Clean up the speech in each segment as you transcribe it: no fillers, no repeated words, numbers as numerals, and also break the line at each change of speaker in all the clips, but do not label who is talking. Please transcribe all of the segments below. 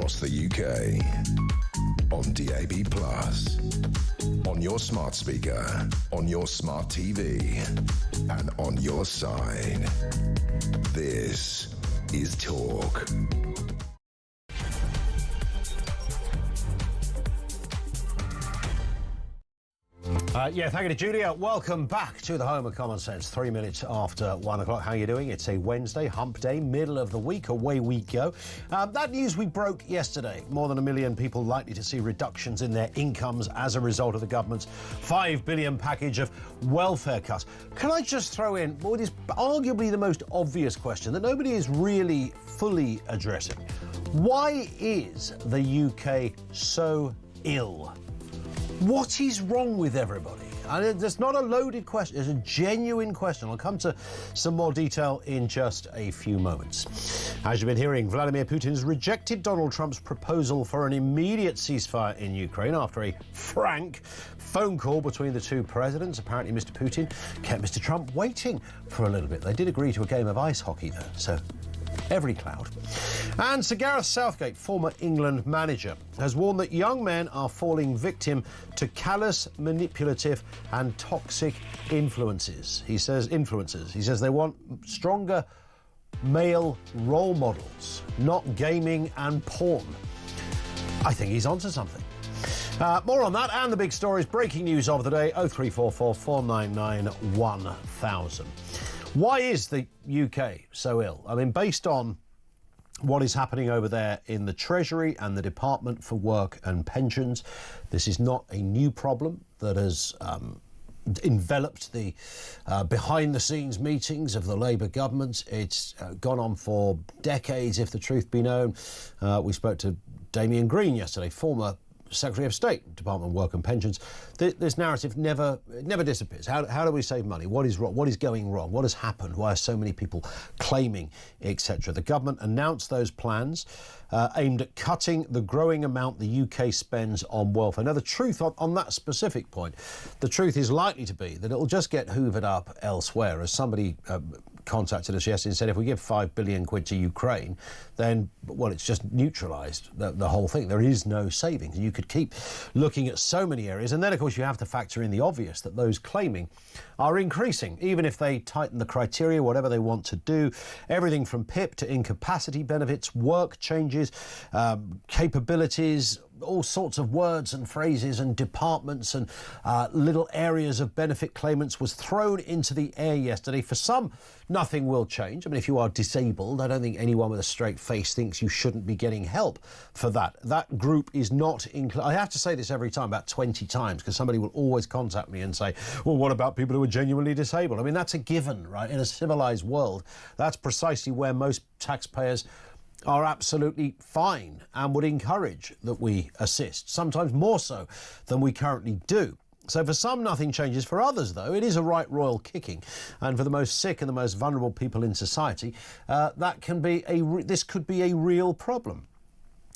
across the UK, on DAB+, on your smart speaker, on your smart TV, and on your side. This is Talk.
Thank you to Julia. Welcome back to the home of common sense. 3 minutes after 1 o'clock. How are you doing? It's a Wednesday, hump day, middle of the week. Away we go. That news we broke yesterday. More than 1 million people likely to see reductions in their incomes as a result of the government's £5 billion package of welfare cuts. Can I just throw in what is arguably the most obvious question that nobody is really fully addressing? Why is the UK so ill? What is wrong with everybody? And it's not a loaded question, it's a genuine question. I'll come to some more detail in just a few moments. As you've been hearing, Vladimir Putin has rejected Donald Trump's proposal for an immediate ceasefire in Ukraine after a frank phone call between the two presidents. Apparently Mr. Putin kept Mr. Trump waiting for a little bit. They did agree to a game of ice hockey though, so every cloud. And Sir Gareth Southgate, former England manager, has warned that young men are falling victim to callous, manipulative and toxic influences. He says they want stronger male role models, not gaming and porn. I think he's onto something. More on that and the big stories, breaking news of the day, 0344 499 1000. Why is the UK so ill? I mean, based on what is happening over there in the Treasury and the Department for Work and Pensions, this is not a new problem that has enveloped the behind-the-scenes meetings of the Labour government. It's gone on for decades, if the truth be known. We spoke to Damien Green yesterday, former Secretary of State, Department of Work and Pensions. This narrative never disappears. How do we save money? What is wrong? What is going wrong? What has happened? Why are so many people claiming, etc.? The government announced those plans aimed at cutting the growing amount the UK spends on welfare. Now, the truth on that specific point, the truth is likely to be that it'll just get hoovered up elsewhere. As somebody contacted us yesterday and said, if we give £5 billion to Ukraine, then, well, it's just neutralised the whole thing. There is no savings. You could keep looking at so many areas. And then, of course, you have to factor in the obvious that those claiming are increasing, even if they tighten the criteria, whatever they want to do. Everything from PIP to incapacity benefits, work changes, capabilities, all sorts of words and phrases and departments and little areas of benefit claimants was thrown into the air yesterday. For some, nothing will change. I mean, if you are disabled, I don't think anyone with a straight face thinks you shouldn't be getting help for that. That group is not I have to say this every time, about 20 times, because somebody will always contact me and say, well, what about people who are genuinely disabled? I mean, that's a given, right? In a civilized world, that's precisely where most taxpayers are absolutely fine and would encourage that we assist, sometimes more so than we currently do. So for some, nothing changes. For others, though, it is a right royal kicking. And for the most sick and the most vulnerable people in society, that can be this could be a real problem.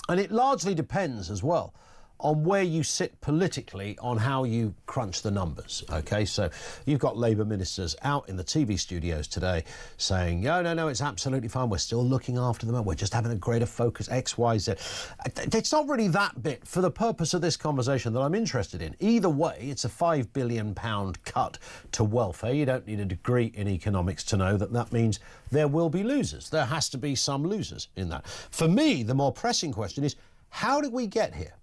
And it largely depends as well on where you sit politically on how you crunch the numbers, OK? So you've got Labour ministers out in the TV studios today saying, no, it's absolutely fine. We're still looking after them. We're just having a greater focus, X, Y, Z. It's not really that bit for the purpose of this conversation that I'm interested in. Either way, it's a £5 billion cut to welfare. You don't need a degree in economics to know that that means there will be losers. There has to be some losers in that. For me, the more pressing question is, how did we get here?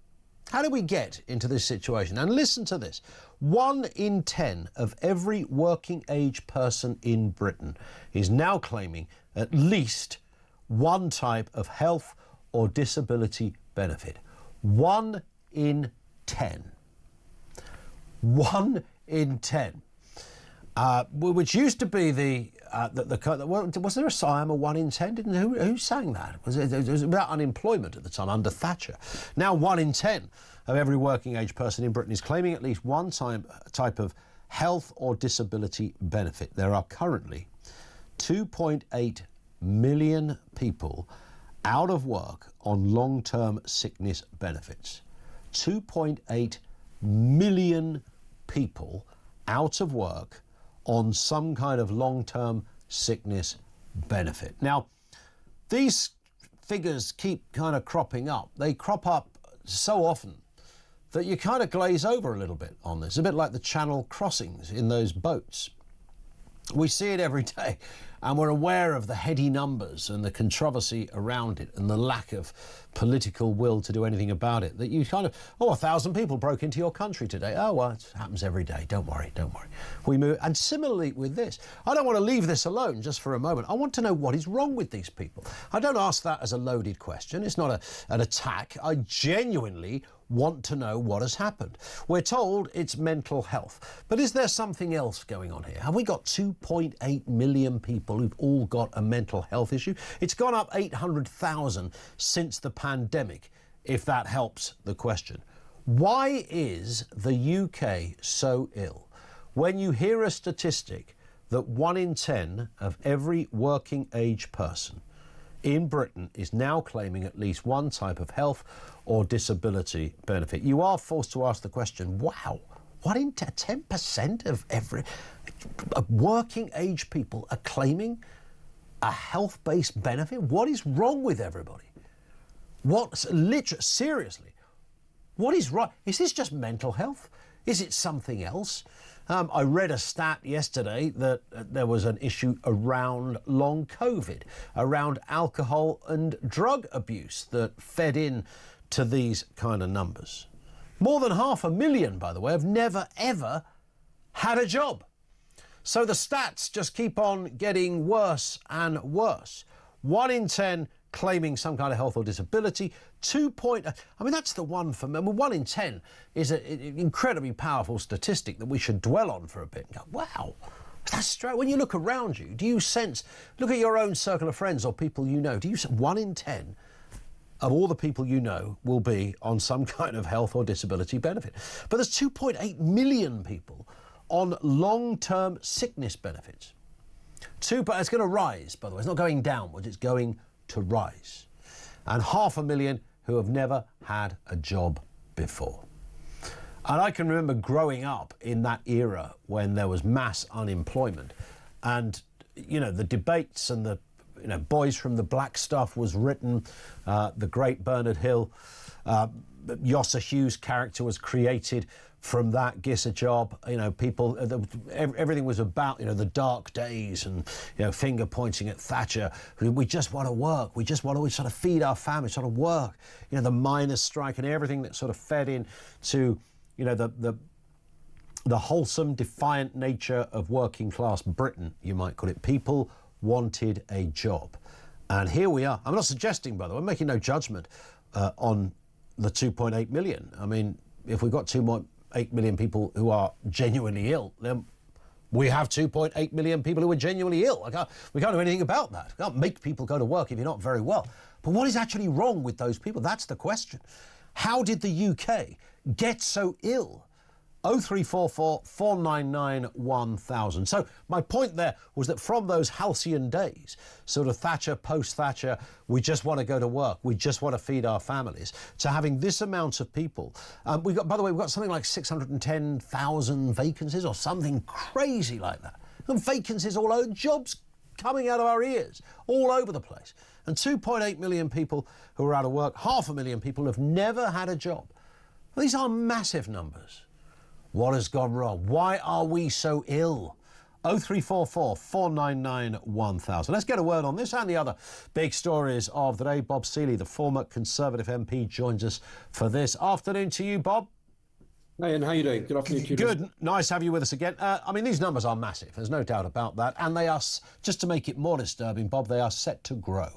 How did we get into this situation? And listen to this. 1 in 10 of every working age person in Britain is now claiming at least one type of health or disability benefit. 1 in 10. 1 in 10. Which used to be was there a song, a 1 in 10? Who sang that? It was about unemployment at the time, under Thatcher. Now 1 in 10 of every working age person in Britain is claiming at least one type of health or disability benefit. There are currently 2.8 million people out of work on long-term sickness benefits. 2.8 million people out of work on some kind of long-term sickness benefit. Now, these figures keep kind of cropping up. They crop up so often that you kind of glaze over a little bit on this, a bit like the channel crossings in those boats. We see it every day, and we're aware of the heady numbers and the controversy around it and the lack of political will to do anything about it. That you kind of, 1,000 people broke into your country today. Oh, well, it happens every day. Don't worry, don't worry. We move. And similarly with this, I don't want to leave this alone just for a moment. I want to know what is wrong with these people. I don't ask that as a loaded question. It's not an attack. I genuinely want to know what has happened. We're told it's mental health, but is there something else going on here? Have we got 2.8 million people who've all got a mental health issue? It's gone up 800,000 since the pandemic, if that helps the question. Why is the UK so ill? When you hear a statistic that 1 in 10 of every working age person in Britain is now claiming at least one type of health or disability benefit, you are forced to ask the question, wow, 1 in 10% of every working age people are claiming a health-based benefit? What is wrong with everybody? Seriously, what is wrong? Is this just mental health? Is it something else? I read a stat yesterday that there was an issue around long COVID, around alcohol and drug abuse that fed in to these kind of numbers. More than 500,000, by the way, have never, ever had a job. So the stats just keep on getting worse and worse. 1 in 10 claiming some kind of health or disability. That's the one for me. 1 in 10 is an incredibly powerful statistic that we should dwell on for a bit and go, wow, that's straight. When you look around you, do you sense, look at your own circle of friends or people you know, do you 1 in 10 of all the people you know will be on some kind of health or disability benefit? But there's 2.8 million people on long-term sickness benefits. But it's going to rise, by the way. It's not going downwards, it's going to rise. And 500,000 who have never had a job before. And I can remember growing up in that era when there was mass unemployment, and the debates and the Boys from the Black Stuff was written, the great Bernard Hill, Yossa Hughes' character was created from that, Gets a Job. People, everything was about, the dark days and, finger pointing at Thatcher. We just want to work. We just want to sort of feed our families, sort of work. The miners' strike and everything that sort of fed in to, the wholesome, defiant nature of working class Britain, you might call it. People wanted a job. And here we are. I'm not suggesting, by the way, I'm making no judgment on the 2.8 million. I mean, if we've got 2.8 million people who are genuinely ill, then we have 2.8 million people who are genuinely ill. We can't do anything about that. We can't make people go to work if you're not very well. But what is actually wrong with those people? That's the question. How did the UK get so ill? 0344 499 1000. So my point there was that from those halcyon days, sort of Thatcher, post-Thatcher, we just want to go to work, we just want to feed our families, to having this amount of people. By the way, we've got something like 610,000 vacancies or something crazy like that. And vacancies all over, jobs coming out of our ears, all over the place. And 2.8 million people who are out of work, 500,000 people who have never had a job. Well, these are massive numbers. What has gone wrong? Why are we so ill? 0344 499 1000. Let's get a word on this and the other big stories of the day. Bob Seeley, the former Conservative MP, joins us for this. Afternoon to you, Bob.
Hey, and how you doing? Good afternoon to you.
Good. Nice to have you with us again. These numbers are massive. There's no doubt about that. And they are, just to make it more disturbing, Bob, they are set to grow.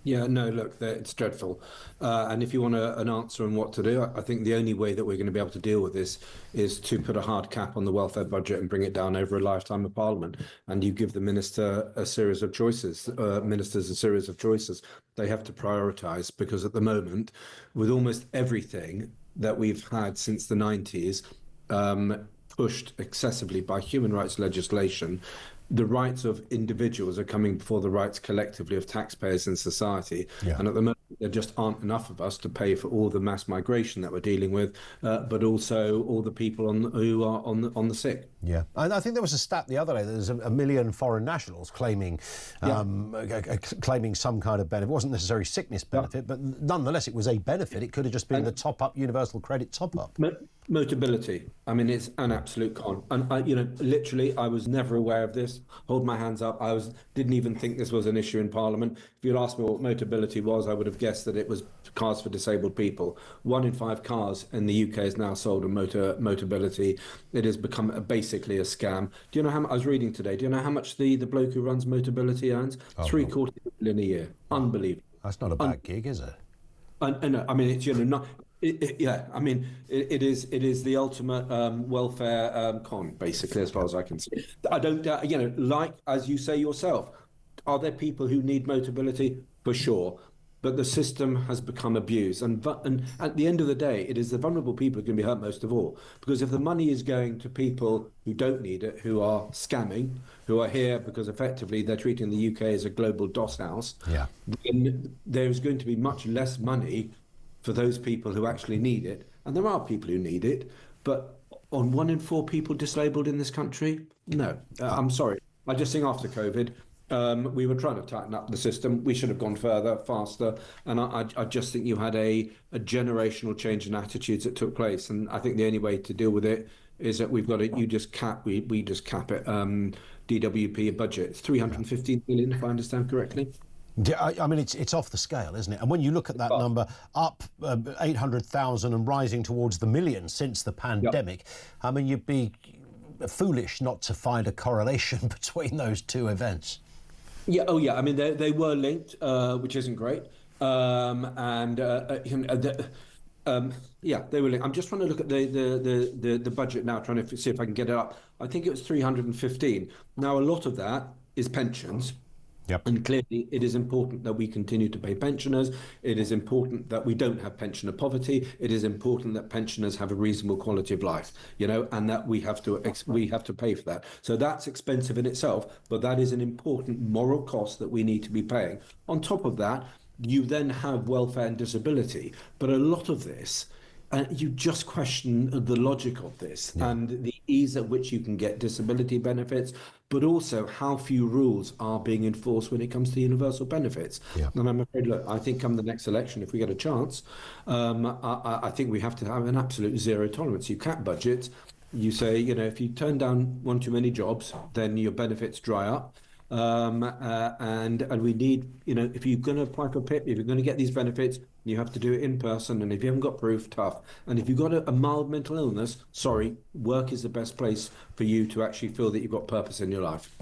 Yeah, no, look, it's dreadful. And if you want an answer on what to do, I think the only way that we're going to be able to deal with this is to put a hard cap on the welfare budget and bring it down over a lifetime of Parliament. And you give the minister a series of choices, ministers a series of choices. They have to prioritise, because at the moment, with almost everything that we've had since the 90s, pushed excessively by human rights legislation, the rights of individuals are coming before the rights collectively of taxpayers in society. Yeah. And at the moment, there just aren't enough of us to pay for all the mass migration that we're dealing with, but also all the people who are on the sick.
Yeah, and I think there was a stat the other day that there's a million foreign nationals claiming claiming some kind of benefit. It wasn't necessarily sickness benefit, but nonetheless it was a benefit. It could have just been the top-up universal credit top-up.
Motability. I mean, it's an absolute con. And literally, I was never aware of this. Hold my hands up. Didn't even think this was an issue in Parliament. If you'd asked me what Motability was, I would have guessed that it was cars for disabled people. 1 in 5 cars in the UK is now sold on Motability. It has become basically a scam. Do you know how much I was reading today? Do you know how much the bloke who runs Motability earns? $750 million a year. Unbelievable.
That's not a bad gig, is it?
I mean, it's not. Yeah, I mean, it is the ultimate welfare con, basically, as far as I can see. I don't, like as you say yourself, are there people who need Motability? For sure, but the system has become abused, and at the end of the day, it is the vulnerable people who can be hurt most of all. Because if the money is going to people who don't need it, who are scamming, who are here because effectively they're treating the UK as a global DOS house, then there's going to be much less money for those people who actually need it. And there are people who need it, but on 1 in 4 people disabled in this country? No, I'm sorry. I just think after COVID, we were trying to tighten up the system. We should have gone further, faster. And I just think you had a generational change in attitudes that took place. And I think the only way to deal with it is that we just cap it, DWP budget. It's 315 billion, if I understand correctly.
Yeah, I mean, it's off the scale, isn't it? And when you look at that number, up 800,000 and rising towards the million since the pandemic, I mean, you'd be foolish not to find a correlation between those two events.
Yeah, I mean, they were linked, which isn't great. They were linked. I'm just trying to look at the budget now, trying to see if I can get it up. I think it was 315. Now, a lot of that is pensions. Yep. And clearly, it is important that we continue to pay pensioners. It is important that we don't have pensioner poverty. It is important that pensioners have a reasonable quality of life, and that we have to pay for that. So that's expensive in itself, but that is an important moral cost that we need to be paying. On top of that, you then have welfare and disability. But a lot of this, you just question the logic of this and the ease at which you can get disability benefits, but also how few rules are being enforced when it comes to universal benefits. Yeah. And I'm afraid, look, I think come the next election, if we get a chance, I think we have to have an absolute zero tolerance. You cap budgets, you say, if you turn down one too many jobs, then your benefits dry up. And we need, if you're going to apply for PIP, if you're going to get these benefits, you have to do it in person. And if you haven't got proof, tough. And if you've got a mild mental illness, sorry, work is the best place for you to actually feel that you've got purpose in your life.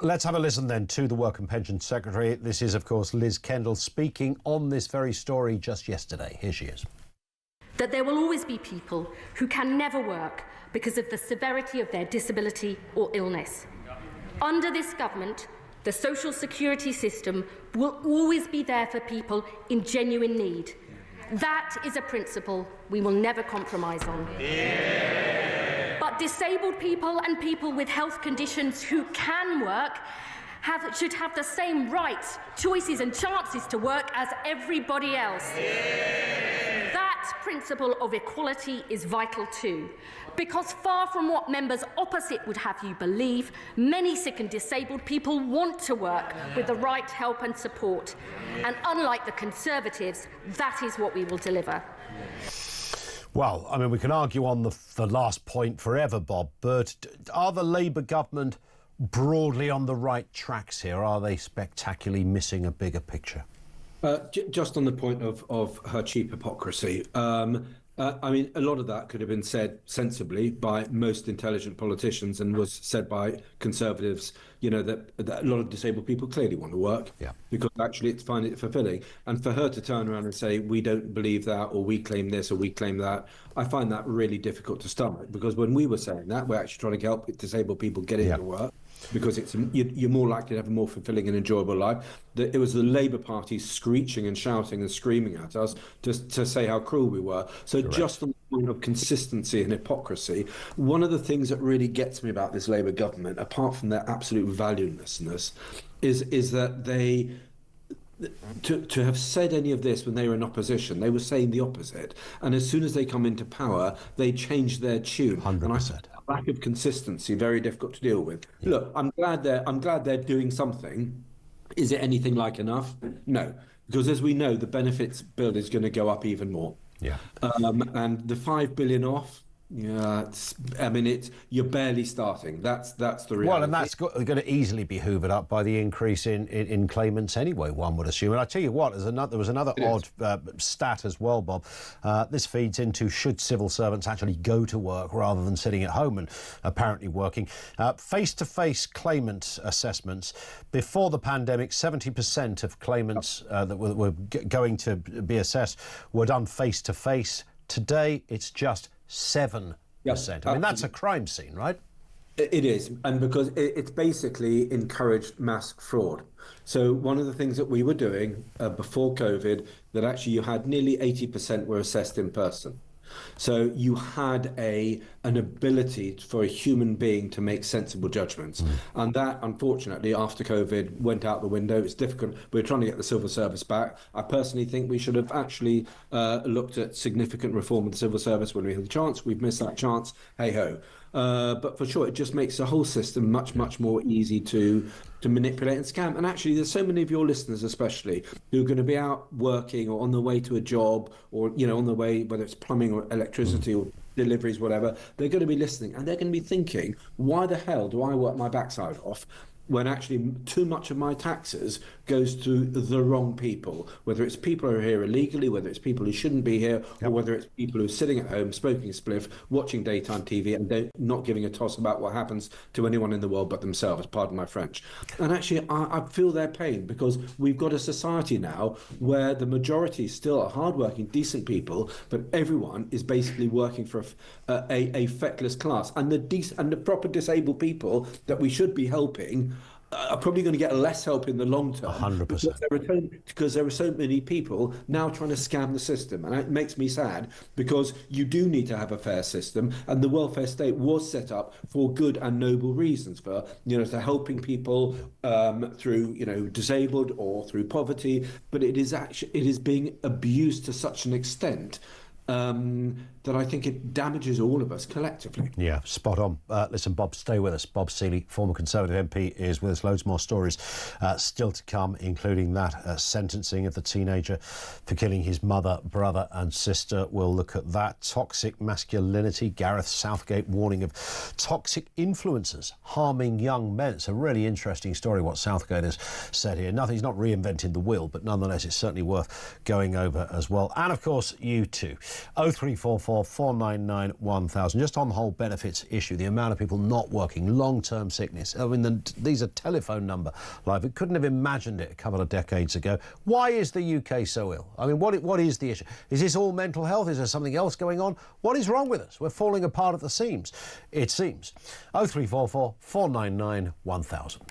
Let's have a listen then to the Work and Pension Secretary. This is, of course, Liz Kendall speaking on this very story just yesterday. Here she is.
That there will always be people who can never work because of the severity of their disability or illness. Under this government, the social security system will always be there for people in genuine need. That is a principle we will never compromise on. Yeah. But disabled people and people with health conditions who can work should have the same rights, choices and chances to work as everybody else. Yeah. That principle of equality is vital too, because far from what members opposite would have you believe, many sick and disabled people want to work with the right help and support. And unlike the Conservatives, that is what we will deliver.
Well, I mean, we can argue on the last point forever, Bob, but are the Labour government broadly on the right tracks here? Are they spectacularly missing a bigger picture?
Just on the point of her cheap hypocrisy, I mean, a lot of that could have been said sensibly by most intelligent politicians and was said by Conservatives, that a lot of disabled people clearly want to work because actually it's find it fulfilling. And for her to turn around and say, we don't believe that, or we claim this, or we claim that, I find that really difficult to stomach, because when we were saying that, we're actually trying to help disabled people get into work, because you're more likely to have a more fulfilling and enjoyable life. It was the Labour Party screeching and shouting and screaming at us to say how cruel we were. So correct. Just on the point of consistency and hypocrisy, one of the things that really gets me about this Labour government, apart from their absolute valuelessness, is that to have said any of this when they were in opposition. They were saying the opposite, and as soon as they come into power, they change their tune.
100%.
And I think that lack of consistency very difficult to deal with. Yeah. Look, I'm glad they're doing something. Is it anything like enough? No, because as we know, the benefits bill is going to go up even more.
Yeah.
And the 5 billion off. Yeah, you're barely starting. That's the reality.
Well, and that's going to easily be hoovered up by the increase in claimants anyway, one would assume. And I tell you what, there was another odd stat as well, Bob. This feeds into should civil servants actually go to work rather than sitting at home and apparently working. Face-to-face claimant assessments. Before the pandemic, 70% of claimants that were going to be assessed were done face-to-face. Today, it's just 7%. I mean, that's a crime scene, right?
It is, and because it's basically encouraged mass fraud. So one of the things that we were doing before COVID, that actually you had nearly 80% were assessed in person. So you had an ability for a human being to make sensible judgments. And that, unfortunately, after COVID went out the window. It's difficult. We're trying to get the civil service back. I personally think we should have actually looked at significant reform of the civil service when we had the chance. We've missed that chance. Hey-ho. But for sure, it just makes the whole system much more easy to manipulate and scam. And actually, there's so many of your listeners, especially, who are going to be out working or on the way to a job, or on the way, whether it's plumbing or electricity or deliveries, whatever. They're going to be listening, and they're going to be thinking, why the hell do I work my backside off when actually too much of my taxes goes to the wrong people, whether it's people who are here illegally, whether it's people who shouldn't be here, or whether it's people who are sitting at home, smoking a spliff, watching daytime TV and not giving a toss about what happens to anyone in the world but themselves, pardon my French. And actually, I feel their pain, because we've got a society now where the majority still are hardworking, decent people, but everyone is basically working for a feckless class. And the proper disabled people that we should be helping are probably going to get less help in the long term.
100%.
Because there are so many people now trying to scam the system. And it makes me sad, because you do need to have a fair system. And the welfare state was set up for good and noble reasons, for, to helping people through, disabled or through poverty. But it is being abused to such an extent that I think it damages all of us collectively.
Yeah, spot on. Listen, Bob, stay with us. Bob Seeley, former Conservative MP, is with us. Loads more stories still to come, including that sentencing of the teenager for killing his mother, brother and sister. We'll look at that. Toxic masculinity. Gareth Southgate warning of toxic influencers harming young men. It's a really interesting story, what Southgate has said here. He's not reinvented the wheel, but nonetheless, it's certainly worth going over as well. And, of course, you too. 0344 499 1000. Just on the whole benefits issue, the amount of people not working, long-term sickness. I mean, these are telephone number live. We couldn't have imagined it a couple of decades ago. Why is the UK so ill? I mean, what is the issue? Is this all mental health? Is there something else going on? What is wrong with us? We're falling apart at the seams, it seems. 0344 499 1000.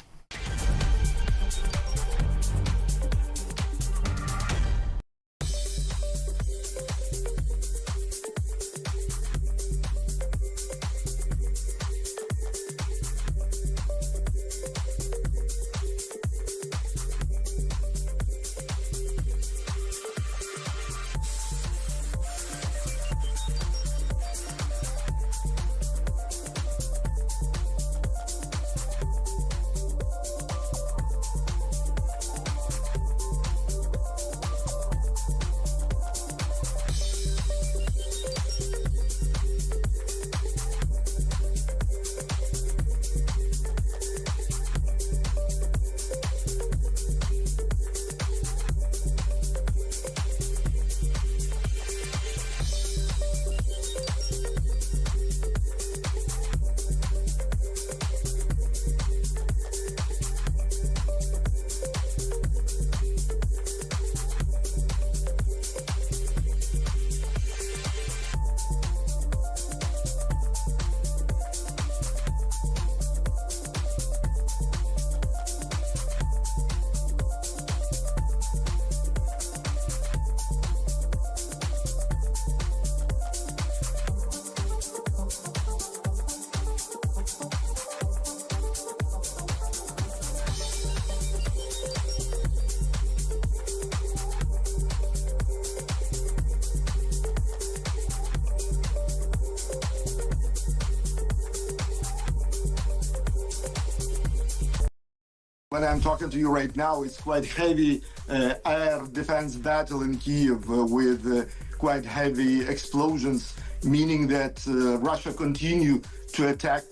When I'm talking to you right now, it's quite heavy air defense battle in Kyiv with quite heavy explosions, meaning that Russia continue to attack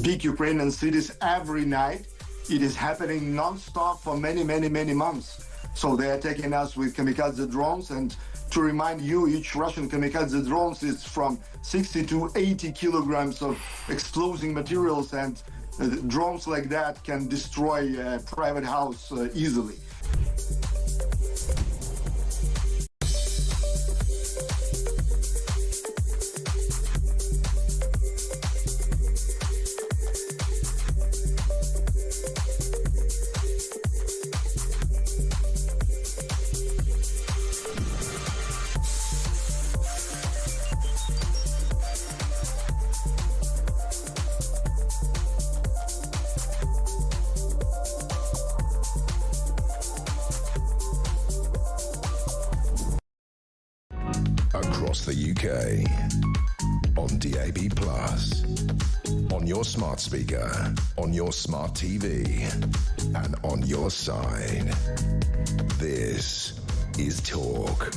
big Ukrainian cities every night. It is happening non-stop for many, many, many months. So they are attacking us with kamikaze drones. And to remind you, each Russian kamikaze drones is from 60 to 80 kilograms of explosive materials, and drones like that can destroy a private house easily.
Across the UK, on DAB+, on your smart speaker, on your smart TV, and on your side. This is Talk.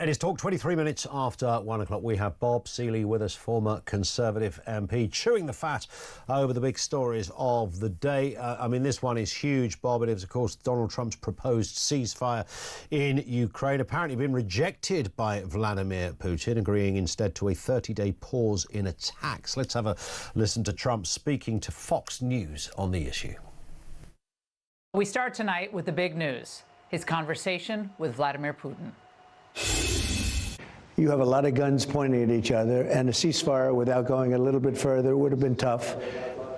It is Talk, 23 minutes after 1 o'clock. We have Bob Seeley with us, former Conservative MP, chewing the fat over the big stories of the day. I mean, this one is huge, Bob. It is, of course, Donald Trump's proposed ceasefire in Ukraine, apparently been rejected by Vladimir Putin, agreeing instead to a 30-day pause in attacks. Let's have a listen to Trump speaking to Fox News on the issue.
We start tonight with the big news, his conversation with Vladimir Putin.
You have a lot of guns pointing at each other, and a ceasefire without going a little bit further would have been tough.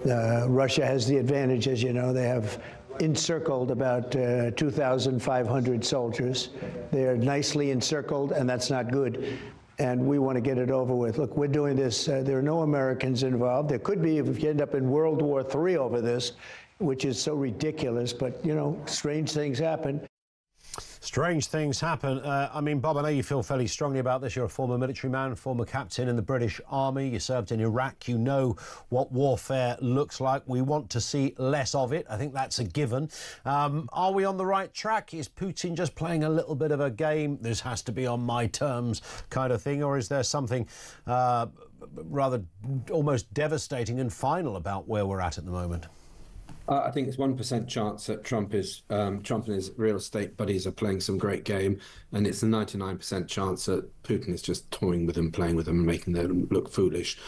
Russia has the advantage, as you know. They have encircled about 2,500 soldiers. They are nicely encircled, and that's not good. And we want to get it over with. Look, we're doing this. There are no Americans involved. There could be if you end up in World War III over this, which is so ridiculous. But, you know, strange things happen.
Strange things happen. I mean, Bob, I know you feel fairly strongly about this. You're a former military man, former captain in the British Army. You served in Iraq. You know what warfare looks like. We want to see less of it. I think that's a given. Are we on the right track? Is Putin just playing a little bit of a game, this has to be on my terms kind of thing? Or is there something rather almost devastating and final about where we're at the moment?
I think it's 1% chance that Trump and his real estate buddies are playing some great game, and it's a 99% chance that Putin is just toying with them, playing with them, and making them look foolish.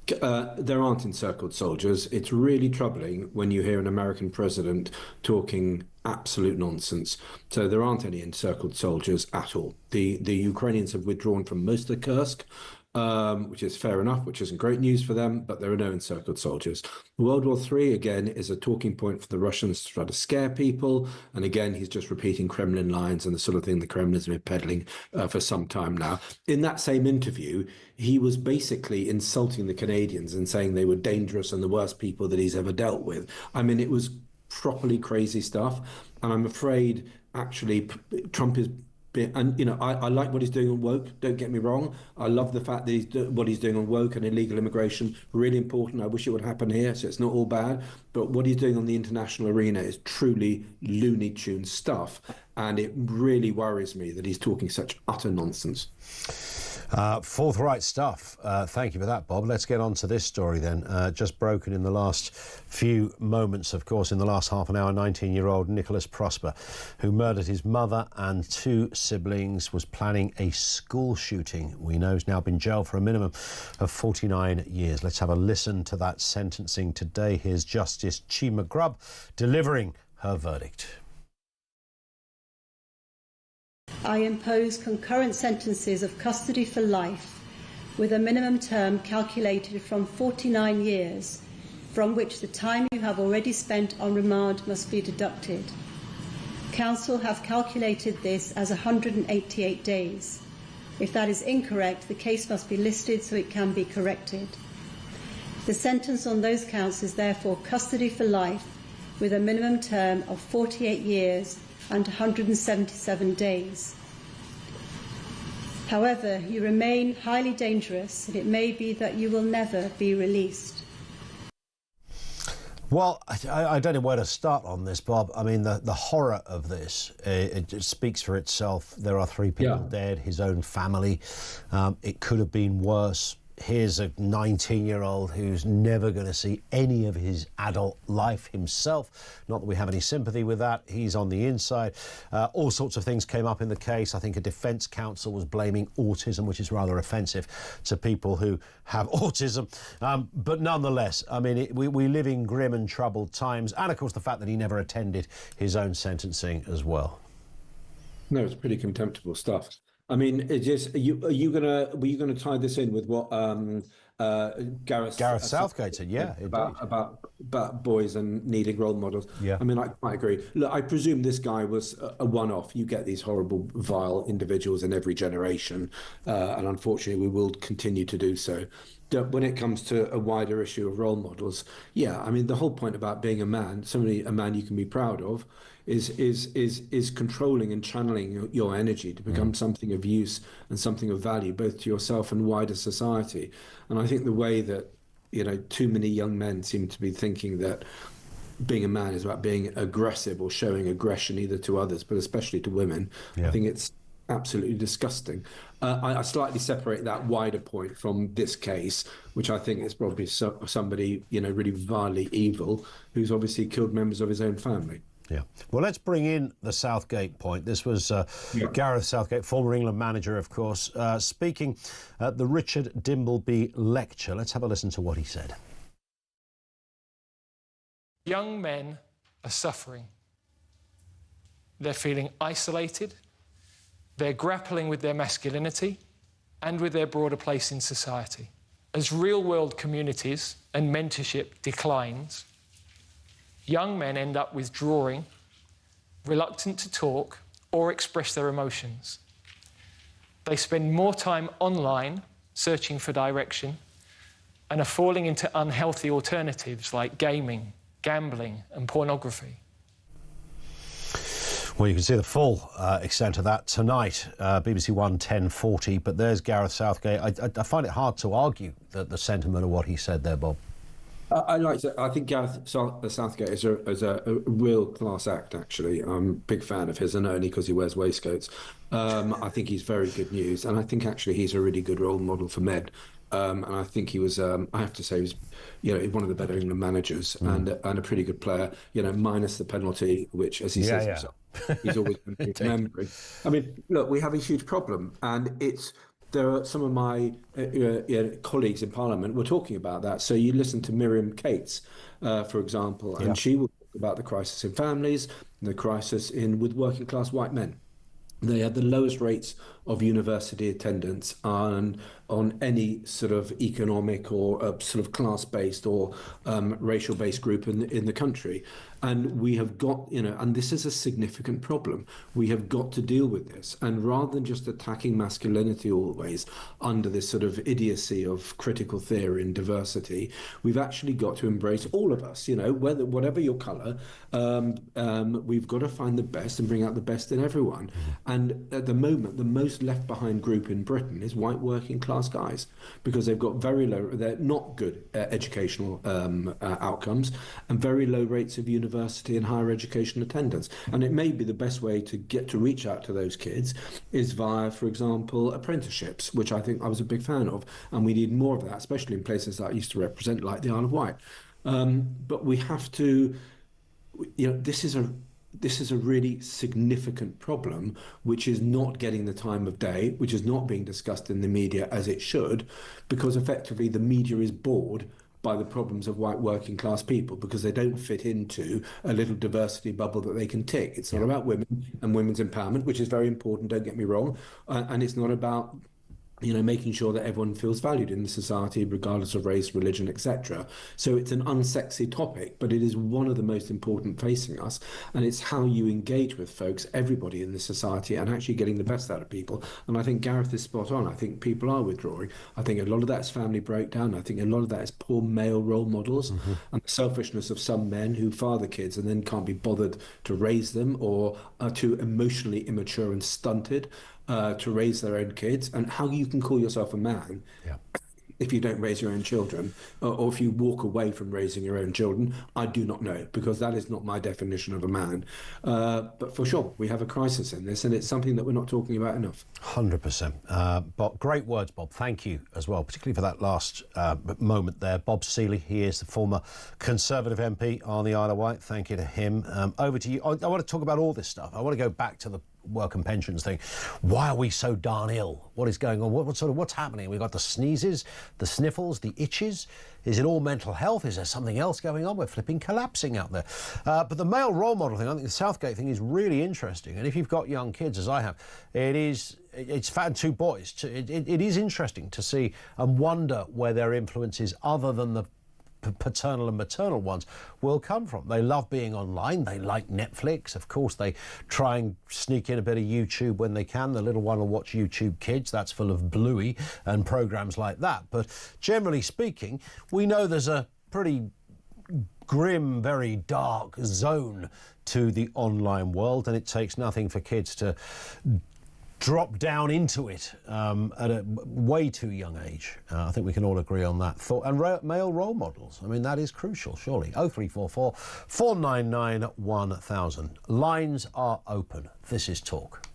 There aren't encircled soldiers. It's really troubling when you hear an American president talking absolute nonsense. So there aren't any encircled soldiers at all. The Ukrainians have withdrawn from most of Kursk, which is fair enough, which isn't great news for them, but there are no encircled soldiers. World War III, again, is a talking point for the Russians to try to scare people. And again, he's just repeating Kremlin lines and the sort of thing the Kremlin has been peddling for some time now. In that same interview, he was basically insulting the Canadians and saying they were dangerous and the worst people that he's ever dealt with. I mean, it was properly crazy stuff. And I'm afraid, actually, Trump is... And, you know, I like what he's doing on woke, don't get me wrong. I love the fact that what he's doing on woke and illegal immigration, really important. I wish it would happen here, so it's not all bad. But what he's doing on the international arena is truly Looney Tune stuff. And it really worries me that he's talking such utter nonsense.
Forthright stuff. Thank you for that, Bob. Let's get on to this story then. Just broken in the last few moments, of course, in the last half an hour, 19-year-old Nicholas Prosper, who murdered his mother and two siblings, was planning a school shooting. We know he's now been jailed for a minimum of 49 years. Let's have a listen to that sentencing today. Here's Justice Chima Grubb delivering her verdict.
I impose concurrent sentences of custody for life with a minimum term calculated from 49 years, from which the time you have already spent on remand must be deducted. Counsel have calculated this as 188 days. If that is incorrect, the case must be listed so it can be corrected. The sentence on those counts is therefore custody for life with a minimum term of 48 years and 177 days. However, you remain highly dangerous, and it may be that you will never be released.
Well, I don't know where to start on this, Bob. I mean, the horror of this, it just speaks for itself. There are 3 people dead, his own family. It could have been worse. Here's a 19-year-old who's never going to see any of his adult life himself. Not that we have any sympathy with that. He's on the inside. All sorts of things came up in the case. I think a defence counsel was blaming autism, which is rather offensive to people who have autism. But nonetheless, I mean, we live in grim and troubled times. And, of course, the fact that he never attended his own sentencing as well.
No, it's pretty contemptible stuff. I mean, it just were you gonna tie this in with what Gareth
Southgate said? Yeah,
about boys and needing role models.
Yeah,
I mean, I agree. Look, I presume this guy was a one-off. You get these horrible, vile individuals in every generation, and unfortunately, we will continue to do so. When it comes to a wider issue of role models, yeah, I mean, the whole point about being a man, a man you can be proud of, is controlling and channeling your energy to become something of use and something of value, both to yourself and wider society. And I think the way that, too many young men seem to be thinking that being a man is about being aggressive or showing aggression either to others, but especially to women. I think it's absolutely disgusting. I slightly separate that wider point from this case, which I think is probably somebody, really vilely evil, who's obviously killed members of his own family.
Yeah. Well, let's bring in the Southgate point. This was Gareth Southgate, former England manager, of course, speaking at the Richard Dimbleby lecture. Let's have a listen to what he said.
Young men are suffering. They're feeling isolated. They're grappling with their masculinity and with their broader place in society. As real-world communities and mentorship declines, young men end up withdrawing, reluctant to talk or express their emotions. They spend more time online searching for direction and are falling into unhealthy alternatives like gaming, gambling and pornography.
Well, you can see the full extent of that tonight, BBC One 10:40, but there's Gareth Southgate. I find it hard to argue the sentiment of what he said there, Bob.
I think Gareth Southgate is a real class act, actually. I'm a big fan of his, and only because he wears waistcoats. I think he's very good news, and I think actually he's a really good role model for men. And I think he was, I have to say, he was, one of the better England managers and a pretty good player, minus the penalty, which, as he says himself, he's always going to be remembering. I mean, look, we have a huge problem, and there are some of my colleagues in Parliament were talking about that. So you listen to Miriam Cates, for example, and she will talk about the crisis in families, the crisis with working class white men. They had the lowest rates of university attendance on any sort of economic or sort of class-based or racial-based group in the country. And we have got, and this is a significant problem. We have got to deal with this. And rather than just attacking masculinity always under this sort of idiocy of critical theory and diversity, we've actually got to embrace all of us, whatever your colour, we've got to find the best and bring out the best in everyone. And at the moment, the most left behind group in Britain is white working class guys, because they've got they're not good educational outcomes and very low rates of university and higher education attendance. And it may be the best way to reach out to those kids is via, for example, apprenticeships, which I think I was a big fan of, and we need more of that, especially in places that I used to represent, like the Isle of Wight. But we have to, this is a really significant problem, which is not getting the time of day, which is not being discussed in the media as it should, because effectively the media is bored by the problems of white working class people because they don't fit into a little diversity bubble that they can tick. It's not about women and women's empowerment, which is very important, don't get me wrong, and it's not about making sure that everyone feels valued in the society, regardless of race, religion, etc. So it's an unsexy topic, but it is one of the most important facing us. And it's how you engage with folks, everybody in the society, and actually getting the best out of people. And I think Gareth is spot on. I think people are withdrawing. I think a lot of that is family breakdown. I think a lot of that is poor male role models and the selfishness of some men who father kids and then can't be bothered to raise them, or are too emotionally immature and stunted to raise their own kids. And how you can call yourself a man if you don't raise your own children, or if you walk away from raising your own children? I do not know, because that is not my definition of a man. But for sure, we have a crisis in this, and it's something that we're not talking about enough.
100%. Bob, great words, Bob. Thank you as well, particularly for that last moment there. Bob Seeley, he is the former Conservative MP on the Isle of Wight. Thank you to him. Over to you. I want to talk about all this stuff. I want to go back to the work and pensions thing. Why are we so darn ill? What is going on? What's happening? We've got the sneezes, the sniffles, the itches. Is it all mental health? Is there something else going on? We're flipping collapsing out there. But the male role model thing, I think the Southgate thing is really interesting. And if you've got young kids, as I have, it's fat and two boys. It is interesting to see and wonder where their influences, other than the paternal and maternal ones, will come from. They love being online. They like Netflix. Of course, they try and sneak in a bit of YouTube when they can. The little one will watch YouTube Kids. That's full of Bluey and programs like that. But generally speaking, we know there's a pretty grim, very dark zone to the online world, and it takes nothing for kids to drop down into it at a way too young age. I think we can all agree on that. And male role models, I mean, that is crucial, surely. 0344 499 1000. Lines are open. This is Talk.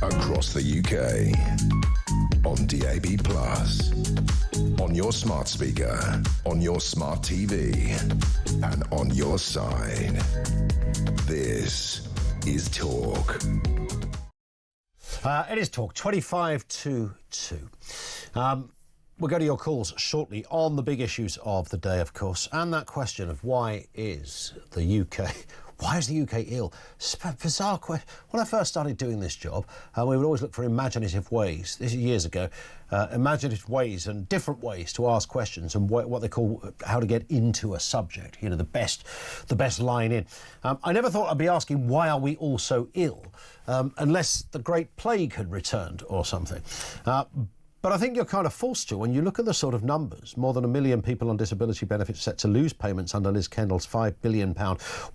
Across the UK, on DAB+, on your smart speaker, on your smart TV, and on your side. This is Talk.
It is Talk, 25 to 2. We'll go to your calls shortly on the big issues of the day, of course, and that question of why is the UK... Why is the UK ill? It's a bizarre question. When I first started doing this job, we would always look for imaginative ways. This is years ago. Imaginative ways and different ways to ask questions and what they call how to get into a subject. You know, the best line in. I never thought I'd be asking why are we all so ill, unless the Great Plague had returned or something. But I think you're kind of forced to when you look at the sort of numbers. More than 1 million people on disability benefits set to lose payments under Liz Kendall's £5 billion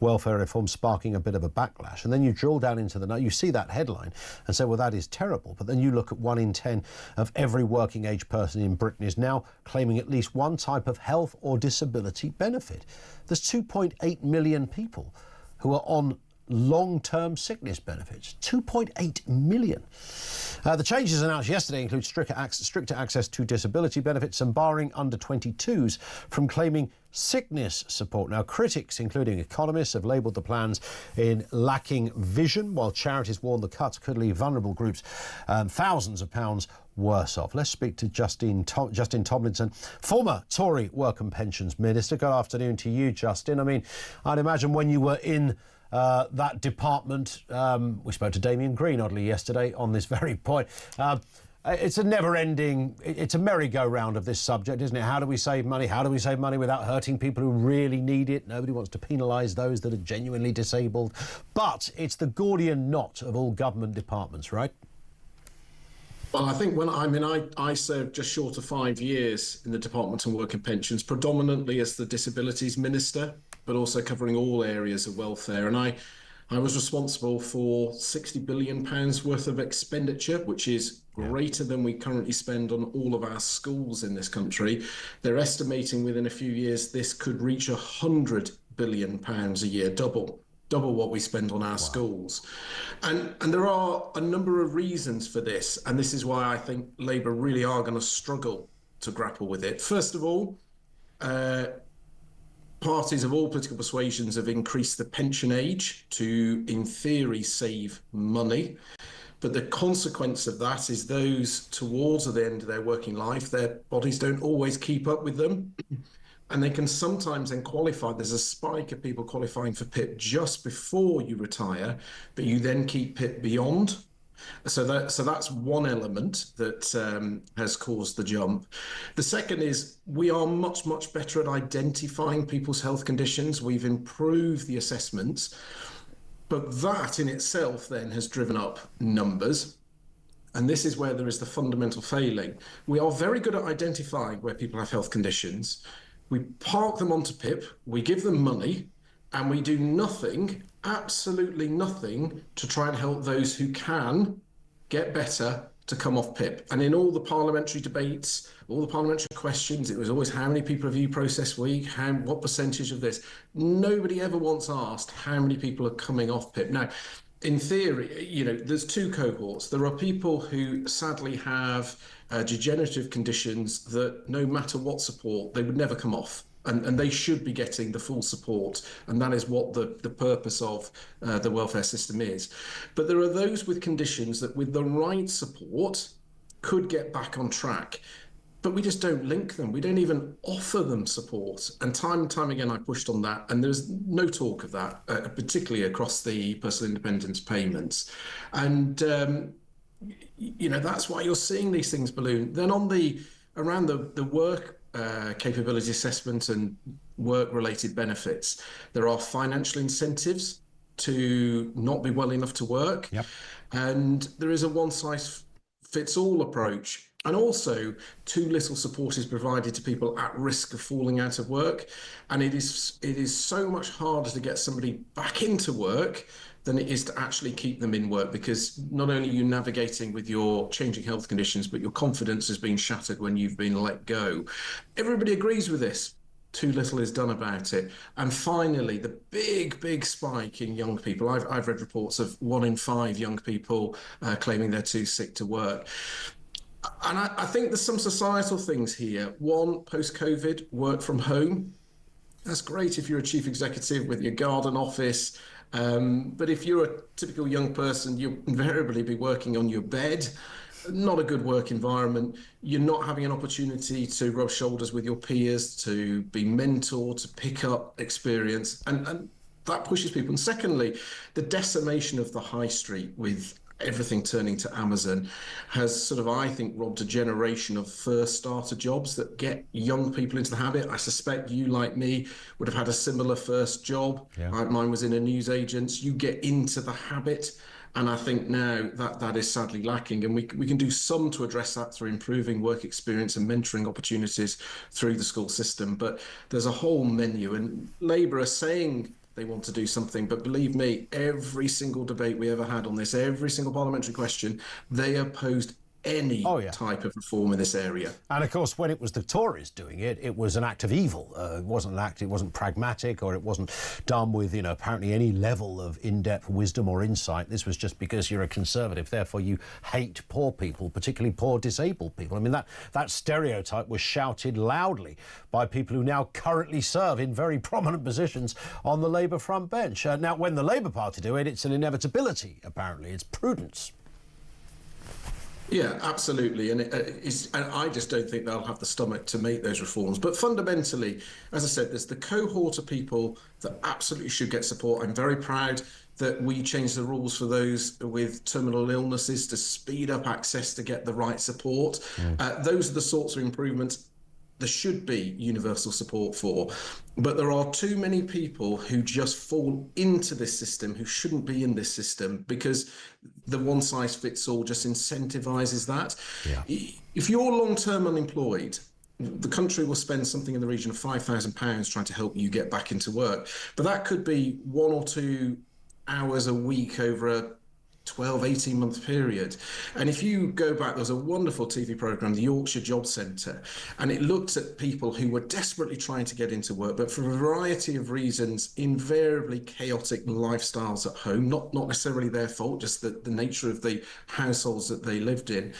welfare reform, sparking a bit of a backlash. And then you drill down into you see that headline and say, well, that is terrible. But then you look at 1 in 10 of every working age person in Britain is now claiming at least one type of health or disability benefit. There's 2.8 million people who are on long-term sickness benefits. 2.8 million. The changes announced yesterday include stricter access to disability benefits and barring under-22s from claiming sickness support. Now, critics, including economists, have labelled the plans in lacking vision, while charities warn the cuts could leave vulnerable groups thousands of pounds worse off. Let's speak to Justin Tomlinson, former Tory Work and Pensions Minister. Good afternoon to you, Justin. I mean, I'd imagine when you were in that department, we spoke to Damien Green, oddly, yesterday on this very point. It's a never-ending, it's a merry-go-round of this subject, isn't it? How do we save money? How do we save money without hurting people who really need it? Nobody wants to penalise those that are genuinely disabled. But it's the Gordian knot of all government departments, right?
Well, I think I served just short of 5 years in the Department of Work and Pensions, predominantly as the Disabilities Minister, but also covering all areas of welfare. And I was responsible for £60 billion worth of expenditure, which is greater than we currently spend on all of our schools in this country. They're estimating within a few years this could reach £100 billion a year, double what we spend on our schools. And there are a number of reasons for this, and this is why I think Labour really are going to struggle to grapple with it. First of all, parties of all political persuasions have increased the pension age to, in theory, save money. But the consequence of that is those towards the end of their working life, their bodies don't always keep up with them. And they can sometimes then qualify. There's a spike of people qualifying for PIP just before you retire, but you then keep PIP beyond. So that's one element that has caused the jump. The second is we are much, much better at identifying people's health conditions. We've improved the assessments, but that in itself then has driven up numbers. And this is where there is the fundamental failing. We are very good at identifying where people have health conditions. We park them onto PIP, we give them money, and we do nothing, absolutely nothing, to try and help those who can get better to come off PIP. And in all the parliamentary debates, all the parliamentary questions, it was always how many people have you processed week, what percentage of this. Nobody ever once asked how many people are coming off PIP. Now, in theory, there's two cohorts. There are people who sadly have degenerative conditions that no matter what support, they would never come off. And they should be getting the full support. And that is what the purpose of the welfare system is. But there are those with conditions that with the right support could get back on track. But we just don't link them. We don't even offer them support. And time again, I pushed on that. And there's no talk of that, particularly across the personal independence payments. And, that's why you're seeing these things balloon. Then around the work capability assessment and work-related benefits, there are financial incentives to not be well enough to work. Yep. And there is a one-size-fits-all approach. And also, too little support is provided to people at risk of falling out of work. And it is so much harder to get somebody back into work than it is to actually keep them in work, because not only are you navigating with your changing health conditions, but your confidence has been shattered when you've been let go. Everybody agrees with this. Too little is done about it. And finally, the big spike in young people. I've read reports of 1 in 5 young people claiming they're too sick to work. And I think there's some societal things here. One, post-COVID, work from home. That's great if you're a chief executive with your garden office. But if you're a typical young person, you'll invariably be working on your bed. Not a good work environment. You're not having an opportunity to rub shoulders with your peers, to be mentored, to pick up experience. And that pushes people. And secondly, the decimation of the high street with everything turning to Amazon has sort of, I think, robbed a generation of first starter jobs that get young people into the habit. I suspect you, like me, would have had a similar first job. Yeah. Mine was in a newsagent. You get into the habit. And I think now that is sadly lacking. And we can do some to address that through improving work experience and mentoring opportunities through the school system. But there's a whole menu. And Labour are saying they want to do something, but believe me, every single debate we ever had on this, every single parliamentary question, they opposed any type of reform in this area.
And of course, when it was the Tories doing it, it was an act of evil. It wasn't pragmatic, or it wasn't done with, apparently any level of in-depth wisdom or insight. This was just because you're a Conservative, therefore you hate poor people, particularly poor disabled people. I mean, that stereotype was shouted loudly by people who now currently serve in very prominent positions on the Labour front bench. Now, when the Labour Party do it, it's an inevitability, apparently. It's prudence.
Yeah, absolutely. And I just don't think they'll have the stomach to make those reforms. But fundamentally, as I said, there's the cohort of people that absolutely should get support. I'm very proud that we change the rules for those with terminal illnesses to speed up access to get the right support. Those are the sorts of improvements there should be universal support for. But there are too many people who just fall into this system who shouldn't be in this system because the one size fits all just incentivizes that.
Yeah.
If you're long-term unemployed, the country will spend something in the region of £5,000 trying to help you get back into work. But that could be 1 or 2 hours a week over a 12, 18-month period. And if you go back, there was a wonderful TV programme, the Yorkshire Job Centre, and it looked at people who were desperately trying to get into work, but for a variety of reasons, invariably chaotic lifestyles at home, not necessarily their fault, just the nature of the households that they lived in.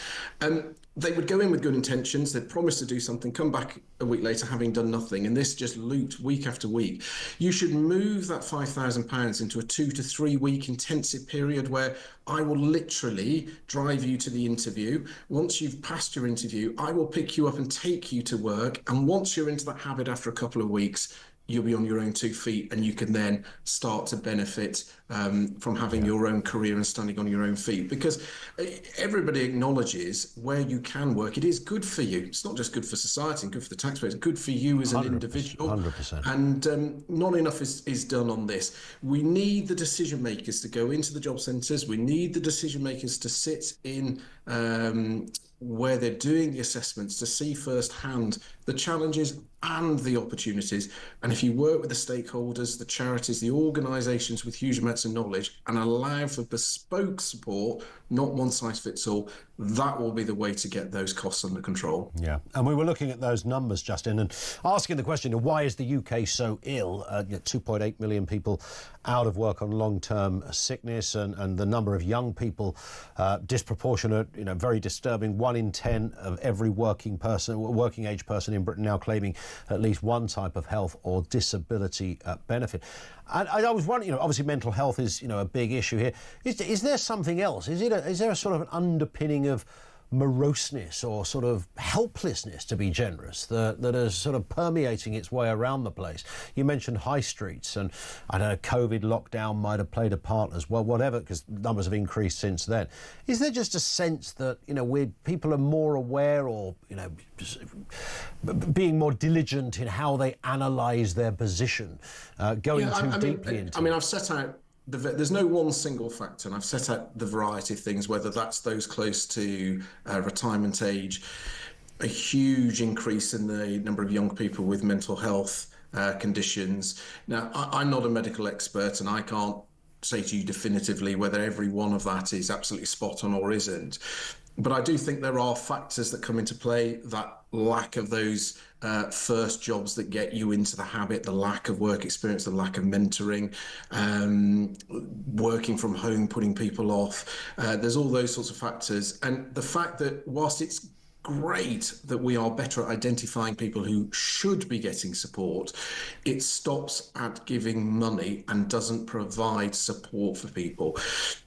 They would go in with good intentions, they'd promise to do something, come back a week later having done nothing, and this just looped week after week. You should move that £5,000 into a 2 to 3 week intensive period where I will literally drive you to the interview. Once you've passed your interview, I will pick you up and take you to work. And once you're into that habit after a couple of weeks, you'll be on your own 2 feet, and you can then start to benefit from having your own career and standing on your own feet. Because everybody acknowledges where you can work, it is good for you. It's not just good for society and good for the taxpayers, it's good for you as an individual.
100%.
And not enough is done on this. We need the decision makers to go into the job centres. We need the decision makers to sit in where they're doing the assessments to see firsthand the challenges and the opportunities. And if you work with the stakeholders, the charities, the organisations with huge amounts of knowledge and allow for bespoke support, not one size fits all, that will be the way to get those costs under control.
Yeah, and we were looking at those numbers, Justin, and asking the question, why is the UK so ill? 2.8 million people out of work on long-term sickness, and the number of young people disproportionate, very disturbing. 1 in 10 of every working age person in Britain now claiming at least one type of health or disability benefit. And I was wondering, obviously mental health is, a big issue here. Is there something else? Is there a sort of an underpinning of moroseness or sort of helplessness, to be generous, that is sort of permeating its way around the place? You mentioned high streets, and I don't know, COVID lockdown might have played a part as well, whatever, because numbers have increased since then. Is there just a sense that, people are more aware, or, being more diligent in how they analyse their position, going deeply into it?
I've set out there's no one single factor, and I've set out the variety of things, whether that's those close to retirement age, a huge increase in the number of young people with mental health conditions. Now, I'm not a medical expert, and I can't say to you definitively whether every one of that is absolutely spot on or isn't. But I do think there are factors that come into play, that lack of those first jobs that get you into the habit, the lack of work experience, the lack of mentoring, working from home, putting people off. There's all those sorts of factors. And the fact that whilst it's great that we are better at identifying people who should be getting support, it stops at giving money and doesn't provide support for people.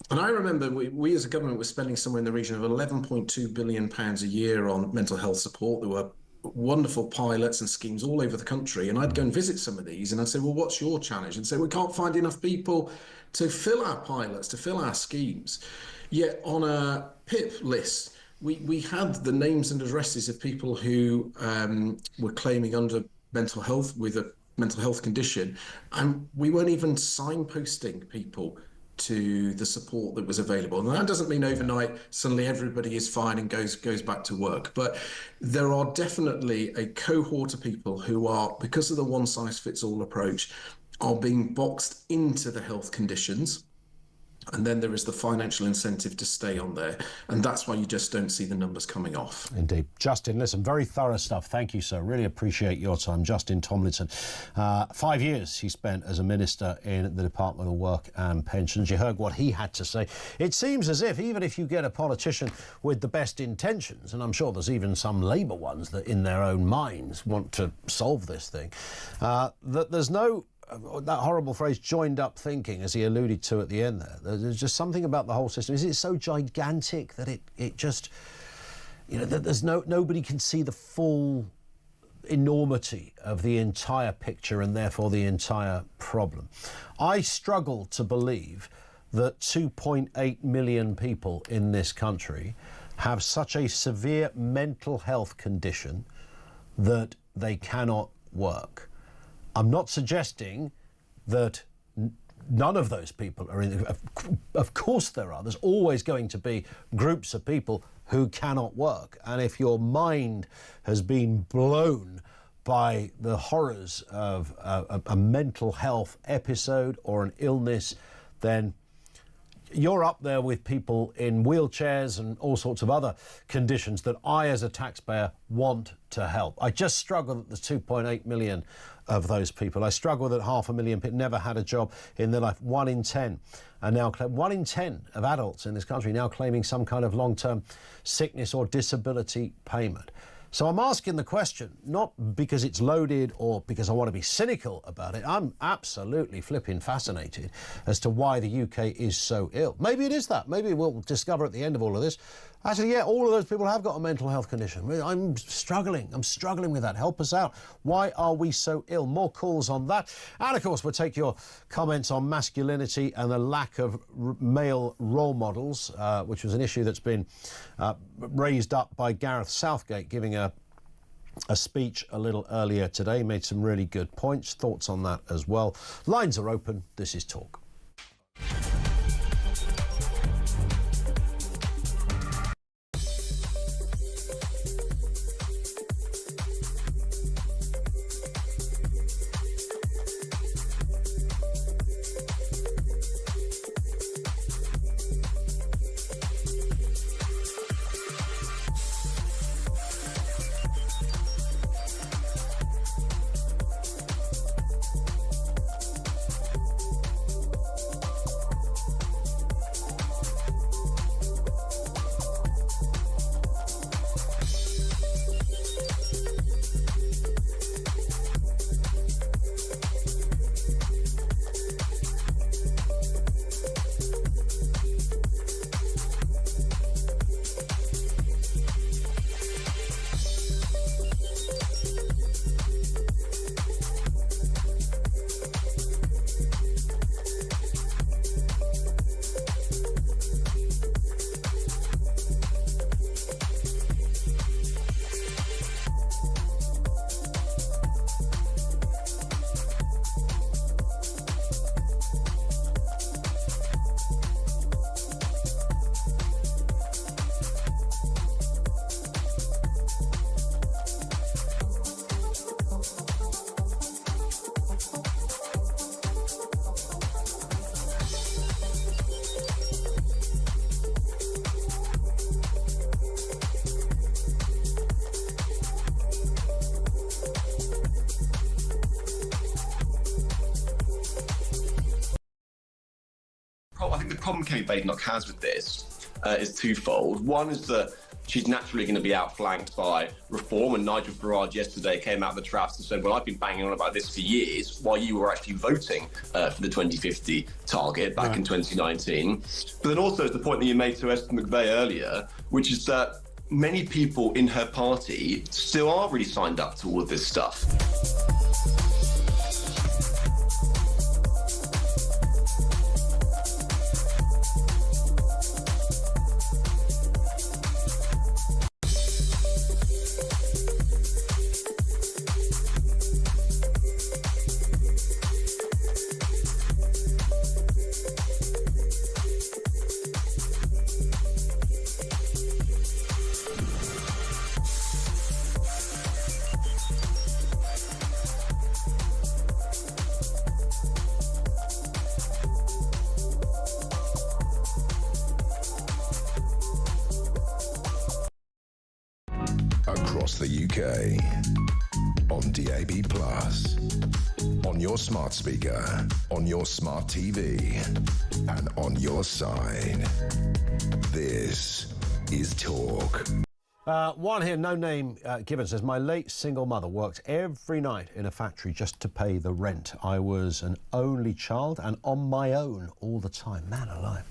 And I remember we as a government were spending somewhere in the region of £11.2 billion a year on mental health support. There were wonderful pilots and schemes all over the country, and I'd go and visit some of these, and I'd say, well, what's your challenge? And say, we can't find enough people to fill our pilots, to fill our schemes. Yet on a PIP list, we had the names and addresses of people who were claiming under mental health with a mental health condition, and we weren't even signposting people to the support that was available. And that doesn't mean overnight suddenly everybody is fine and goes back to work. But there are definitely a cohort of people who are, because of the one-size-fits-all approach, are being boxed into the health conditions. And then there is the financial incentive to stay on there. And that's why you just don't see the numbers coming off.
Indeed. Justin, listen, very thorough stuff. Thank you, sir. Really appreciate your time. Justin Tomlinson. 5 years he spent as a minister in the Department of Work and Pensions. You heard what he had to say. It seems as if, even if you get a politician with the best intentions, and I'm sure there's even some Labour ones that in their own minds want to solve this thing, that there's no... that horrible phrase, joined up thinking, as he alluded to at the end there. There's just something about the whole system. Is it so gigantic that it just, that there's nobody can see the full enormity of the entire picture and therefore the entire problem. I struggle to believe that 2.8 million people in this country have such a severe mental health condition that they cannot work. I'm not suggesting that none of those people are in. Of course there are. There's always going to be groups of people who cannot work. And if your mind has been blown by the horrors of a mental health episode or an illness, then you're up there with people in wheelchairs and all sorts of other conditions that I, as a taxpayer, want to help. I just struggle that there's 2.8 million of those people. I struggle that 500,000 people never had a job in their life. 1 in 10 are now 1 in 10 of adults in this country now claiming some kind of long-term sickness or disability payment. So I'm asking the question, not because it's loaded or because I want to be cynical about it. I'm absolutely flipping fascinated as to why the UK is so ill. Maybe it is that. Maybe we'll discover at the end of all of this, actually, yeah, all of those people have got a mental health condition. I'm struggling with that. Help us out. Why are we so ill? More calls on that. And, of course, we'll take your comments on masculinity and the lack of male role models, which was an issue that's been raised up by Gareth Southgate, giving a speech a little earlier today. Made some really good points. Thoughts on that as well. Lines are open. This is Talk.
I think the problem Kate Badenoch has with this is twofold. One is that she's naturally going to be outflanked by Reform, and Nigel Farage yesterday came out of the traps and said, well, I've been banging on about this for years while you were actually voting for the 2050 target back in 2019. But then also the point that you made to Esther McVeigh earlier, which is that many people in her party still are really signed up to all of this stuff.
Across the UK, on DAB+, on your smart speaker, on your smart TV, and on your side. This is Talk.
One here, no name given, says, my late single mother worked every night in a factory just to pay the rent. I was an only child and on my own all the time. Man alive.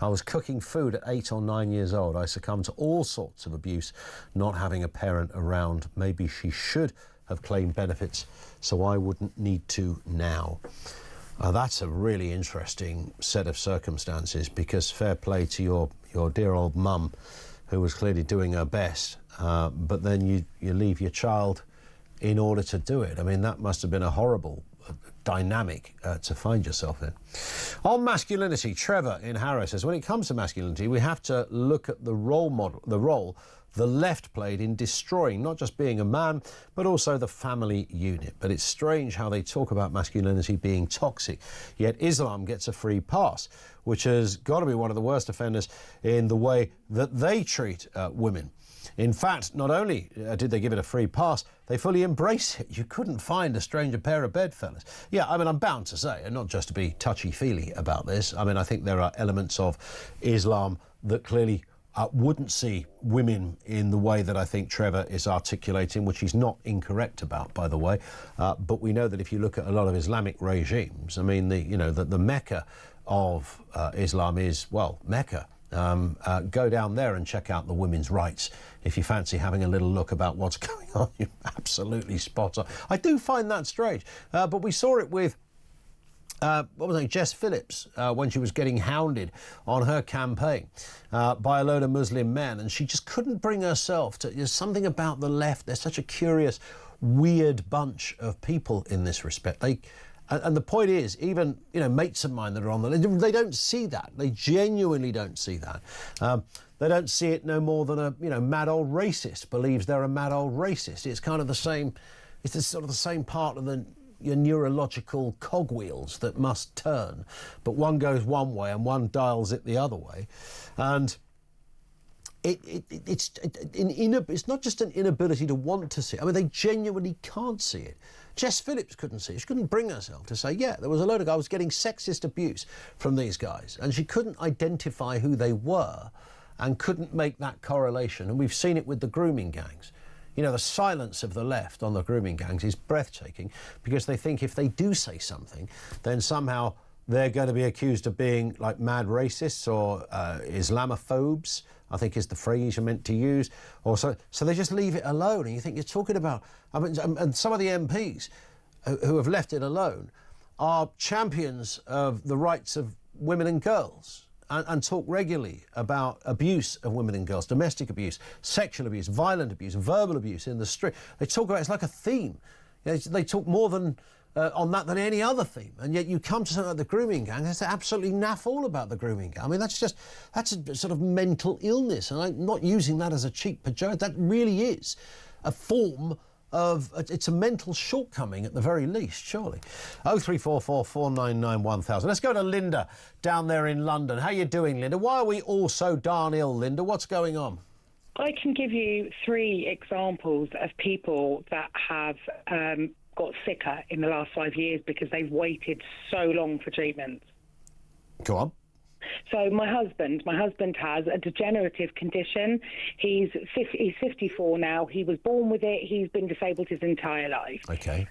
I was cooking food at 8 or 9 years old. I succumbed to all sorts of abuse, not having a parent around. Maybe she should have claimed benefits, so I wouldn't need to now. That's a really interesting set of circumstances, because fair play to your dear old mum, who was clearly doing her best, but then you leave your child in order to do it. I mean, that must have been a horrible dynamic to find yourself in. On masculinity, Trevor in Harrow says, when it comes to masculinity, we have to look at the role the left played in destroying not just being a man, but also the family unit. But it's strange how they talk about masculinity being toxic, yet Islam gets a free pass, which has got to be one of the worst offenders in the way that they treat women. In fact, not only did they give it a free pass, they fully embrace it. You couldn't find a stranger pair of bedfellows. Yeah, I mean, I'm bound to say, and not just to be touchy-feely about this, I mean, I think there are elements of Islam that clearly wouldn't see women in the way that I think Trevor is articulating, which he's not incorrect about, by the way. But we know that if you look at a lot of Islamic regimes, I mean, the Mecca of Islam is, well, Mecca. Go down there and check out the women's rights. If you fancy having a little look about what's going on, you're absolutely spot on. I do find that strange. But we saw it with Jess Phillips when she was getting hounded on her campaign by a load of Muslim men, and she just couldn't bring herself to. There's something about the left. They're such a curious, weird bunch of people in this respect. And the point is, even mates of mine that are on they don't see that. They genuinely don't see that. They don't see it no more than a mad old racist believes they're a mad old racist. It's kind of the same. It's sort of the same part of your neurological cogwheels that must turn, but one goes one way and one dials it the other way, and it's not just an inability to want to see it. I mean, they genuinely can't see it. Jess Phillips couldn't see it. She couldn't bring herself to say, yeah, there was a load of guys getting sexist abuse from these guys, and she couldn't identify who they were and couldn't make that correlation. And we've seen it with the grooming gangs. The silence of the left on the grooming gangs is breathtaking, because they think if they do say something, then somehow they're going to be accused of being like mad racists or Islamophobes, I think is the phrase you're meant to use. Or so they just leave it alone. And you think you're talking about, and some of the MPs who have left it alone are champions of the rights of women and girls. And talk regularly about abuse of women and girls, domestic abuse, sexual abuse, violent abuse, verbal abuse in the street. They talk about it's like a theme. They talk more on that than any other theme. And yet you come to something like the grooming gang, they're absolutely naff all about the grooming gang. I mean, that's a sort of mental illness. And I'm not using that as a cheap pejorative. That really is a form of, it's a mental shortcoming at the very least, surely. 0344 499 1000. Let's go to Linda down there in London. How you doing, Linda? Why are we all so darn ill, Linda? What's going on?
I can give you 3 examples of people that have got sicker in the last 5 years because they've waited so long for treatment.
Go on.
So my husband has a degenerative condition. He's 54 now. He was born with it. He's been disabled his entire life.
Okay.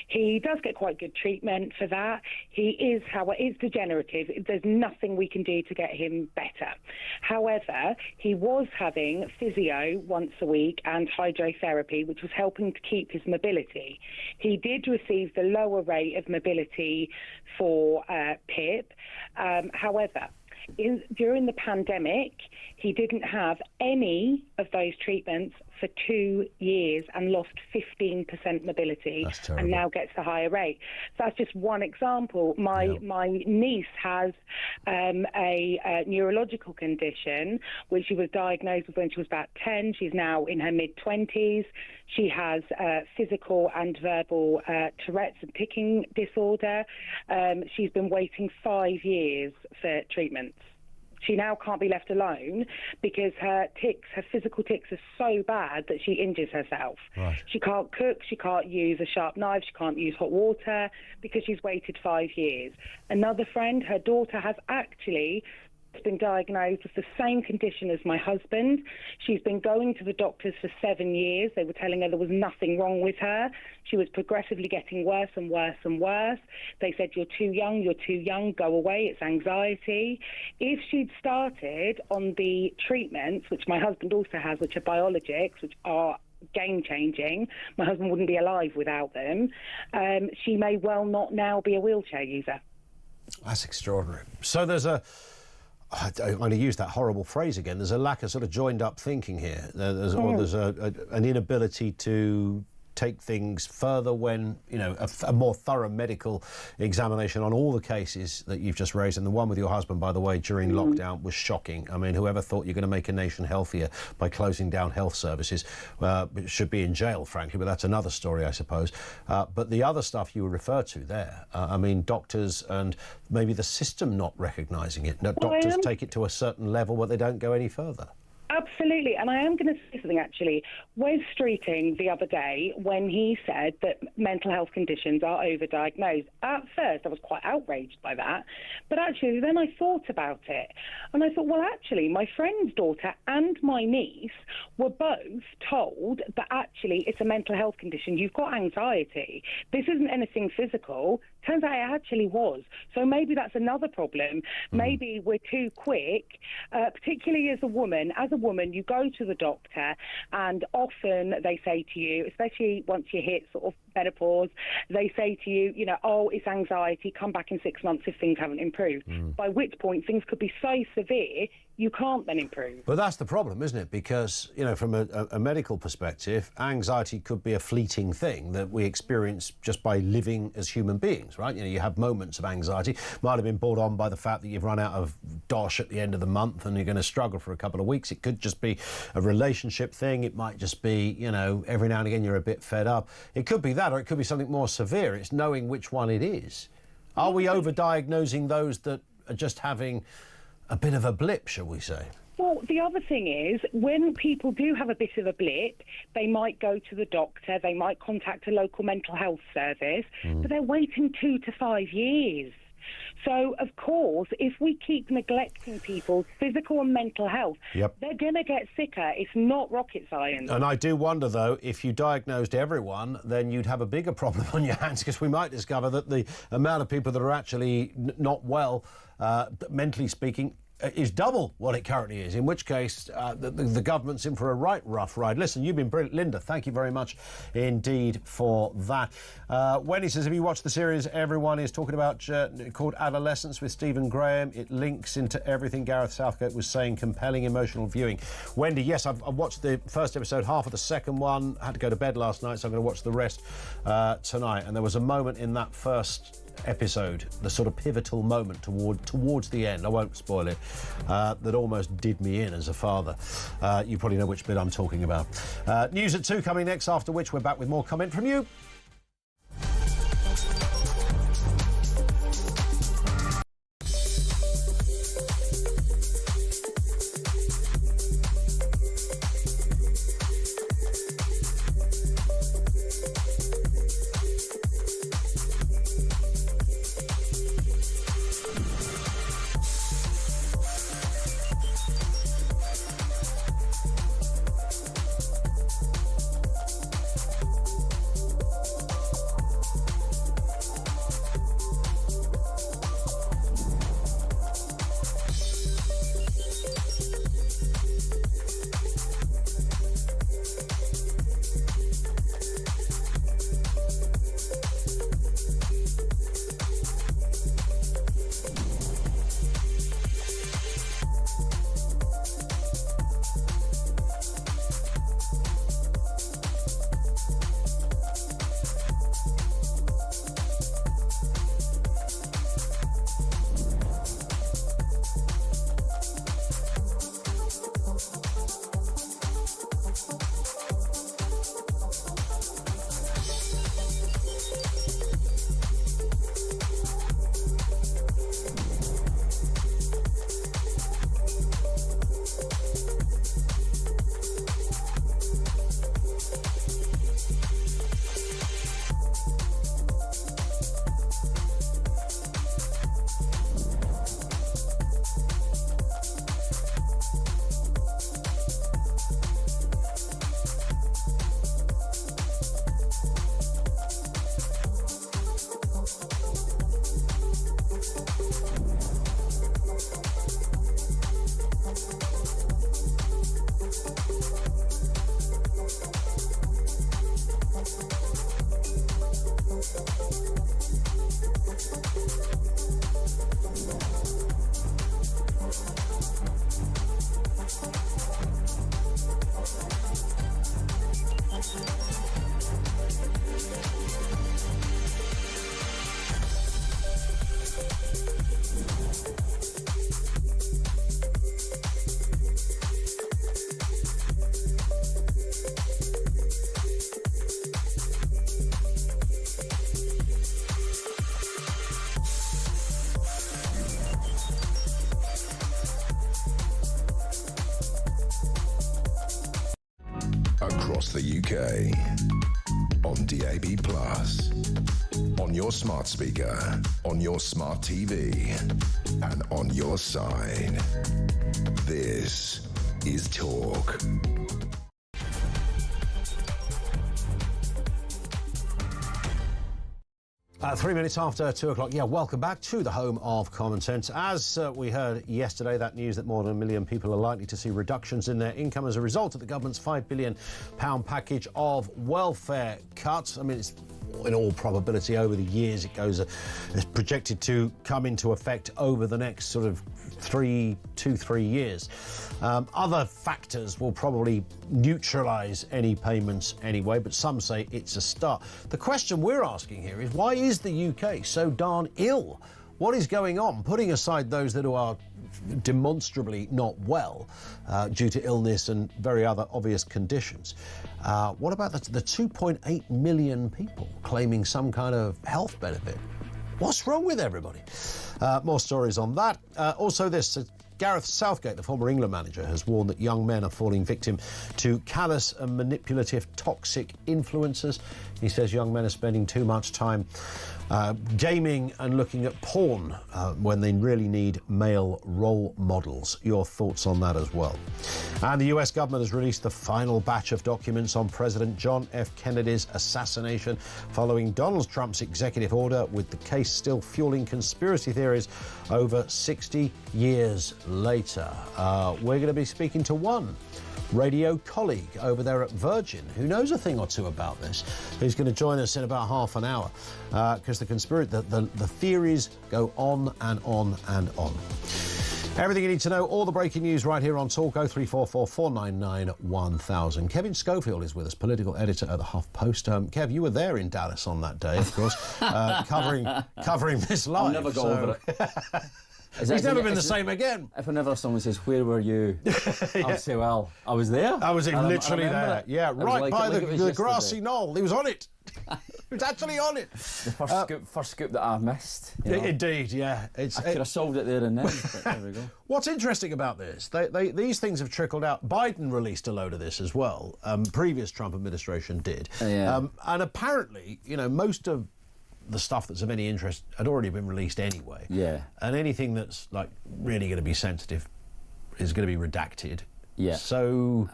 He does get quite good treatment for that. It's degenerative. There's nothing we can do to get him better. However, he was having physio once a week and hydrotherapy, which was helping to keep his mobility. He did receive the lower rate of mobility for PIP. However, during the pandemic, he didn't have any of those treatments for 2 years and lost 15% mobility, and now gets the higher rate. So that's just one example. My niece has a neurological condition, which she was diagnosed with when she was about 10. She's now in her mid-20s. She has physical and verbal Tourette's and ticking disorder. She's been waiting 5 years for treatments. She now can't be left alone because her physical tics are so bad that she injures herself. Right. She can't cook, she can't use a sharp knife, she can't use hot water because she's waited 5 years. Another friend, her daughter has actually been diagnosed with the same condition as my husband. She's been going to the doctors for 7 years. They were telling her there was nothing wrong with her. She was progressively getting worse and worse and worse. They said, you're too young, go away, it's anxiety. If she'd started on the treatments, which my husband also has, which are biologics, which are game-changing. My husband wouldn't be alive without them. She may well not now be a wheelchair user.
That's extraordinary. So there's I'm going to use that horrible phrase again, there's a lack of sort of joined-up thinking here. There's an inability to take things further when, you know, a more thorough medical examination on all the cases that you've just raised. And the one with your husband, by the way, during lockdown was shocking. I mean, whoever thought you're going to make a nation healthier by closing down health services should be in jail, frankly, but that's another story, I suppose. But the other stuff you refer to there, I mean, doctors and maybe the system not recognising it. Doctors take it to a certain level, but they don't go any further.
Absolutely, and I am going to say something actually. Wes Streeting the other day, when he said that mental health conditions are overdiagnosed, at first I was quite outraged by that, but actually then I thought about it, and I thought, well, actually, my friend's daughter and my niece were both told that actually it's a mental health condition, you've got anxiety, this isn't anything physical. Turns out it actually was. So maybe that's another problem. Maybe we're too quick, particularly as a woman. As a woman, you go to the doctor and often they say to you, especially once you hit sort of menopause, they say to you, you know, oh, it's anxiety, come back in 6 months if things haven't improved. By which point things could be so severe you can't then improve.
But that's the problem, isn't it? Because, you know, from a medical perspective, anxiety could be a fleeting thing that we experience just by living as human beings, right? You know, you have moments of anxiety. Might have been brought on by the fact that you've run out of dosh at the end of the month and you're going to struggle for a couple of weeks. It could just be a relationship thing. It might just be, you know, every now and again you're a bit fed up. It could be that, or it could be something more severe. It's knowing which one it is. Are we over-diagnosing those that are just having a bit of a blip, shall we say?
Well, the other thing is, when people do have a bit of a blip, they might go to the doctor, they might contact a local mental health service, but they're waiting 2 to 5 years. So, of course, if we keep neglecting people's physical and mental health, they're going to get sicker. It's not rocket science.
And I do wonder, though, if you diagnosed everyone, then you'd have a bigger problem on your hands, because we might discover that the amount of people that are actually not well, mentally speaking, is double what it currently is, in which case the government's in for a right rough ride. Listen, you've been brilliant. Linda, thank you very much indeed for that. Wendy says, have you watched the series everyone is talking about called Adolescence with Stephen Graham? It links into everything Gareth Southgate was saying, compelling emotional viewing. Wendy, yes, I've watched the first episode, half of the second one. I had to go to bed last night, so I'm going to watch the rest tonight. And there was a moment in that first episode, the sort of pivotal moment towards the end, I won't spoil it, that almost did me in as a father. You probably know which bit I'm talking about. News at 2 coming next, after which we're back with more comment from you.
across the UK. On DAB+, on your smart speaker, on your smart TV, and on your side. This is Talk.
3 minutes after 2 o'clock. Yeah, welcome back to the home of common sense. As we heard yesterday, that news that more than 1 million people are likely to see reductions in their income as a result of the government's £5 billion package of welfare cuts. I mean, it's in all probability over the years it goes, it's projected to come into effect over the next sort of 3 years. Other factors will probably neutralise any payments anyway, but some say it's a start. The question we're asking here is, why is the UK so darn ill? What is going on? Putting aside those that are demonstrably not well due to illness and very other obvious conditions, what about the 2.8 million people claiming some kind of health benefit? What's wrong with everybody? More stories on that. Also this, Gareth Southgate, the former England manager, has warned that young men are falling victim to callous and manipulative toxic influencers. He says young men are spending too much time gaming and looking at porn when they really need male role models. Your thoughts on that as well. And the US government has released the final batch of documents on President John F. Kennedy's assassination following Donald Trump's executive order, with the case still fueling conspiracy theories over 60 years later. We're going to be speaking to one radio colleague over there at Virgin who knows a thing or two about this, who's going to join us in about half an hour, because the theories go on and on and on. Everything you need to know, all the breaking news right here on Talk. 0344 499 1000. Kevin Schofield is with us, political editor at the HuffPost. Kev, you were there in Dallas on that day, of course, covering this live.
I'll never go over it.
He's never been the same again.
If whenever someone says, "Where were you?" I'll say, "Well, I was there."
I was literally there.
It.
Yeah, right
like,
by the grassy knoll. He was on it. He was actually on it.
The first scoop that I missed. You know?
Indeed, yeah.
I could have solved it there and then, but there we go.
What's interesting about this, these things have trickled out. Biden released a load of this as well. Previous Trump administration did.
Yeah.
And apparently, most of the stuff that's of any interest had already been released anyway.
Yeah.
And anything that's really going to be sensitive is going to be redacted.
Yeah.
So,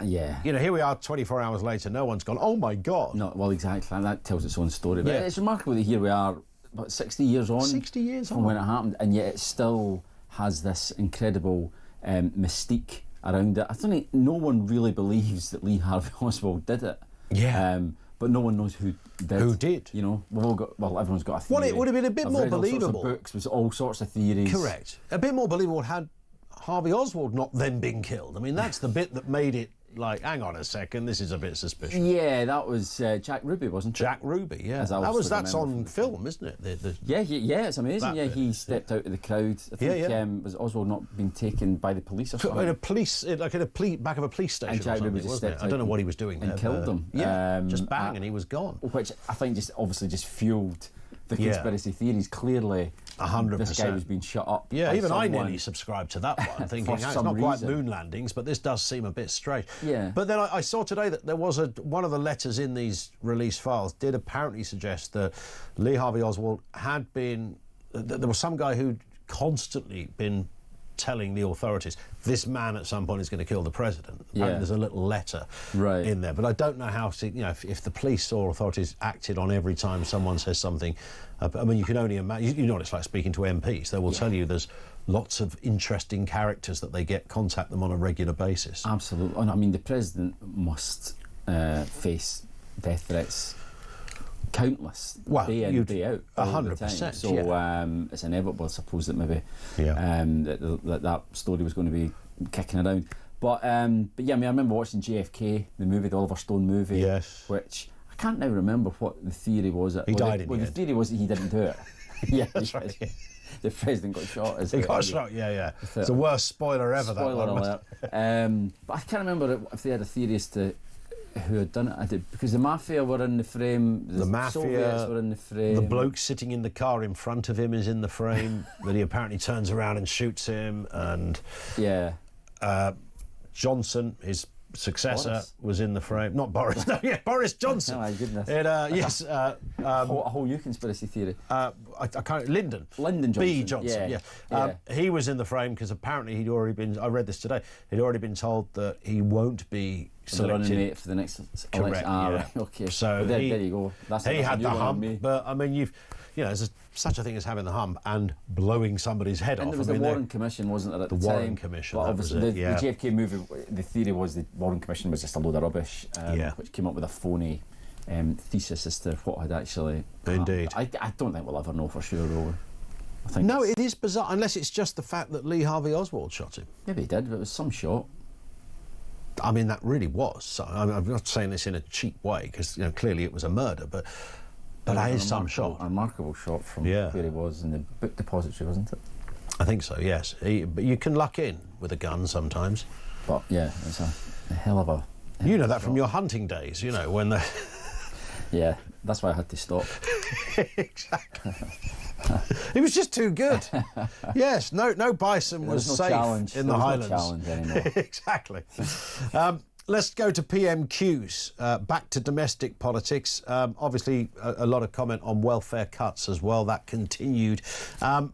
yeah.
Here we are 24 hours later, no one's gone, oh my God.
No, well, exactly. That tells its own story. But it's remarkable that here we are, about 60 years on.
60 years
from
on.
when it happened, and yet it still has this incredible mystique around it. I think no one really believes that Lee Harvey Oswald did it.
Yeah.
But no one knows who did.
Who did?
We've all got. Well, everyone's got a theory.
Well, it would have been a bit more believable.
All sorts of books with all sorts of theories.
Correct. A bit more believable had Harvey Oswald not then been killed. I mean, that's the bit that made it hang on a second, this is a bit suspicious.
Yeah, that was Jack Ruby, wasn't it?
Jack Ruby, yeah. That's on film, isn't it?
Yeah, it's amazing. Yeah, he stepped out of the crowd. I think was Oswald not being taken by the police or something?
Back of a police station.
And Jack Ruby just stepped out.
I don't know what he was doing
and killed them.
Yeah, just bang, and he was gone.
Which I think obviously fueled the conspiracy theories. Clearly,
100%.
This guy was being shut up.
Yeah, even
someone.
I nearly subscribed to that one, thinking it's not quite moon landings, but this does seem a bit strange.
Yeah.
But then I saw today that there was one of the letters in these release files did apparently suggest that Lee Harvey Oswald had been. There was some guy who'd constantly been telling the authorities, this man at some point is going to kill the president.
Yeah.
There's a little letter in there, but I don't know how to, if the police or authorities acted on every time someone says something. I mean, you can only imagine. You know what it's like speaking to MPs. They will tell you there's lots of interesting characters that they contact them on a regular basis.
Absolutely. And I mean, the president must face death threats. Countless, day in, day out,
100%.
So it's inevitable, I suppose, that maybe that story was going to be kicking around. But yeah, I mean, I remember watching JFK, the movie, the Oliver Stone movie, which I can't now remember what the theory was.
He died in the end.
The theory was that he didn't do it. Yeah,
that's right.
The president got shot.
He got shot. Yeah. It's the worst spoiler ever.
Spoiler alert. But I can't remember if they had a theory as to who had done it. Because the mafia were in the frame, the mafia, Soviets were in the frame.
The bloke sitting in the car in front of him is in the frame, but he apparently turns around and shoots him. And Johnson, his successor was in the frame. Not Boris. No, yeah, Boris Johnson.
Oh my goodness.
Yes.
A whole new conspiracy theory.
I can't. Lyndon
Johnson.
B. Johnson. Yeah. He was in the frame because apparently he'd already been. I read this today. He'd already been told that he won't be selected
running mate for the next election.
Correct.
Right, okay.
So
well, there you go.
He had the hump, but I mean, there's such a thing as having the hump and blowing somebody's head off.
And there was the Warren Commission, wasn't there, at the time?
The Warren Commission,
but
that was it,
the JFK movie, the theory was the Warren Commission was just a load of rubbish, which came up with a phony thesis as to what had actually
Indeed.
happened. I don't think we'll ever know for sure, though.
No, it is bizarre, unless it's just the fact that Lee Harvey Oswald shot him.
Maybe he did, but it was some shot.
I mean, that really was. So, I'm not saying this in a cheap way, because clearly it was a murder, but that is some shot.
A remarkable shot from where he was in the book depository, wasn't it?
I think so, yes. But you can luck in with a gun sometimes.
But, yeah, it's a hell of a...
You know that from your hunting days, when the...
Yeah, that's why I had to stop.
Exactly. It was just too good. Yes, no bison was safe in the Highlands.
No challenge anymore.
Exactly. Let's go to PMQs, back to domestic politics. Obviously, a lot of comment on welfare cuts as well. That continued. Kemi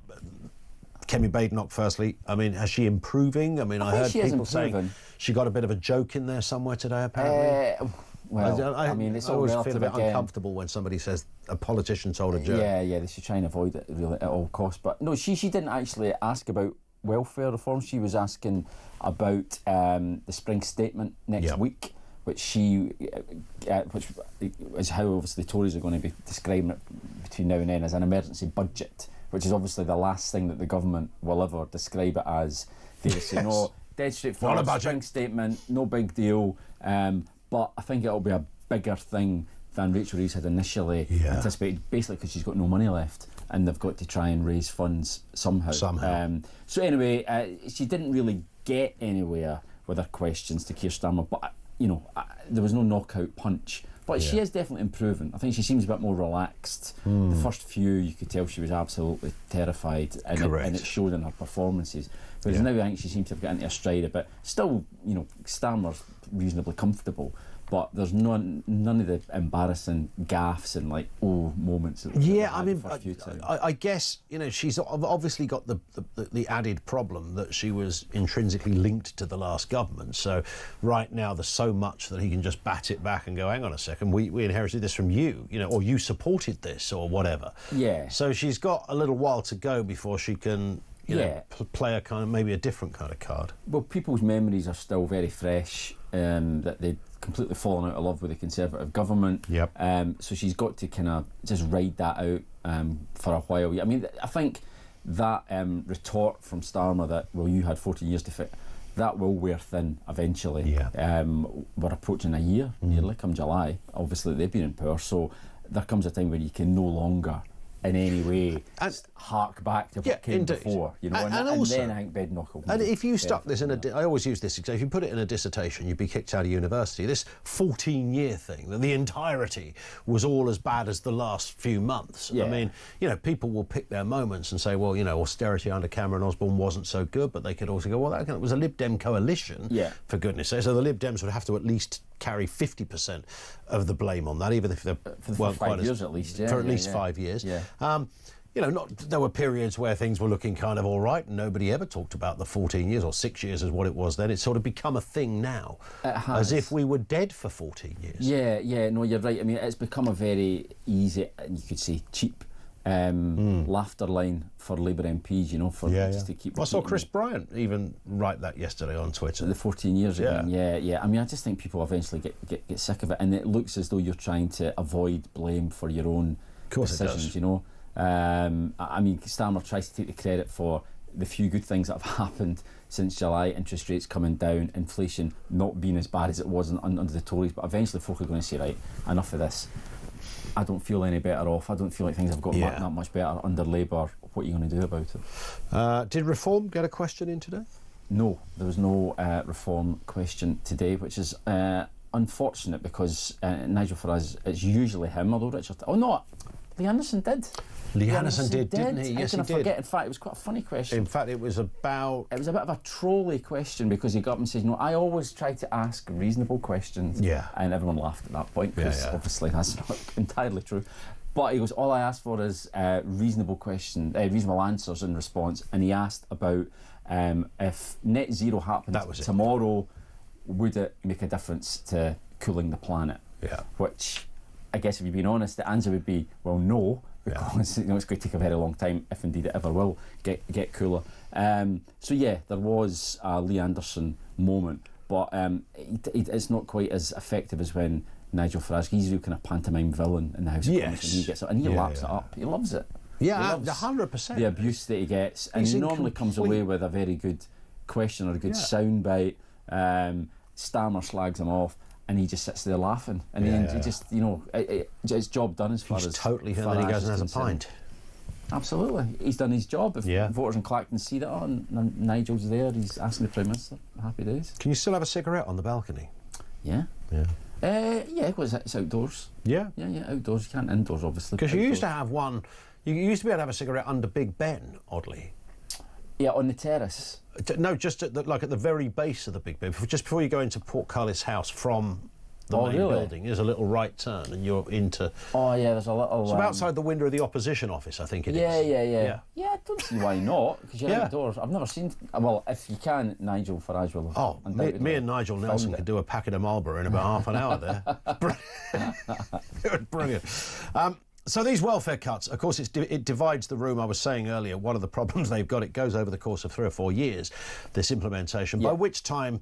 Badenoch, firstly, I mean, has she improving? I mean, I heard people saying she got a bit of a joke in there somewhere today, apparently.
Well, I mean, it's
I
all
always
relative
feel a bit
again.
uncomfortable when somebody says a politician told a joke.
Yeah, they should try and avoid it really at all costs. But no, she didn't actually ask about welfare reform. She was asking about the spring statement next week, which is how obviously the Tories are going to be describing it between now and then as an emergency budget, which is obviously the last thing that the government will ever describe it as. They say, no, dead straightforward spring statement, no big deal. But I think it'll be a bigger thing than Rachel Reeves had initially anticipated, basically because she's got no money left and they've got to try and raise funds somehow. So anyway, she didn't really get anywhere with her questions to Keir Starmer, but there was no knockout punch. But she is definitely improving. I think she seems a bit more relaxed. The first few, you could tell she was absolutely terrified, and it showed in her performances. Whereas now I think she seems to have got into a stride a bit. Still, Starmer's reasonably comfortable, but there's none of the embarrassing gaffes and moments.
I mean, I guess she's obviously got the added problem that she was intrinsically linked to the last government. So right now there's so much that he can just bat it back and go, hang on a second, we inherited this from you, or you supported this or whatever.
Yeah.
So she's got a little while to go before she can. Play a kind of maybe a different kind of card.
Well, people's memories are still very fresh. That they'd completely fallen out of love with the Conservative government. So she's got to kind of just ride that out for a while. I mean, I think that retort from Starmer that you had 14 years to fit, that will wear thin eventually. We're approaching a year nearly come July. Obviously, they've been in power, so there comes a time when you can no longer in any way hark back to what came before, and also, then I think Badenoch will.
And if you stuck this in I always use this example, if you put it in a dissertation, you'd be kicked out of university. This 14-year thing, that the entirety was all as bad as the last few months. I mean, people will pick their moments and say, well, austerity under Cameron Osborne wasn't so good, but they could also go, well, that was a Lib Dem coalition, for goodness sake. So the Lib Dems would have to at least carry 50% of the blame on that, even if they weren't quite
5 years at least.
For at least 5 years. There were periods where things were looking kind of all right, and nobody ever talked about the 14 years or 6 years as what it was then. It's sort of become a thing now, as if we were dead for 14 years.
No, you're right. I mean, it's become a very easy, and you could say cheap, laughter line for Labour MPs, just to keep.
I saw Chris Bryant even write that yesterday on Twitter.
The 14 years again, I mean, I just think people eventually get sick of it, and it looks as though you're trying to avoid blame for your own decisions. I mean, Starmer tries to take the credit for the few good things that have happened since July, interest rates coming down, inflation not being as bad as it was under the Tories, but eventually folk are going to say, right, enough of this. I don't feel any better off. I don't feel like things have got that much better under Labour. What are you going to do about it?
Did Reform get a question in today?
No, there was no Reform question today, which is unfortunate because Nigel Farage, it's usually him, although Richard... Oh, no, Lee Anderson did.
Lee Anderson did, didn't he? Yes, he did.
Forget. In fact, it was quite a funny question.
In fact, it was a bit of
a trolly question, because he got up and said, I always try to ask reasonable questions.
Yeah.
And everyone laughed at that point, because obviously that's not entirely true. But he goes, all I ask for is reasonable answers in response. And he asked about if net zero happened tomorrow, would it make a difference to cooling the planet?
Yeah.
Which, I guess if you've been honest, the answer would be, well, no. Because it's going to take a very long time, if indeed it ever will get cooler. So yeah, there was a Lee Anderson moment, but it's not quite as effective as when Nigel Farage, he's a real kind of pantomime villain in the House of Commons, and he gets it, and he laps it up. He loves it.
Yeah, 100%.
The abuse that he gets, and he normally comes away with a very good question or a good soundbite. Stammer slags him off, and he just sits there laughing, and he just, it's job done as far as
totally. And then he goes and has a pint.
Absolutely, he's done his job. If voters in Clacton see that, and Nigel's there, he's asking the Prime Minister. Happy days.
Can you still have a cigarette on the balcony?
Yeah. Because it's outdoors.
Yeah,
outdoors. You can't indoors, obviously.
Because you used to have one. You used to be able to have a cigarette under Big Ben, oddly.
Yeah, on the terrace.
No, just at the very base of the Big Ben, just before you go into Portcullis House from the main building. There's a little right turn, and you're into.
Oh yeah, there's a little.
So outside the window of the opposition office, I think it is.
Yeah, I don't see why not, because you're outdoors. I've never seen. Well, if you can, Nigel Farage will.
Oh, me and Nigel Nelson could do a packet of Marlboro in about half an hour there. It was brilliant. So these welfare cuts, of course, it divides the room. I was saying earlier, one of the problems they've got, it goes over the course of 3 or 4 years, this implementation, by which time,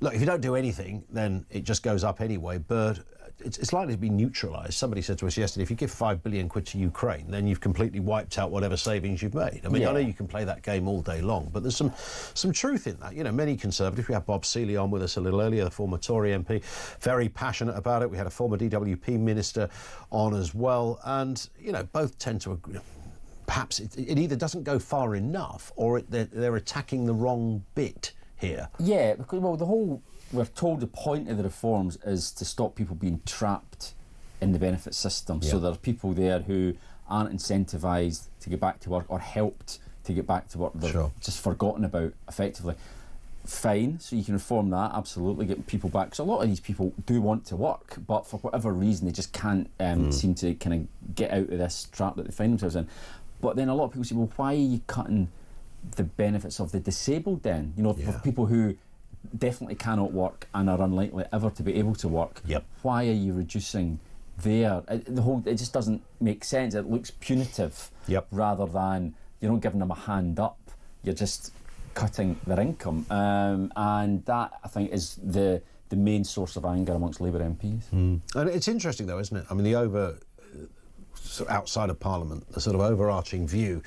look, if you don't do anything, then it just goes up anyway, but it's likely to be neutralised. Somebody said to us yesterday, if you give £5 billion to Ukraine, then you've completely wiped out whatever savings you've made. I mean, I know you can play that game all day long, but there's some truth in that. Many Conservatives, we had Bob Seeley on with us a little earlier, the former Tory MP, very passionate about it. We had a former DWP minister on as well, and, both tend to agree. Perhaps it either doesn't go far enough, or they're attacking the wrong bit here.
Yeah, because, we're told the point of the reforms is to stop people being trapped in the benefit system. So there are people there who aren't incentivised to get back to work or helped to get back to work. They're just forgotten about, effectively. Fine, so you can reform that, absolutely, get people back. Because a lot of these people do want to work, but for whatever reason, they just can't seem to kind of get out of this trap that they find themselves in. But then a lot of people say, well, why are you cutting the benefits of the disabled then? For people who definitely cannot work and are unlikely ever to be able to work. Why are you reducing it just doesn't make sense. It looks punitive rather than you're not giving them a hand up, you're just cutting their income, and that, I think, is the main source of anger amongst Labour MPs.
And it's interesting though, isn't it? I mean, outside of Parliament, the sort of overarching view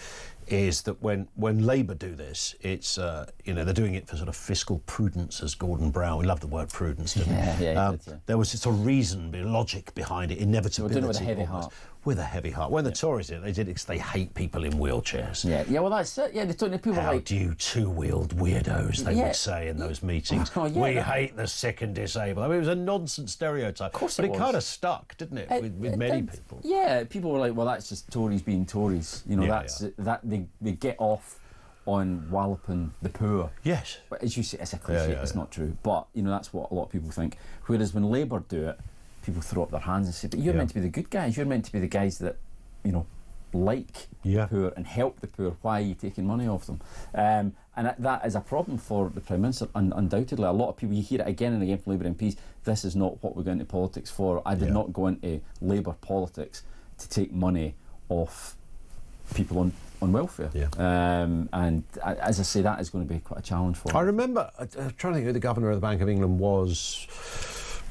is that when Labour do this, it's they're doing it for sort of fiscal prudence, as Gordon Brown. We love the word prudence, don't we? There was a reason, logic behind it, inevitability.
We're doing it with a heavy heart.
With a heavy heart. When the Tories did it, they did it because they hate people in wheelchairs.
Well, that's it. They're talking to people
How do you two-wheeled weirdos, they would say in those meetings. We hate the sick and disabled. I mean, it was a nonsense stereotype.
Of course
but it kind of stuck, didn't it, with many people?
Yeah, people were like, well, that's just Tories being Tories. That they get off on walloping the poor.
Yes.
But as you say, it's a cliche, it's not true. But, that's what a lot of people think. Whereas when Labour do it, people throw up their hands and say, but you're meant to be the good guys. You're meant to be the guys that, like the poor and help the poor. Why are you taking money off them? And that is a problem for the Prime Minister, undoubtedly. A lot of people, you hear it again and again from Labour MPs, this is not what we're going into politics for. I did not go into Labour politics to take money off people on welfare. And as I say, that is going to be quite a challenge for them.
I remember, I'm trying to think who the Governor of the Bank of England was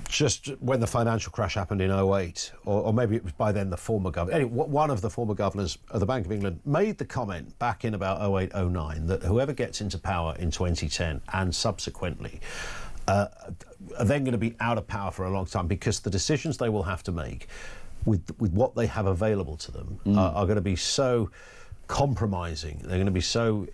just when the financial crash happened in 2008, or maybe it was by then the former governor. Anyway, one of the former governors of the Bank of England made the comment back in about 2008, 2009 that whoever gets into power in 2010 and subsequently are then going to be out of power for a long time, because the decisions they will have to make with what they have available to them are going to be so compromising. They're going to be so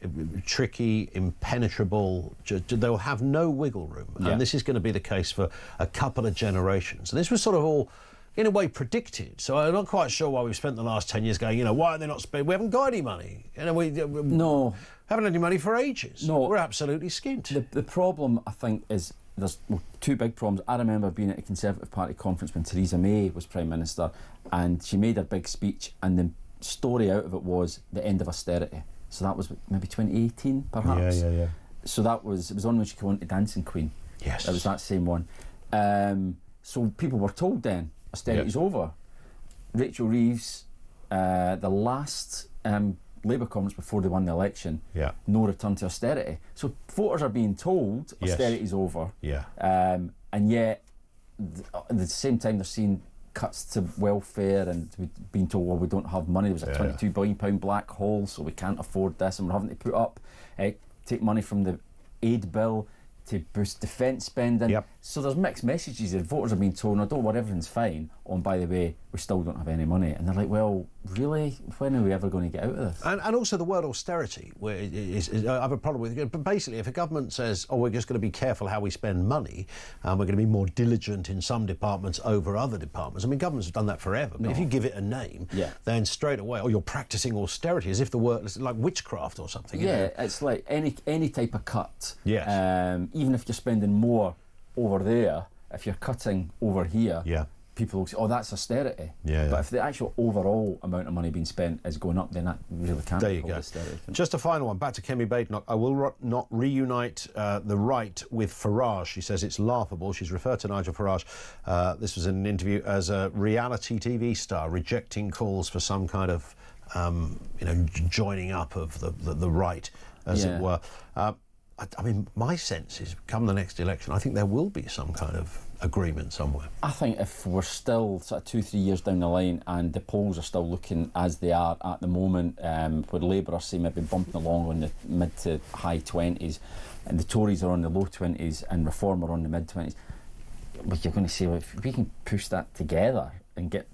tricky, impenetrable. They'll have no wiggle room. And this is going to be the case for a couple of generations. And this was sort of all in a way, predicted. So I'm not quite sure why we've spent the last 10 years going, you know, why are they not spending? We haven't got any money. You know, we
no.
haven't had any money for ages.
No.
We're absolutely skint.
The problem, I think, is there's two big problems. I remember being at a Conservative Party conference when Theresa May was Prime Minister, and she made her big speech, and the story out of it was the end of austerity. So that was maybe 2018, perhaps.
Yeah.
So it was on when she came on to Dancing Queen.
Yes.
It was that same one. So people were told then, austerity's over. Rachel Reeves, the last Labour conference before they won the election, no return to austerity. So voters are being told austerity's over.
Yeah.
And yet, at the same time, they're seeing cuts to welfare and being told, well, we don't have money. There was a £22 billion black hole, so we can't afford this, and we're having to put up, take money from the aid bill to boost defence spending. So there's mixed messages there. Voters are being told, no, don't worry, everything's fine. Oh, and by the way, we still don't have any money. And they're like, well, really? When are we ever going to get out of this?
And also the word austerity, where I have a problem with it. But basically, if a government says, oh, we're just going to be careful how we spend money, we're going to be more diligent in some departments over other departments. I mean, governments have done that forever. But if you give it a name, then straight away, you're practising austerity as if the word is like witchcraft or something.
Yeah,
you know?
It's like any type of cut.
Yes.
Even if you're spending more over there, if you're cutting over here, people will say, oh, that's austerity. But if the actual overall amount of money being spent is going up, then that really can't be called austerity.
Just a final one, back to Kemi Badenoch. I will not reunite the right with Farage. She says it's laughable. She's referred to Nigel Farage, this was in an interview, as a reality TV star, rejecting calls for some kind of, joining up of the right, as it were. I mean, my sense is, come the next election, I think there will be some kind of agreement somewhere.
I think if we're still sort of 2-3 years down the line and the polls are still looking as they are at the moment, where Labour are saying maybe bumping along on the mid to high 20s, and the Tories are on the low 20s, and Reform are on the mid 20s, but you're going to say, well, if we can push that together and get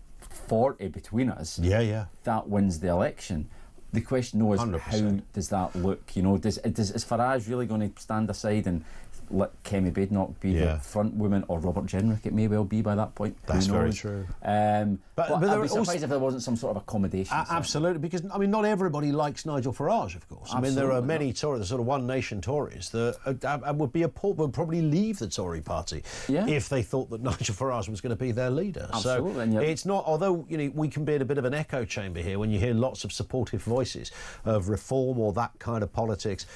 40 between us, that wins the election. The question now is 100%. How does that look? You know, is Farage really going to stand aside and let Kemi Badenoch be the front woman, or Robert Jenrick it may well be by that point?
That's very true.
But I'd be surprised if there wasn't some sort of accommodation.
Absolutely, because I mean, not everybody likes Nigel Farage, of course. I mean, there are many Tories, the sort of One Nation Tories, that would be appalled, would probably leave the Tory party if they thought that Nigel Farage was going to be their leader.
Absolutely.
So it's not, although we can be in a bit of an echo chamber here when you hear lots of supportive voices of reform or that kind of politics.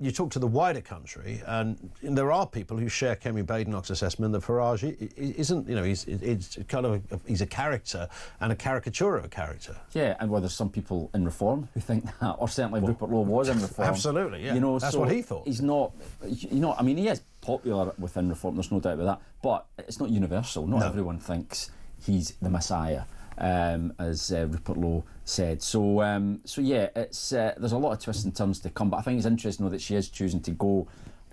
You talk to the wider country, and there are people who share Kemi Badenoch's assessment that Farage isn't, he's a character and a caricature of a character.
Yeah, and there's some people in Reform who think that, or certainly Rupert Lowe was in Reform.
Absolutely, yeah.
You know,
that's
so
what he thought.
He's not, I mean, he is popular within Reform, there's no doubt about that, but it's not universal. Not everyone thinks he's the Messiah. As Rupert Lowe said. So yeah, it's there's a lot of twists and turns to come, but I think it's interesting that she is choosing to go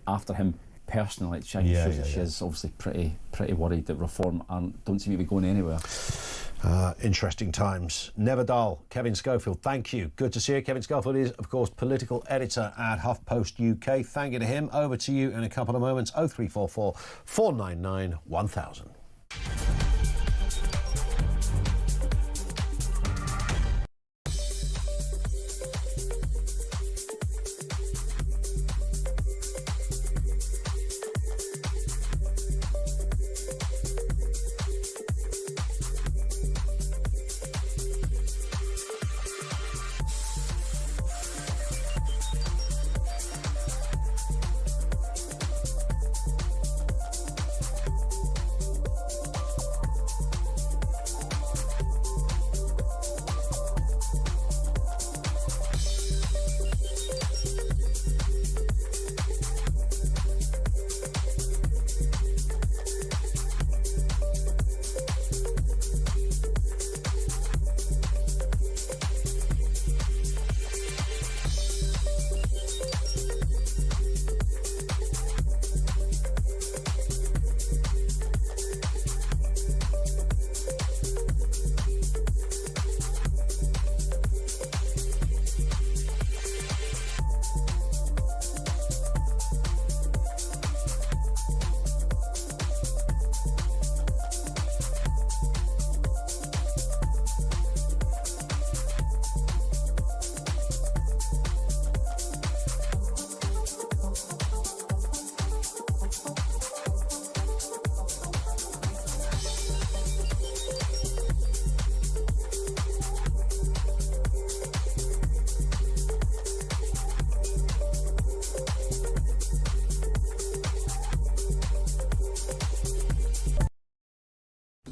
after him personally. She is obviously pretty worried that Reform don't seem to be going anywhere.
Interesting times. Never dull. Kevin Schofield, thank you. Good to see you. Kevin Schofield is, of course, political editor at HuffPost UK. Thank you to him. Over to you in a couple of moments. 0344 499 1000.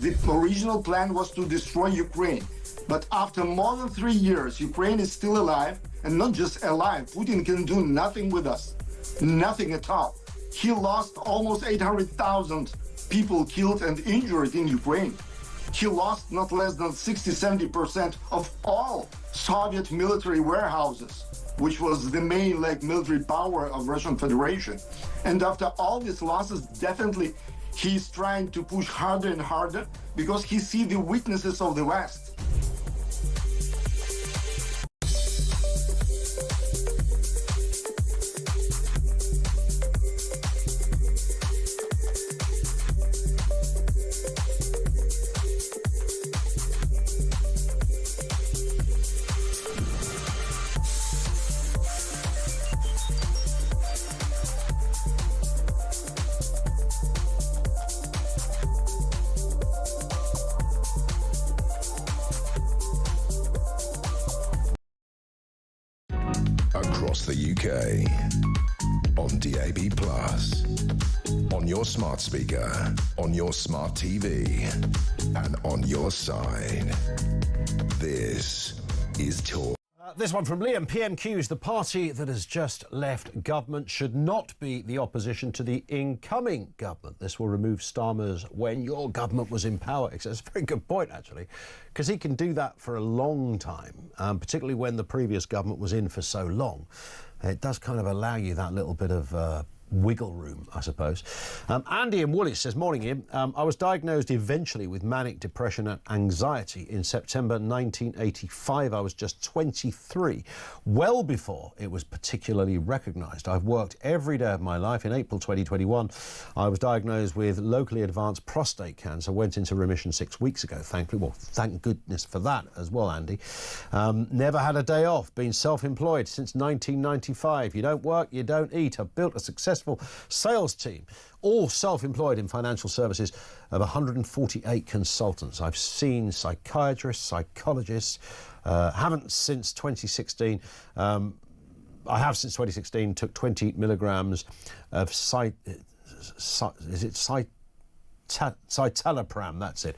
The original plan was to destroy Ukraine. But after more than 3 years, Ukraine is still alive, and not just alive. Putin can do nothing with us, nothing at all. He lost almost 800,000 people killed and injured in Ukraine. He lost not less than 60-70% of all Soviet military warehouses, which was the main military power of Russian Federation. And after all these losses, definitely he's trying to push harder and harder because he sees the weaknesses of the West.
Across the UK, on DAB+, on your smart speaker, on your smart TV, and on your side. This is Talk.
This one from Liam. PMQs, the party that has just left government, should not be the opposition to the incoming government. This will remove Starmer's when your government was in power. It's a very good point, actually, because he can do that for a long time, particularly when the previous government was in for so long. It does kind of allow you that little bit of wiggle room, I suppose. Andy in Woolwich says, morning, Ian. I was diagnosed eventually with manic depression and anxiety in September 1985. I was just 23, well before it was particularly recognised. I've worked every day of my life. In April 2021, I was diagnosed with locally advanced prostate cancer, went into remission 6 weeks ago, thankfully. Well, thank goodness for that as well, Andy. Never had a day off, been self-employed since 1995. You don't work, you don't eat. I've built a successful sales team, all self-employed in financial services, of 148 consultants. I've seen psychiatrists, psychologists, haven't since 2016. I have since 2016 took 20 milligrams of citalopram, that's it.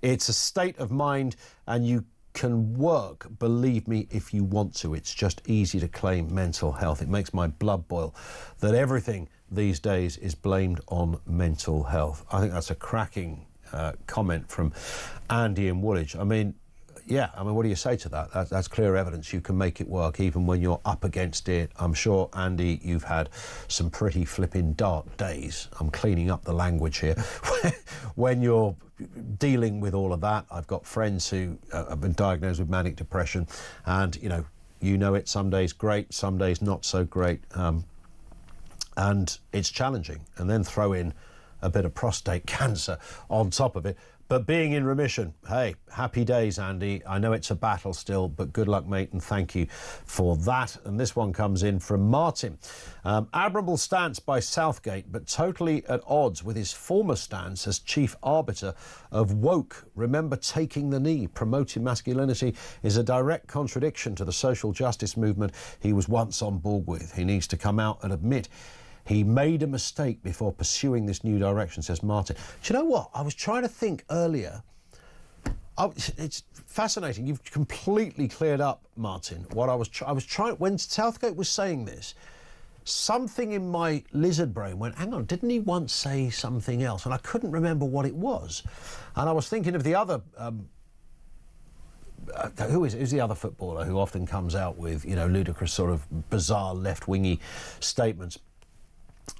It's a state of mind, and you can work, believe me, if you want to. It's just easy to claim mental health. It makes my blood boil that everything these days is blamed on mental health. I think that's a cracking comment from Andy in Woolwich. I mean, what do you say to that? That's clear evidence you can make it work even when you're up against it. I'm sure, Andy, you've had some pretty flipping dark days. I'm cleaning up the language here. When you're dealing with all of that, I've got friends who have been diagnosed with manic depression, and you know it, some days great, some days not so great, and it's challenging. And then throw in a bit of prostate cancer on top of it. But being in remission, hey, happy days, Andy. I know it's a battle still, but good luck, mate, and thank you for that. And this one comes in from Martin. Admirable stance by Southgate, but totally at odds with his former stance as chief arbiter of woke. Remember taking the knee. Promoting masculinity is a direct contradiction to the social justice movement he was once on board with. He needs to come out and admit he made a mistake before pursuing this new direction, says Martin. Do you know what? I was trying to think earlier. It's fascinating. You've completely cleared up, Martin, what I was trying... When Southgate was saying this, something in my lizard brain went, hang on, didn't he once say something else? And I couldn't remember what it was. And I was thinking of the other... who's the other footballer who often comes out with, ludicrous sort of bizarre left-wingy statements?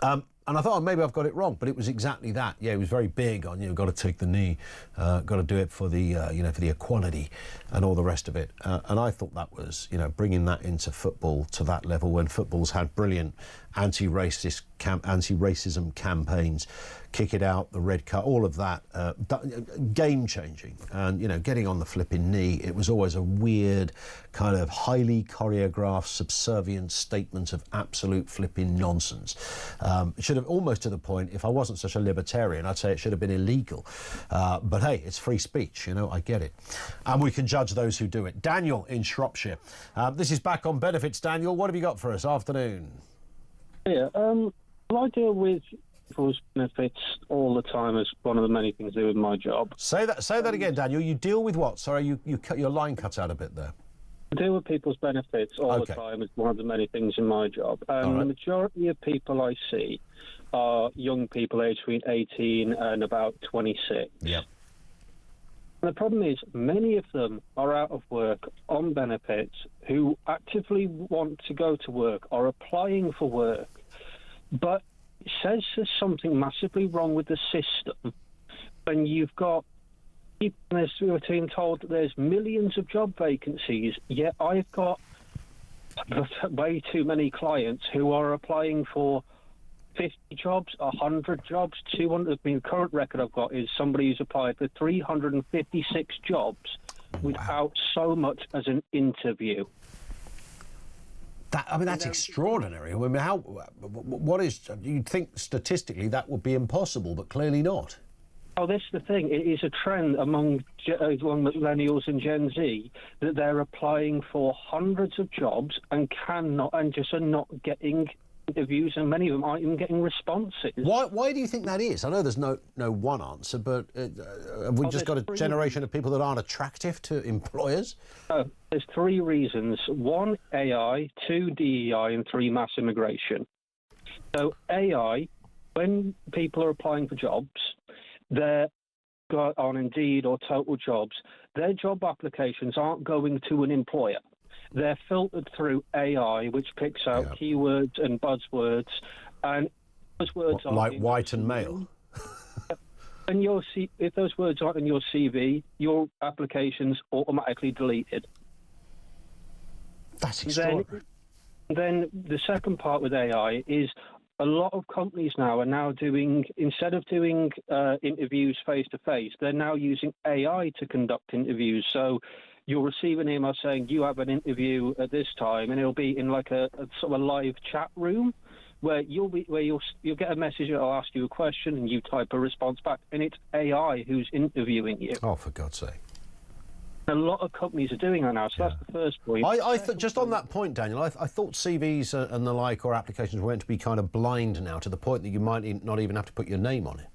And I thought, maybe I've got it wrong, but it was exactly that. Yeah, he was very big on, got to take the knee, got to do it for the, for the equality and all the rest of it. And I thought that was, bringing that into football to that level when football's had brilliant anti-racism campaigns, kick it out, the red card, all of that, game-changing. And, getting on the flipping knee, it was always a weird, kind of highly choreographed, subservient statement of absolute flipping nonsense. It should have, almost to the point, if I wasn't such a libertarian, I'd say it should have been illegal. But hey, it's free speech, I get it. And we can judge those who do it. Daniel in Shropshire. This is Back on Benefits. Daniel, what have you got for us? Afternoon.
Yeah, will I deal with people's benefits all the time is one of the many things I do with my job.
Say that again, Daniel. You deal with what? Sorry, your line cuts out a bit there.
I deal with people's benefits all the time is one of the many things in my job. And the majority of people I see are young people aged between 18 and about 26.
Yep.
And the problem is many of them are out of work on benefits who actively want to go to work, are applying for work, but it says there's something massively wrong with the system. And you've got people we're being told that there's millions of job vacancies, yet I've got way too many clients who are applying for 50 jobs, 100 jobs, 200. The current record I've got is somebody who's applied for 356 jobs without so much as an interview.
That's extraordinary. I mean, what is? You'd think statistically that would be impossible, but clearly not.
Oh, this is the thing. It is a trend among millennials and Gen Z that they're applying for hundreds of jobs and just are not getting interviews, and many of them aren't even getting responses.
Why do you think that is? I know there's no one answer, but have we just got a generation of people that aren't attractive to employers?
There's three reasons. One, AI, two, DEI, and three, mass immigration. So AI, when people are applying for jobs, they're on Indeed or Total Jobs, their job applications aren't going to an employer. They're filtered through AI, which picks out keywords and buzzwords, and those words are
like white and male.
And if those words aren't in your CV, your application's automatically deleted.
That's extraordinary.
Then the second part with AI is a lot of companies now are now doing, instead of doing interviews face-to-face, they're now using AI to conduct interviews. So you'll receive an email saying you have an interview at this time, and it'll be in like a sort of a live chat room where you'll get a message that'll ask you a question and you type a response back, and it's AI who's interviewing you.
Oh, for God's sake.
A lot of companies are doing that now, so that's the first point.
I thought, just on that point, Daniel, I thought CVs and the like, or applications, were meant to be kind of blind now, to the point that you might not even have to put your name on it.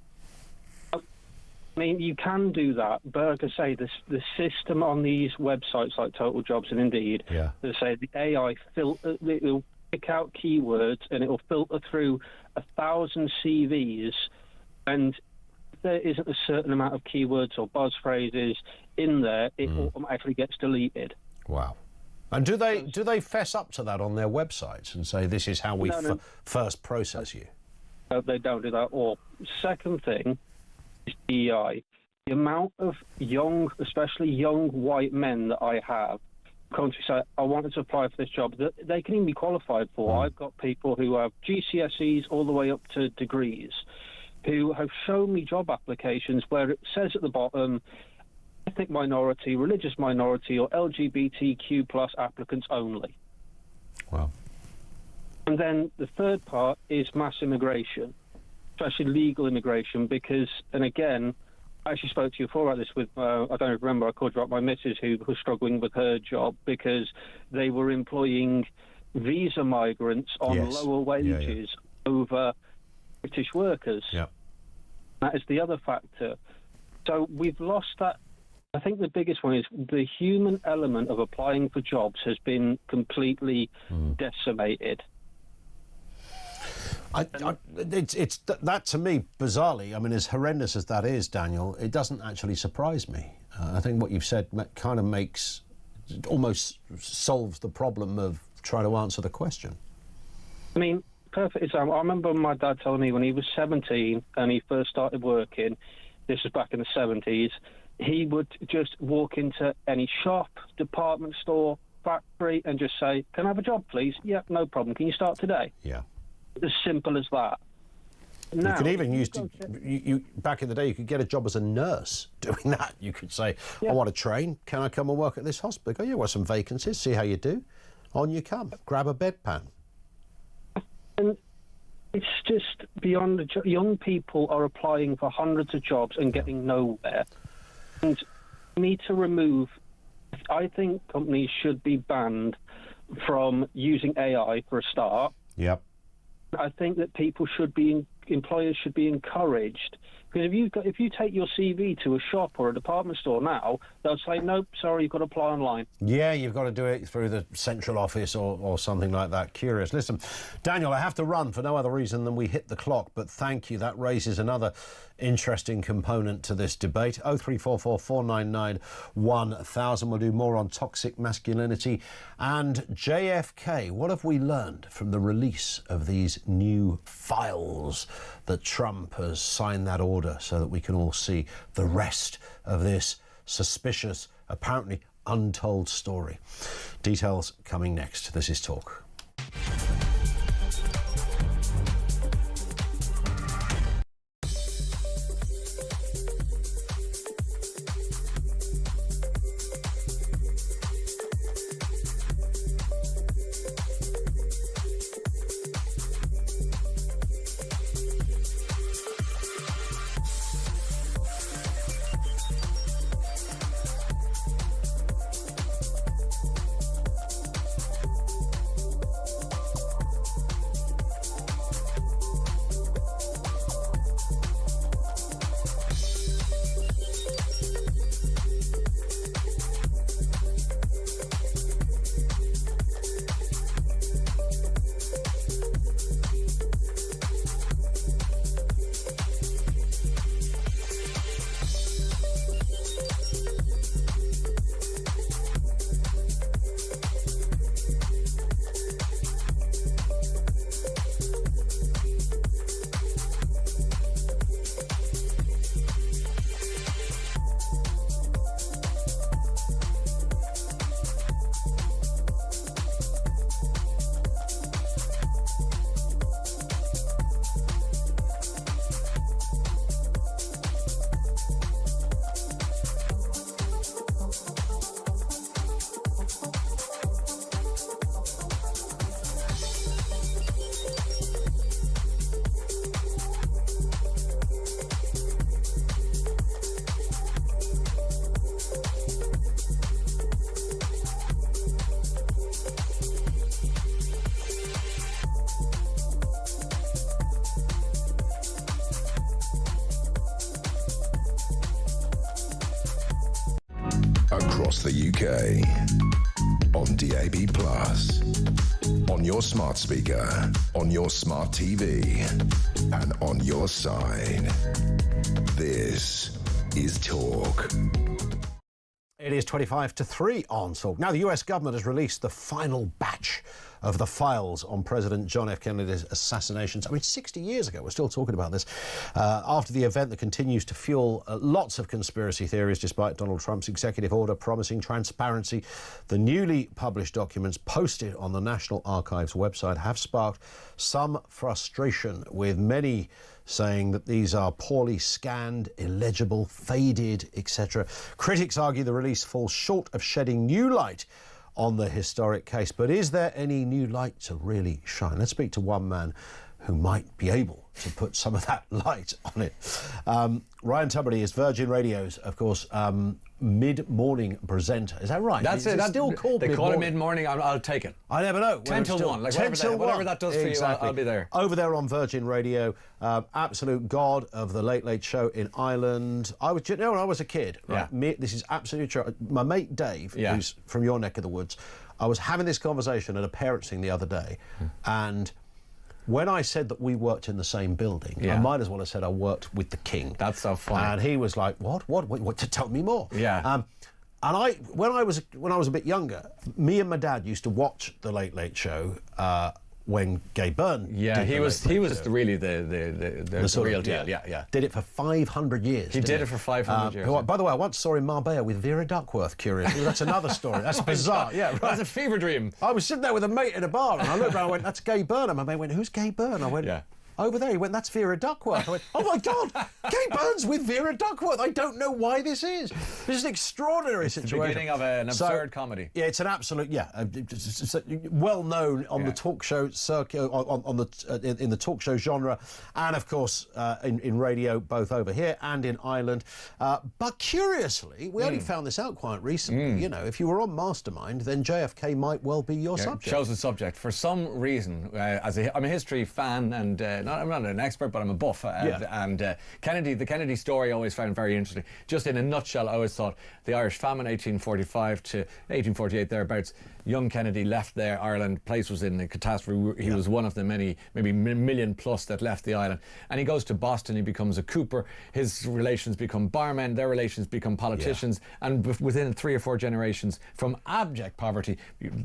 I mean, you can do that, but like I say, the system on these websites like Total Jobs and Indeed, they say the AI it'll pick out keywords and it will filter through 1,000 CVs, and if there isn't a certain amount of keywords or buzz phrases in there, it automatically gets deleted.
Wow. And do they fess up to that on their websites and say this is how we first process you?
They don't do that at all. Second thing is DEI. The amount of young, especially young white men that I have come to say, I wanted to apply for this job, that they can even be qualified for. I've got people who have GCSEs all the way up to degrees who have shown me job applications where it says at the bottom, ethnic minority, religious minority, or LGBTQ plus applicants only.
Wow. And
then the third part is mass immigration, especially legal immigration, because, and again, I actually spoke to you before about this with, I don't remember, I called you up my missus who was struggling with her job because they were employing visa migrants on lower wages over British workers.
Yeah.
That is the other factor. So we've lost that. I think the biggest one is the human element of applying for jobs has been completely decimated.
It's that to me, bizarrely, I mean, as horrendous as that is, Daniel, it doesn't actually surprise me. I think what you've said kind of almost solves the problem of trying to answer the question.
I mean, perfect example. I remember my dad telling me when he was 17 and he first started working, this was back in the 70s, he would just walk into any shop, department store, factory and just say, can I have a job, please? Yeah, no problem. Can you start today?
Yeah.
As simple as that. Now,
you could even use back in the day, you could get a job as a nurse doing that. You could say, I want to train. Can I come and work at this hospital? Go, got some vacancies. See how you do. On you come. Grab a bedpan.
And it's just beyond young people are applying for hundreds of jobs and getting nowhere. And we need to remove. I think companies should be banned from using AI for a start.
Yep.
I think that people should be employers should be encouraged. Because if you take your CV to a shop or a department store now, they'll say, nope, sorry, you've got to apply online.
Yeah, you've got to do it through the central office or something like that. Curious. Listen, Daniel, I have to run for no other reason than we hit the clock, but thank you. That raises another interesting component to this debate. 0344 499 1000. We'll do more on toxic masculinity and JFK. What have we learned from the release of these new files that Trump has signed that order so that we can all see the rest of this suspicious, apparently untold story? Details coming next. This is Talk.
Across the UK, on DAB+, on your smart speaker, on your smart TV, and on your side. This is Talk.
It is 25 to 3 on Talk. Now, the US government has released the final batch of the files on President John F. Kennedy's assassinations. I mean, 60 years ago, we're still talking about this. After the event that continues to fuel lots of conspiracy theories, despite Donald Trump's executive order promising transparency, the newly published documents posted on the National Archives website have sparked some frustration, with many saying that these are poorly scanned, illegible, faded, etc. Critics argue the release falls short of shedding new light on the historic case. But is there any new light to really shine? Let's speak to one man who might be able to put some of that light on it. Ryan Tubridy is Virgin Radio's, of course, mid-morning presenter. Is that right?
That's it.
It's still called
They
mid-morning.
call it mid-morning. I'll take it.
I never know.
10 till 1. Like
10 till 1.
Whatever that does for
exactly.
you, I'll be there.
Over there on Virgin Radio, absolute god of the Late Late Show in Ireland. When I was a kid, right?
Yeah.
This is absolutely true. My mate Dave, who's from your neck of the woods, I was having this conversation at a parents' thing the other day, and when I said that we worked in the same building, I might as well have said I worked with the king.
That's so funny.
And he was like, what? Tell me more.
Yeah.
And when I was a bit younger, me and my dad used to watch the Late Late Show when Gay Byrne.
Yeah,
did
he was really the real deal.
Yeah.
Yeah.
Did it for 500 years.
He did it for 500 years.
By the way, I once saw in Marbella with Vera Duckworth. Curiously, that's another story. That's bizarre. Yeah, right.
That's a fever dream.
I was sitting there with a mate in a bar, and I looked around and I went, "That's Gay Byrne." And my mate went, "Who's Gay Byrne?" I went, over there. He went, "That's Vera Duckworth." I went, "Oh my God, Gay Byrne's with Vera Duckworth. I don't know why this is. This is an extraordinary situation."
The beginning of an absurd comedy.
Yeah, it's an absolute, it's well known on the talk show circuit, in the talk show genre, and of course in radio, both over here and in Ireland. But curiously, we only found this out quite recently. You know, if you were on Mastermind, then JFK might well be your subject.
Chosen subject for some reason. I'm a history fan and I'm not an expert, but I'm a buff. And the Kennedy story I always found very interesting. Just in a nutshell, I always thought the Irish famine, 1845 to 1848, thereabouts, young Kennedy left there, Ireland, place was in a catastrophe. He was one of the many, maybe million plus that left the island. And he goes to Boston, he becomes a cooper, his relations become barmen, their relations become politicians, and within 3 or 4 generations, from abject poverty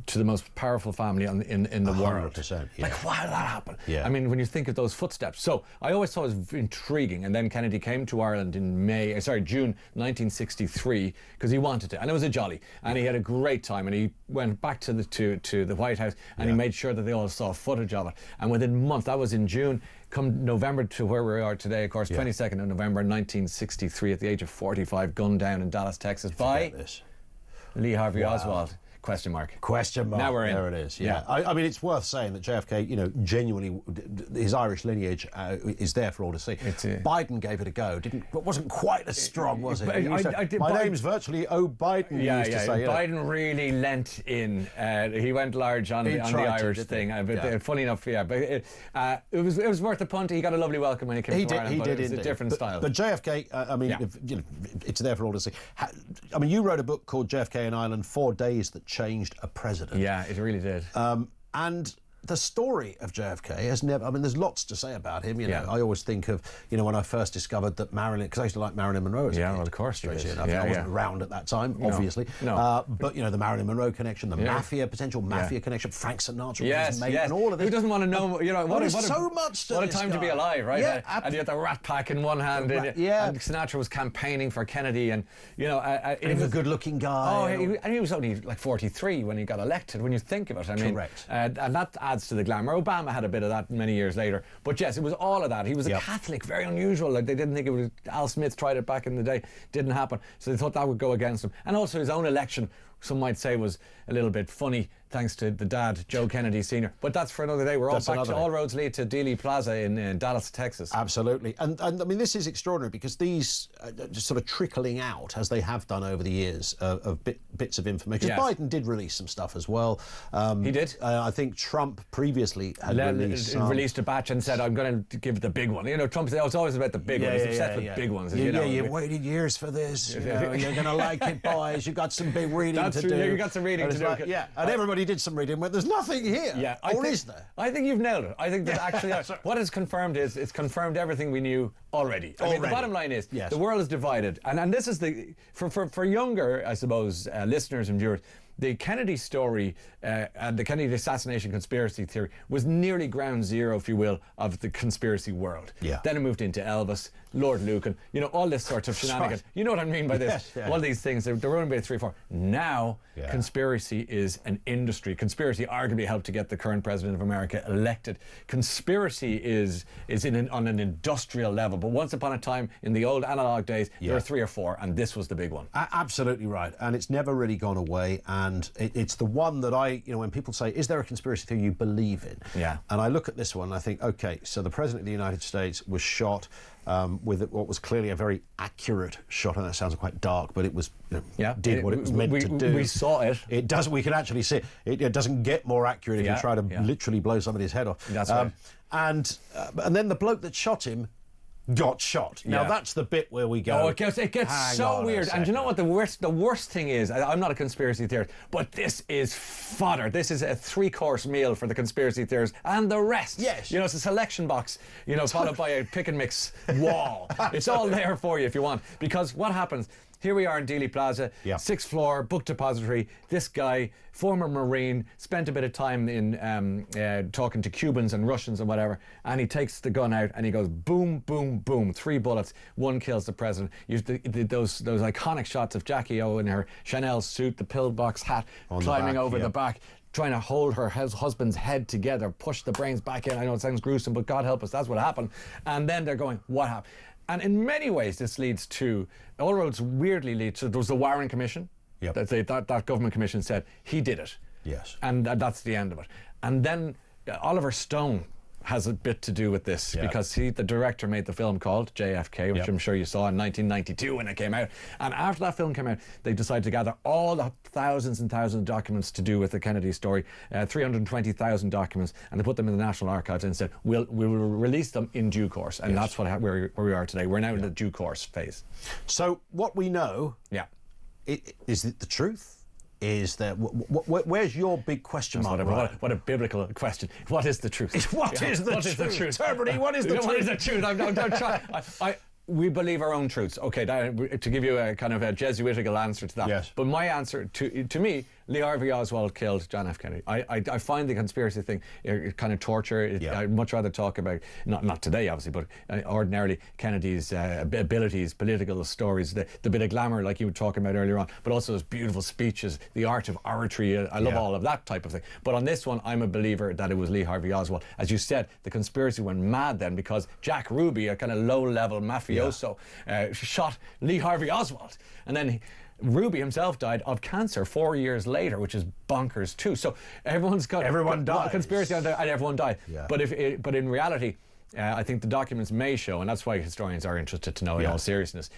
to the most powerful family in the world.
100%,
Like, why did that happen?
Yeah.
I mean, when you think of those footsteps. So I always thought it was intriguing. And then Kennedy came to Ireland in June 1963, because he wanted to. And it was a jolly. And he had a great time. And he went back to the White House, and he made sure that they all saw footage of it. And within a month, that was in June, come November to where we are today, of course, 22nd of November 1963, at the age of 45, gunned down in Dallas, Texas by Lee Harvey Oswald. Question mark. Now we're in.
There it is. Yeah. I mean, it's worth saying that JFK, genuinely, his Irish lineage is there for all to see. Biden gave it a go. Wasn't quite as strong, was it? My name's virtually Biden. Used to say,
Biden really lent in. He went large on the Irish thing. Funny enough, but it was worth the punt. He got a lovely welcome when he came to Ireland. He did. It was a different style.
But JFK, it's there for all to see. I mean, you wrote a book called JFK in Ireland: 4 Days That Changed a President.
Yeah, it really did.
And the story of JFK has never... I mean, there's lots to say about him. I always think of, when I first discovered that Marilyn... Because I used to like Marilyn Monroe as a kid.
Well, of course.
I wasn't around at that time, obviously.
No.
But, the Marilyn Monroe connection, the potential mafia connection, Frank Sinatra, and all of this.
Who doesn't want to know...
What a
time to be alive, right?
Yeah,
and you had the Rat Pack in one hand, and Sinatra was campaigning for Kennedy, and, he
was a good-looking guy.
And he was only like 43 when he got elected, when you think of it. I mean,
correct.
And that adds to the glamour. Obama had a bit of that many years later. But yes, it was all of that. He was a Catholic, very unusual. Like, they didn't think it was... Al Smith tried it back in the day. Didn't happen. So they thought that would go against him. And also his own election, some might say, was a little bit funny, thanks to the dad, Joe Kennedy Sr. But that's for another day. We're all back to all roads lead to Dealey Plaza in Dallas, Texas.
Absolutely. And I mean, this is extraordinary, because these just sort of trickling out, as they have done over the years, of bits of information. Biden did release some stuff as well.
He did.
I think Trump previously had
released a batch and said, I'm going to give the big one. Trump said, it's always about the big ones. He's obsessed with big ones.
You've waited years for this. You're going to like it, boys. You've got some big reading to do.
You got some reading to do.
And everybody did some reading, but there's nothing here. Is there?
I think you've nailed it. I think that actually what is confirmed is it's confirmed everything we knew already. I mean, the bottom line is the world is divided, and this is for younger, I suppose, listeners and viewers. The Kennedy story and the Kennedy assassination conspiracy theory was nearly ground zero, if you will, of the conspiracy world. Then it moved into Elvis, Lord Lucan, all this sort of shenanigans. You know what I mean by this? All these things, they're running by 3 or 4. Now, conspiracy is an industry. Conspiracy arguably helped to get the current president of America elected. Conspiracy is on an industrial level. But once upon a time, in the old analog days, there were 3 or 4, and this was the big one.
Absolutely right. And it's never really gone away. And it's the one that when people say, is there a conspiracy theory you believe in? And I look at this one and I think, okay, so the President of the United States was shot with what was clearly a very accurate shot. And that sounds quite dark, but it was, did what it was meant to do.
We saw it.
It does. We can actually see it. It doesn't get more accurate if you try to literally blow somebody's head off.
That's right.
And then the bloke that shot him got shot. Now that's the bit where we go.
Oh, it gets so weird. And you know what the worst thing is? I'm not a conspiracy theorist, but this is fodder. This is a 3-course meal for the conspiracy theorists and the rest.
Yes.
It's a selection box, followed by a pick and mix wall. It's all there for you if you want. Because what happens? Here we are in Dealey Plaza, 6th floor, book depository. This guy, former Marine, spent a bit of time in talking to Cubans and Russians and whatever, and he takes the gun out and he goes boom, boom, boom, 3 bullets, 1 kills the president. Those iconic shots of Jackie O in her Chanel suit, the pillbox hat, climbing over the back, trying to hold her husband's head together, push the brains back in. I know it sounds gruesome, but God help us, that's what happened. And then they're going, what happened? And in many ways, this leads to, all roads weirdly lead to, there was the Warren Commission. That government commission said he did it.
Yes.
And that's the end of it. And then Oliver Stone has a bit to do with this because the director made the film called JFK, which I'm sure you saw in 1992 when it came out. And after that film came out, they decided to gather all the thousands and thousands of documents to do with the Kennedy story, 320,000 documents, and they put them in the National Archives and said, we will release them in due course. And that's where we are today. We're now in the due course phase.
So what we know is it the truth? Is there? Where's your big question mark?
What a biblical question. What is the truth?
What is the truth? Termini, what is the truth?
What is the truth? Don't try. We believe our own truths. Okay, to give you a kind of a Jesuitical answer to that.
Yes.
But my answer to me, Lee Harvey Oswald killed John F. Kennedy. I find the conspiracy thing kind of torture. I'd much rather talk about, not today obviously, but ordinarily Kennedy's abilities, political stories, the bit of glamour like you were talking about earlier on, but also his beautiful speeches, the art of oratory. I love all of that type of thing. But on this one, I'm a believer that it was Lee Harvey Oswald. As you said, the conspiracy went mad then because Jack Ruby, a kind of low-level mafioso, shot Lee Harvey Oswald. And then Ruby himself died of cancer 4 years later, which is bonkers too. So everyone died. Conspiracy and everyone died. Yeah. But but in reality, I think the documents may show, and that's why historians are interested to know in all seriousness,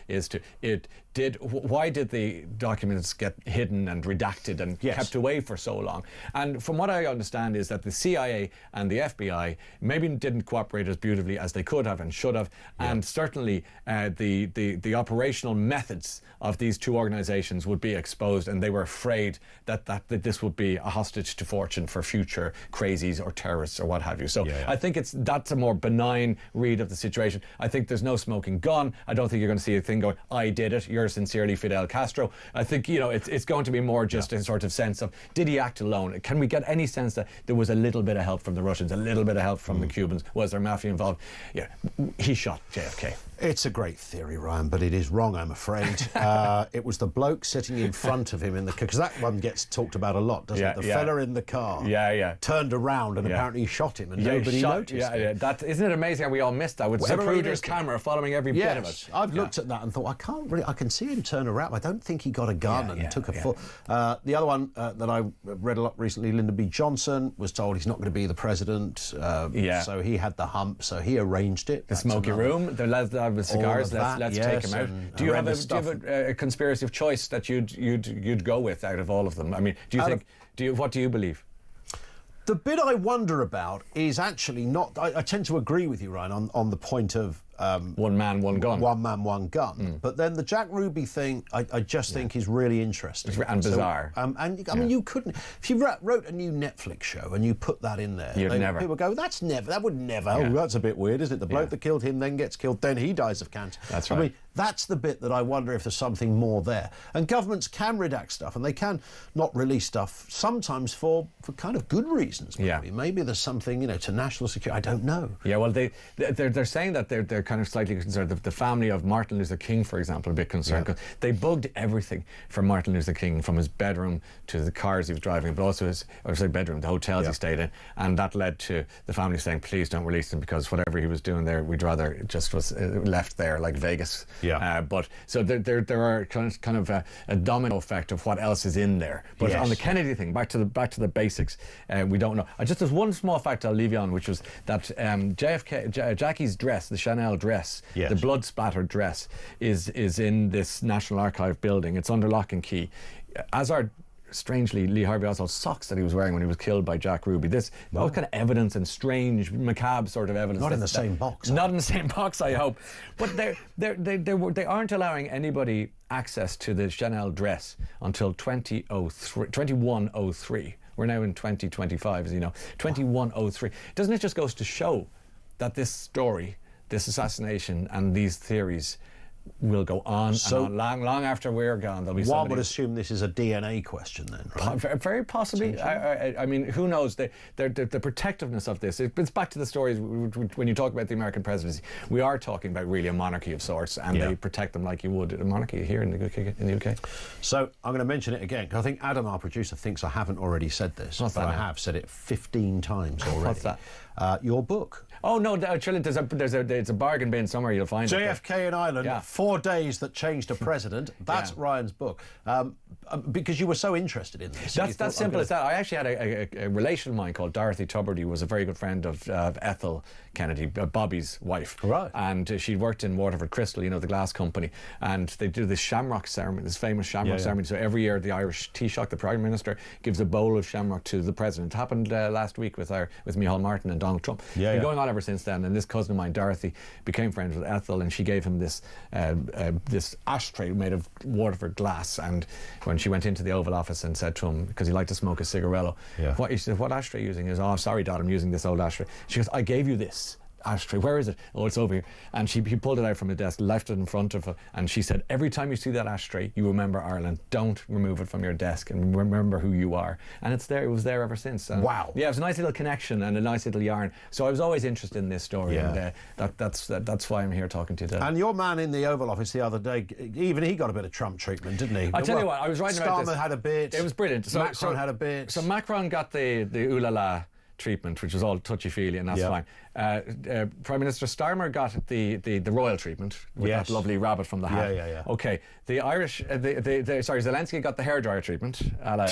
why did the documents get hidden and redacted and kept away for so long? And from what I understand is that the CIA and the FBI maybe didn't cooperate as beautifully as they could have and should have, and certainly the operational methods of these two organizations would be exposed, and they were afraid that this would be a hostage to fortune for future crazies or terrorists or what have you. So I think that's a more benign read of the situation. I think there's no smoking gun. I don't think you're going to see a thing going, I did it, you're sincerely Fidel Castro. I think, it's going to be more just a sort of sense of, did he act alone? Can we get any sense that there was a little bit of help from the Russians, a little bit of help from the Cubans? Was there mafia involved? Yeah, he shot JFK.
It's a great theory, Ryan, but it is wrong, I'm afraid. It was the bloke sitting in front of him in the car, because that one gets talked about a lot, doesn't it? The fella in the car turned around and apparently he shot him, and nobody noticed.
That, isn't it amazing how we all missed that with Zapruder's camera following every bit of it?
I've looked at that and thought, I can see him turn around. I don't think he got a gun and took a full... the other one that I read a lot recently, Lyndon B. Johnson was told he's not going to be the president, so he had the hump, so he arranged it.
The smoky room, the with cigars, let's take him out. Do you have a conspiracy of choice that you'd go with out of all of them? I mean, what do you believe?
The bit I wonder about is actually not... I tend to agree with you, Ryan, on the point of...
one man, one gun.
One man, one gun. But then the Jack Ruby thing, I just think is really interesting.
And bizarre.
I mean, you couldn't... If you wrote a new Netflix show and you put that in there... People would go, that would never... Oh, that's a bit weird, isn't it? The bloke that killed him then gets killed, then he dies of cancer.
That's right.
I mean, that's the bit that I wonder if there's something more there. And governments can redact stuff, and they can not release stuff, sometimes for kind of good reasons, maybe. Maybe there's something, to national security. I don't know.
Yeah, well, they're saying that they're kind of slightly concerned. The family of Martin Luther King, for example, are a bit concerned because they bugged everything from Martin Luther King, from his bedroom to the cars he was driving, but also the hotels he stayed in, and that led to the family saying, please don't release him, because whatever he was doing there, we'd rather it just was left there, like Vegas. But so there are kind of a domino effect of what else is in there. But on the Kennedy thing, back to the basics, we don't know. There's one small fact I'll leave you on, which was that Jackie's dress, the Chanel dress, the blood spattered dress, is in this National Archive building. It's under lock and key, as are strangely Lee Harvey Oswald's socks that he was wearing when he was killed by Jack Ruby. All kind of evidence, and strange, macabre sort of evidence.
Not in the same box.
Not in the same box, I hope. But they aren't allowing anybody access to the Chanel dress until 2103. We're now in 2025, as you know. 2103. Doesn't it just goes to show that this story, this assassination, and these theories will go on and on, long after we're gone. There'll be
one would assume this is a DNA question then, right?
Very possibly. I mean, who knows? The protectiveness of this, it's back to the stories when you talk about the American presidency. We are talking about really a monarchy of sorts, and they protect them like you would a monarchy here in the UK.
So I'm going to mention it again, because I think Adam, our producer, thinks I haven't already said this.
What's that?
I have said it 15 times already.
What's that?
Your book.
Oh no, there's a bargain bin somewhere. You'll find it.
JFK in Ireland, 4 days that changed a president. That's Ryan's book. Because you were so interested in this.
That's simple as that. I actually had a relation of mine called Dorothy Tuberty, who was a very good friend of Ethel Kennedy, Bobby's wife.
Right.
And she worked in Waterford Crystal, you know, the glass company. And they do this shamrock ceremony, this famous shamrock ceremony. So every year the Irish Taoiseach, the Prime Minister, gives a bowl of shamrock to the President. It happened last week with Micheál Martin and Donald Trump. Been going on ever since then. And this cousin of mine, Dorothy, became friends with Ethel, and she gave him this this ashtray made of Waterford glass. And when she went into the Oval Office and said to him, because he liked to smoke a cigarello, he said, "What ashtray are you using?" He goes, "Oh, sorry, Dad, I'm using this old ashtray." She goes, "I gave you this ashtray. Where is it?" "Oh, it's over here." And he pulled it out from the desk, left it in front of her, and she said, "Every time you see that ashtray, you remember Ireland. Don't remove it from your desk, and remember who you are." And it's there. It was there ever since.
Wow.
Yeah, it was a nice little connection and a nice little yarn. So I was always interested in this story, and that's why I'm here talking to you today.
And your man in the Oval Office the other day, even he got a bit of Trump treatment, didn't he?
I tell you what, I was writing about this.
Starmer had a bit.
It was brilliant.
Macron had a bit.
So Macron got the ooh la la treatment, which was all touchy-feely, and that's fine. Prime Minister Starmer got the royal treatment with that lovely rabbit from the hat. Okay, the Irish, Zelensky got the hairdryer treatment, a la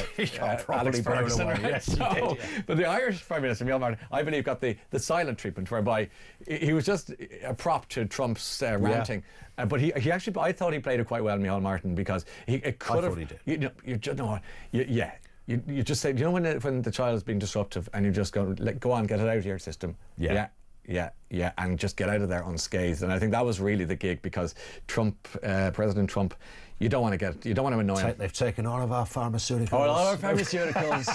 Alex Ferguson. Right? But the Irish Prime Minister, Micheál Martin, I believe, got the silent treatment, whereby he was just a prop to Trump's ranting. But he actually, I thought he played it quite well, Micheál Martin, because he could have. You just say, you know, when the child is being disruptive, and you just go on, get it out of your system. Yeah, and just get out of there unscathed. And I think that was really the gig, because President Trump, you don't want to annoy him.
They've taken all of our pharmaceuticals.
All our pharmaceuticals.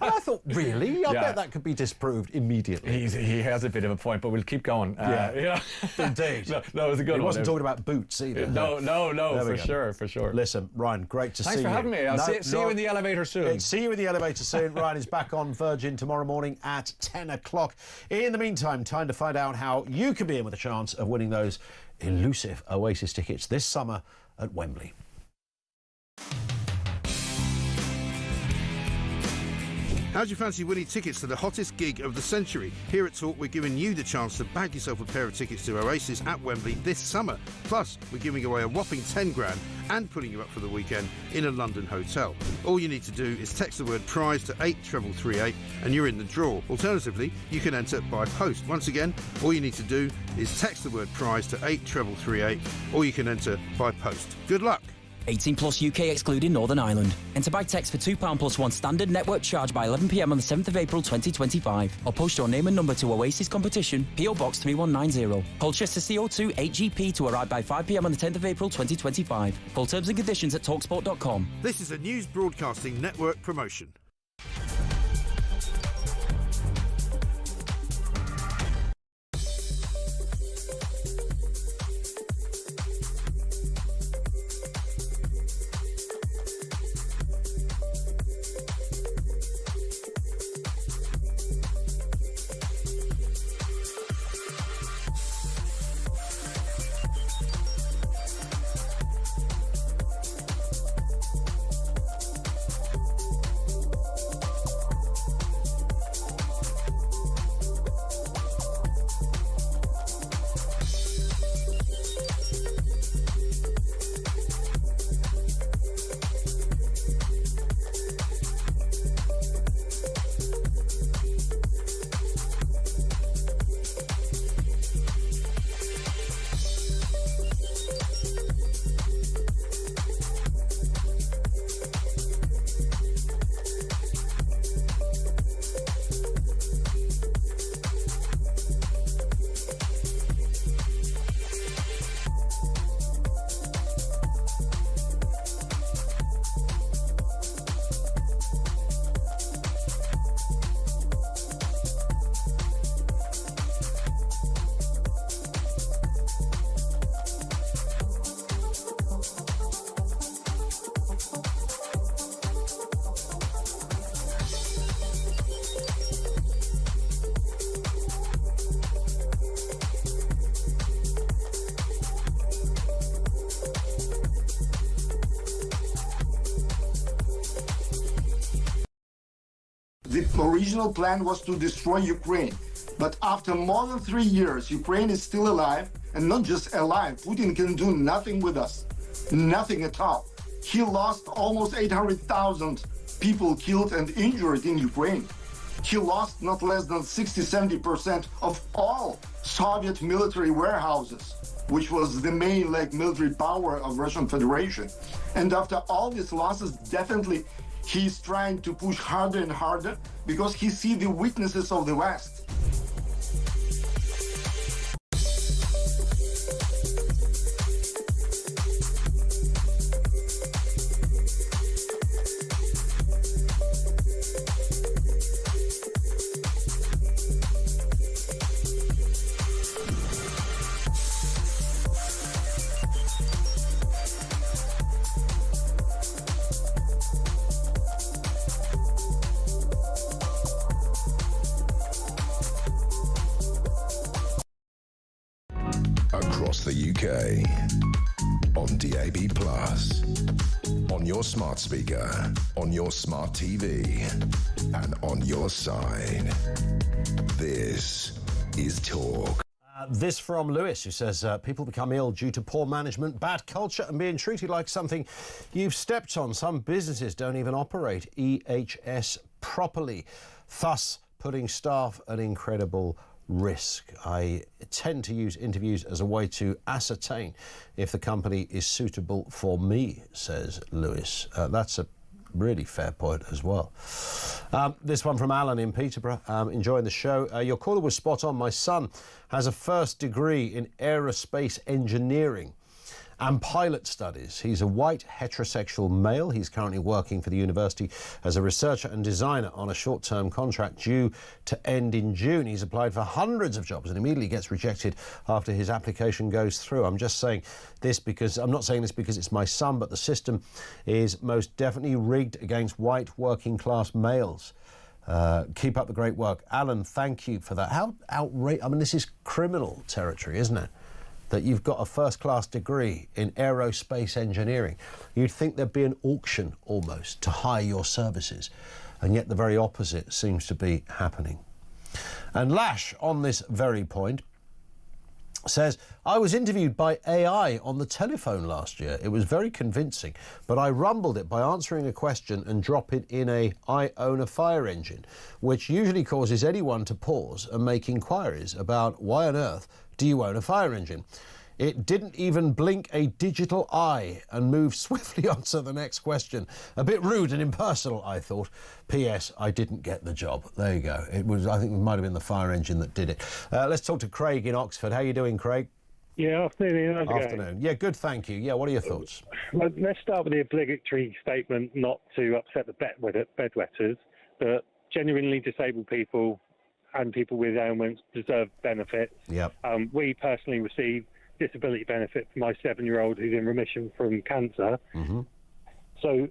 I thought, really? I bet that could be disproved immediately.
He has a bit of a point, but we'll keep going.
Indeed.
No, it was a good one.
He wasn't talking about boots either.
No, for sure.
Listen, Ryan, great to see you.
Thanks for having me. I'll see you in the elevator soon.
See you in the elevator soon. Ryan is back on Virgin tomorrow morning at 10 o'clock. In the meantime, time to find out how you can be in with a chance of winning those elusive Oasis tickets this summer at Wembley.
How'd you fancy winning tickets to the hottest gig of the century? Here at Talk, we're giving you the chance to bag yourself a pair of tickets to Oasis at Wembley this summer. Plus, we're giving away a whopping 10 grand and putting you up for the weekend in a London hotel. All you need to do is text the word prize to 83338 and you're in the draw. Alternatively, you can enter by post. Once again, all you need to do is text the word prize to 83338 or you can enter by post. Good luck.
18 plus UK excluding Northern Ireland. Enter by text for £2 plus one standard network charge by 11 p.m. on the 7th of April 2025. Or post your name and number to Oasis Competition, PO Box 3190. Colchester CO2 8GP to arrive by 5 p.m. on the 10th of April 2025. Full terms and conditions at talksport.com.
This is a News Broadcasting Network promotion.
The original plan was to destroy Ukraine. But after more than 3 years, Ukraine is still alive, and not just alive. Putin can do nothing with us, nothing at all. He lost almost 800,000 people killed and injured in Ukraine. He lost not less than 60-70% of all Soviet military warehouses, which was the main military power of Russian Federation. And after all these losses, definitely he's trying to push harder and harder because he sees the weaknesses of the West.
Across the UK, on DAB+, on your smart speaker, on your smart TV, and on your side. This is Talk.
This from Lewis, who says people become ill due to poor management, bad culture, and being treated like something you've stepped on. Some businesses don't even operate EHS properly, thus putting staff at incredible risk. I tend to use interviews as a way to ascertain if the company is suitable for me, says Lewis. That's a really fair point as well. This one from Alan in Peterborough. Enjoying the show. Your caller was spot on. My son has a first degree in aerospace engineering and pilot studies. He's a white heterosexual male. He's currently working for the university as a researcher and designer on a short-term contract due to end in June. He's applied for hundreds of jobs and immediately gets rejected after his application goes through. I'm just saying this because I'm not saying this because it's my son, but the system is most definitely rigged against white working class males. Keep up the great work. Alan, thank you for that. How outrageous. I mean, this is criminal territory, isn't it? That you've got a first-class degree in aerospace engineering. You'd think there'd be an auction almost to hire your services, and yet the very opposite seems to be happening. And Lash, on this very point, says, I was interviewed by AI on the telephone last year. It was very convincing, but I rumbled it by answering a question and drop it in a I own a fire engine, which usually causes anyone to pause and make inquiries about why on earth do you own a fire engine? It didn't even blink a digital eye and moved swiftly on to the next question. A bit rude and impersonal, I thought. P.S. I didn't get the job. There you go. It was. I think it might have been the fire engine that did it. Let's talk to Craig in Oxford. How are you doing, Craig?
Yeah, afternoon. How's it going?
Afternoon. Yeah, good, thank you. Yeah, what are your thoughts?
Let's start with the obligatory statement not to upset the bedwetters, but genuinely disabled people and people with ailments deserve benefits.
Yep.
We personally receive disability benefit for my 7-year-old who's in remission from cancer.
Mm-hmm.
So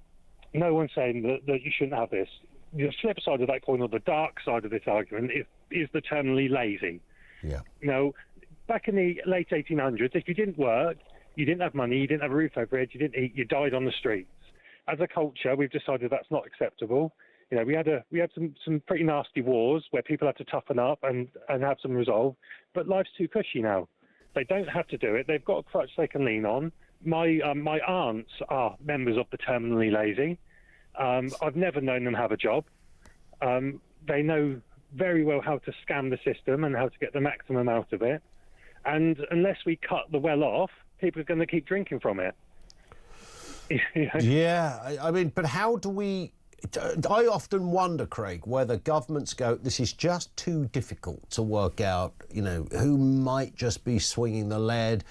no one's saying that you shouldn't have this. The flip side of that coin, or the dark side of this argument, is the terminally lazy.
Yeah.
You know, back in the late 1800s, if you didn't work, you didn't have money, you didn't have a roof over your head, you didn't eat, you died on the streets. As a culture, we've decided that's not acceptable. You know, we had some pretty nasty wars where people had to toughen up and have some resolve, but life's too cushy now. They don't have to do it. They've got a crutch they can lean on. My aunts are members of the terminally lazy. I've never known them have a job. They know very well how to scam the system and how to get the maximum out of it. And unless we cut the well off, people are going to keep drinking from it. You know?
Yeah, I mean, but how do we... I often wonder, Craig, whether governments go, this is just too difficult to work out, you know, who might just be swinging the lead.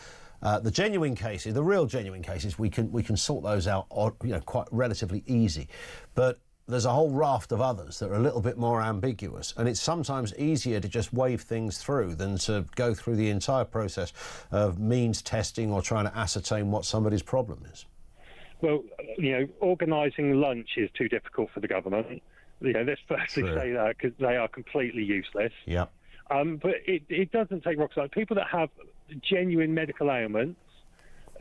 The genuine cases, the real genuine cases, we can sort those out, you know, quite relatively easy. But there's a whole raft of others that are a little bit more ambiguous, and it's sometimes easier to just wave things through than to go through the entire process of means testing or trying to ascertain what somebody's problem is.
Well, you know, organising lunch is too difficult for the government. You know, let's firstly say that, because they are completely useless.
Yeah.
But it doesn't take rocket science. People that have genuine medical ailments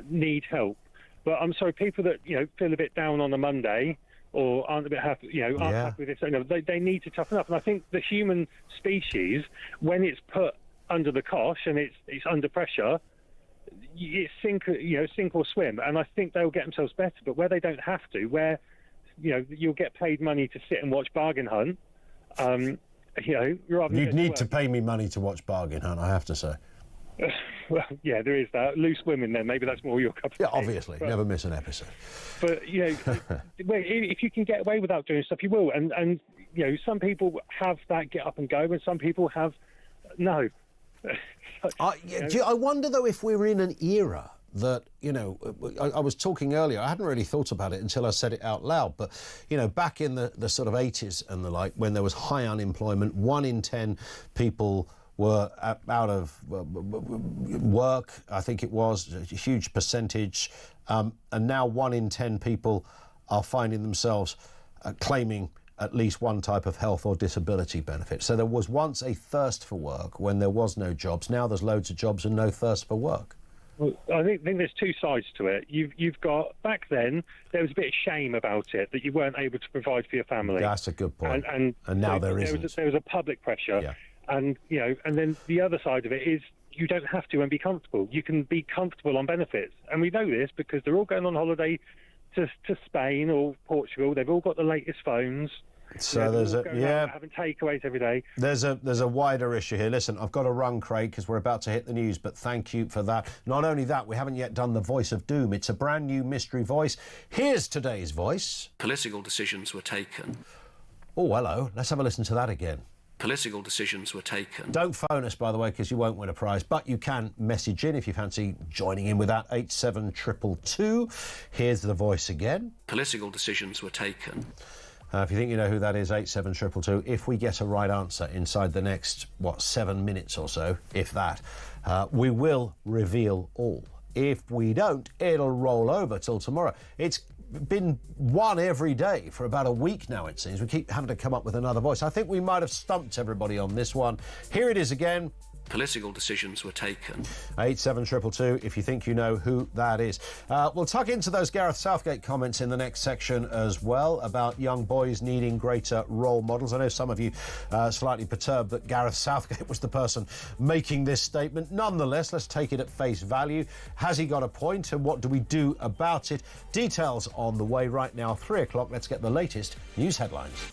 need help. But I'm sorry, people that, you know, feel a bit down on a Monday, or aren't a bit happy, aren't happy with this. They need to toughen up. And I think the human species, when it's put under the cosh and it's under pressure, it's sink or swim. And I think they'll get themselves better. But where they don't have to, where you'll get paid money to sit and watch Bargain Hunt,
you'd need to pay me money to watch Bargain Hunt, I have to say.
Well, yeah, there is that. Loose women, then maybe that's more your cup of tea.
Yeah, obviously, never miss an episode.
But if you can get away without doing stuff, you will. And some people have that get up and go, and some people have no.
I wonder though if we're in an era that, I was talking earlier, I hadn't really thought about it until I said it out loud, but, back in the sort of 80s and the like, when there was high unemployment, 1 in 10 people were out of work, I think it was, a huge percentage, and now 1 in 10 people are finding themselves claiming at least one type of health or disability benefit. So there was once a thirst for work when there was no jobs. Now there's loads of jobs and no thirst for work.
Well, I think there's two sides to it. You've got, back then, there was a bit of shame about it, that you weren't able to provide for your family.
That's a good point. And now
so
there isn't.
There was a public pressure.
Yeah.
And, and then the other side of it is you don't have to and be comfortable. You can be comfortable on benefits. And we know this because they're all going on holiday to Spain or Portugal. They've all got the latest phones.
So there's
having takeaways every day.
There's a wider issue here. Listen, I've got to run, Craig, because we're about to hit the news, but thank you for that. Not only that, we haven't yet done the voice of doom. It's a brand new mystery voice. Here's today's voice.
Political decisions were taken.
Oh, hello. Let's have a listen to that again.
Political decisions were taken.
Don't phone us, by the way, because you won't win a prize, but you can message in if you fancy joining in with that. 87222. Here's the voice again.
Political decisions were taken.
If you think you know who that is, 87222. If we get a right answer inside the next, 7 minutes or so, if that, we will reveal all. If we don't, it'll roll over till tomorrow. It's been one every day for about a week now, it seems. We keep having to come up with another voice. I think we might have stumped everybody on this one. Here it is again.
Political decisions were taken.
87222, if you think you know who that is. We'll tuck into those Gareth Southgate comments in the next section as well about young boys needing greater role models. I know some of you slightly perturbed that Gareth Southgate was the person making this statement. Nonetheless, let's take it at face value. Has he got a point, and what do we do about it? Details on the way right now, 3 o'clock. Let's get the latest news headlines.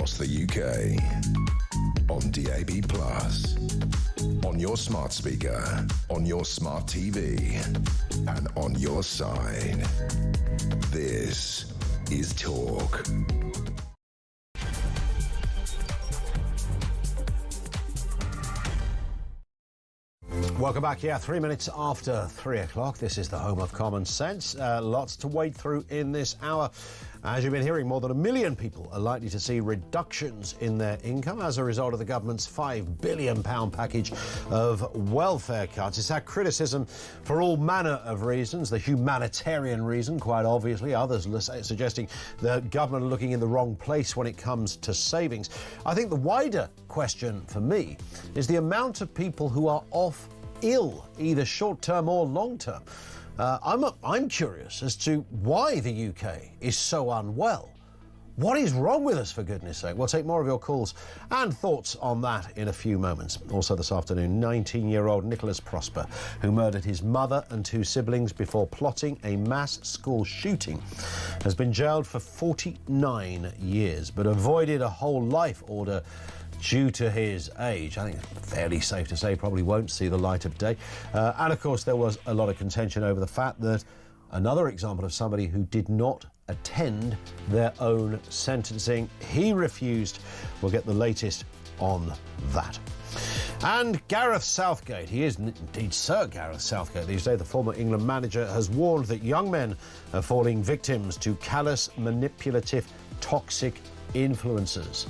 across the UK. On DAB+, on your smart speaker, on your smart TV, and on your side. This is Talk.
Welcome back. Yeah, 3 minutes after 3 o'clock. This is the home of common sense. Lots to wade through in this hour. As you've been hearing, more than 1 million people are likely to see reductions in their income as a result of the government's £5 billion package of welfare cuts. It's had criticism for all manner of reasons. The humanitarian reason, quite obviously. Others suggesting the government are looking in the wrong place when it comes to savings. I think the wider question for me is the amount of people who are off ill, either short-term or long-term. I'm curious as to why the UK is so unwell. What is wrong with us, for goodness sake? We'll take more of your calls and thoughts on that in a few moments. Also this afternoon, 19-year-old Nicholas Prosper, who murdered his mother and 2 siblings before plotting a mass school shooting, has been jailed for 49 years, but avoided a whole life order due to his age. I think it's fairly safe to say probably won't see the light of day. And of course there was a lot of contention over the fact that another example of somebody who did not attend their own sentencing. He refused. We'll get the latest on that. And Gareth Southgate, he is indeed Sir Gareth Southgate these days, the former England manager, has warned that young men are falling victims to callous, manipulative, toxic influences.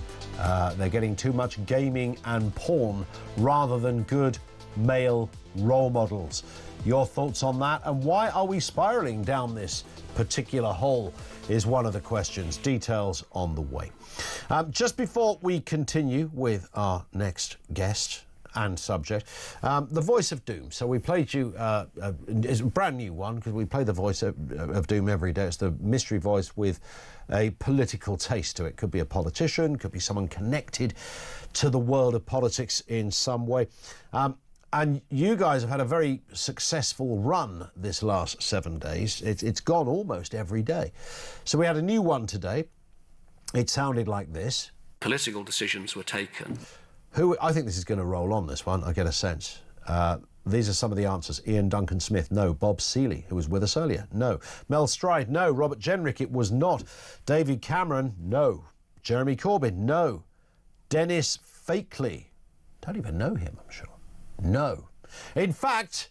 They're getting too much gaming and porn rather than good male role models. Your thoughts on that, and why are we spiralling down this particular hole is one of the questions. Details on the way. Just before we continue with our next guest and subject, the voice of doom. So we played you, it's a brand new one because we play the voice of doom every day. It's the mystery voice with a political taste to it. Could be a politician, could be someone connected to the world of politics in some way. And you guys have had a very successful run this last 7 days. It's gone almost every day. So we had a new one today. It sounded like this.
Political decisions were taken.
I think this is going to roll on, this one, I get a sense. These are some of the answers. Ian Duncan Smith, no. Bob Seeley, who was with us earlier, no. Mel Stride, no. Robert Jenrick, it was not. David Cameron, no. Jeremy Corbyn, no. Dennis Fakeley, don't even know him, I'm sure. No. In fact,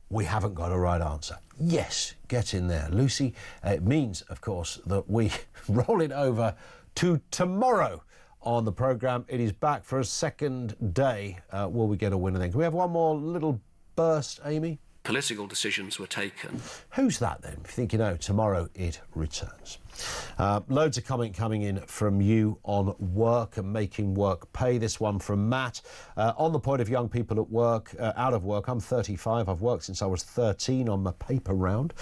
we haven't got a right answer. Yes, get in there. Lucy, it means, of course, that we roll it over to tomorrow on the programme. It is back for a second day. Will we get a winner then? Can we have one more little burst, Amy?
Political decisions were taken.
Who's that then? If you think you know, tomorrow it returns. Loads of comment coming in from you on work and making work pay. This one from Matt. On the point of young people at work, out of work, I'm 35. I've worked since I was 13 on my paper round.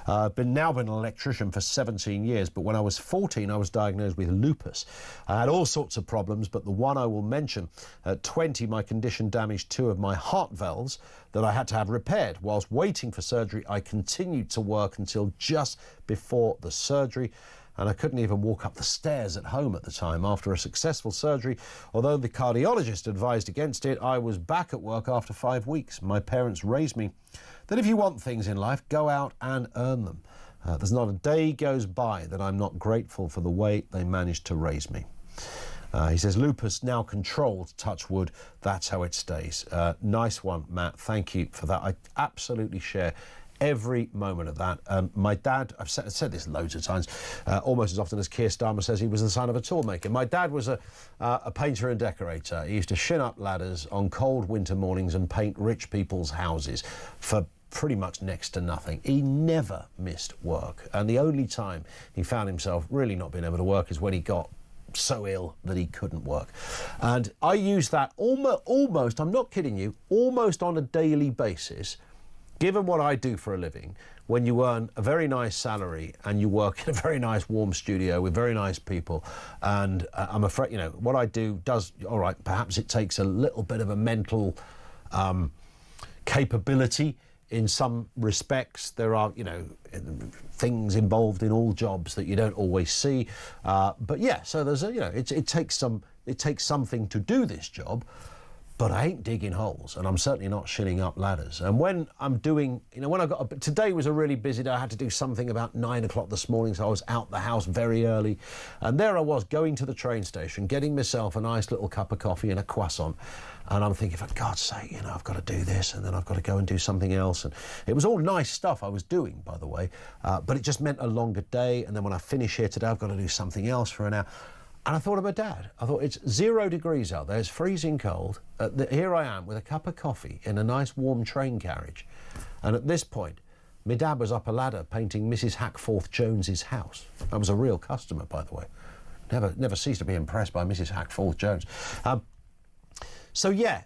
I've now been an electrician for 17 years, but when I was 14, I was diagnosed with lupus. I had all sorts of problems, but the one I will mention, at 20, my condition damaged 2 of my heart valves that I had to have repaired. Whilst waiting for surgery, I continued to work until just before the surgery, and I couldn't even walk up the stairs at home at the time. After a successful surgery, although the cardiologist advised against it, I was back at work after 5 weeks. My parents raised me that if you want things in life, go out and earn them. There's not a day goes by that I'm not grateful for the way they managed to raise me. He says, lupus now controlled, touch wood, that's how it stays. Nice one, Matt. Thank you for that. I absolutely share every moment of that. My dad, I've said this loads of times, almost as often as Keir Starmer says he was the son of a toolmaker. My dad was a painter and decorator. He used to shin up ladders on cold winter mornings and paint rich people's houses for pretty much next to nothing. He never missed work. And the only time he found himself really not being able to work is when he got so ill that he couldn't work. And I use that almost, I'm not kidding you, almost on a daily basis. Given what I do for a living, when you earn a very nice salary and you work in a very nice warm studio with very nice people, and I'm afraid, you know, what I do does, all right, perhaps it takes a little bit of a mental capability in some respects, there are, you know, things involved in all jobs that you don't always see. But yeah, so there's a, you know, it takes something to do this job. But I ain't digging holes, and I'm certainly not shinning up ladders. And when I'm doing, you know, when I got, today was a really busy day. I had to do something about 9 o'clock this morning, so I was out the house very early. And there I was going to the train station, getting myself a nice little cup of coffee and a croissant. And I'm thinking, for God's sake, you know, I've got to do this, and then I've got to go and do something else. And it was all nice stuff I was doing, by the way, but it just meant a longer day. And then when I finish here today, I've got to do something else for an hour. And I thought of my dad. I thought, it's 0 degrees out there, it's freezing cold. Here I am with a cup of coffee in a nice warm train carriage. And at this point, my dad was up a ladder painting Mrs. Hackforth Jones's house. I was a real customer, by the way. Never ceased to be impressed by Mrs. Hackforth Jones. So yeah,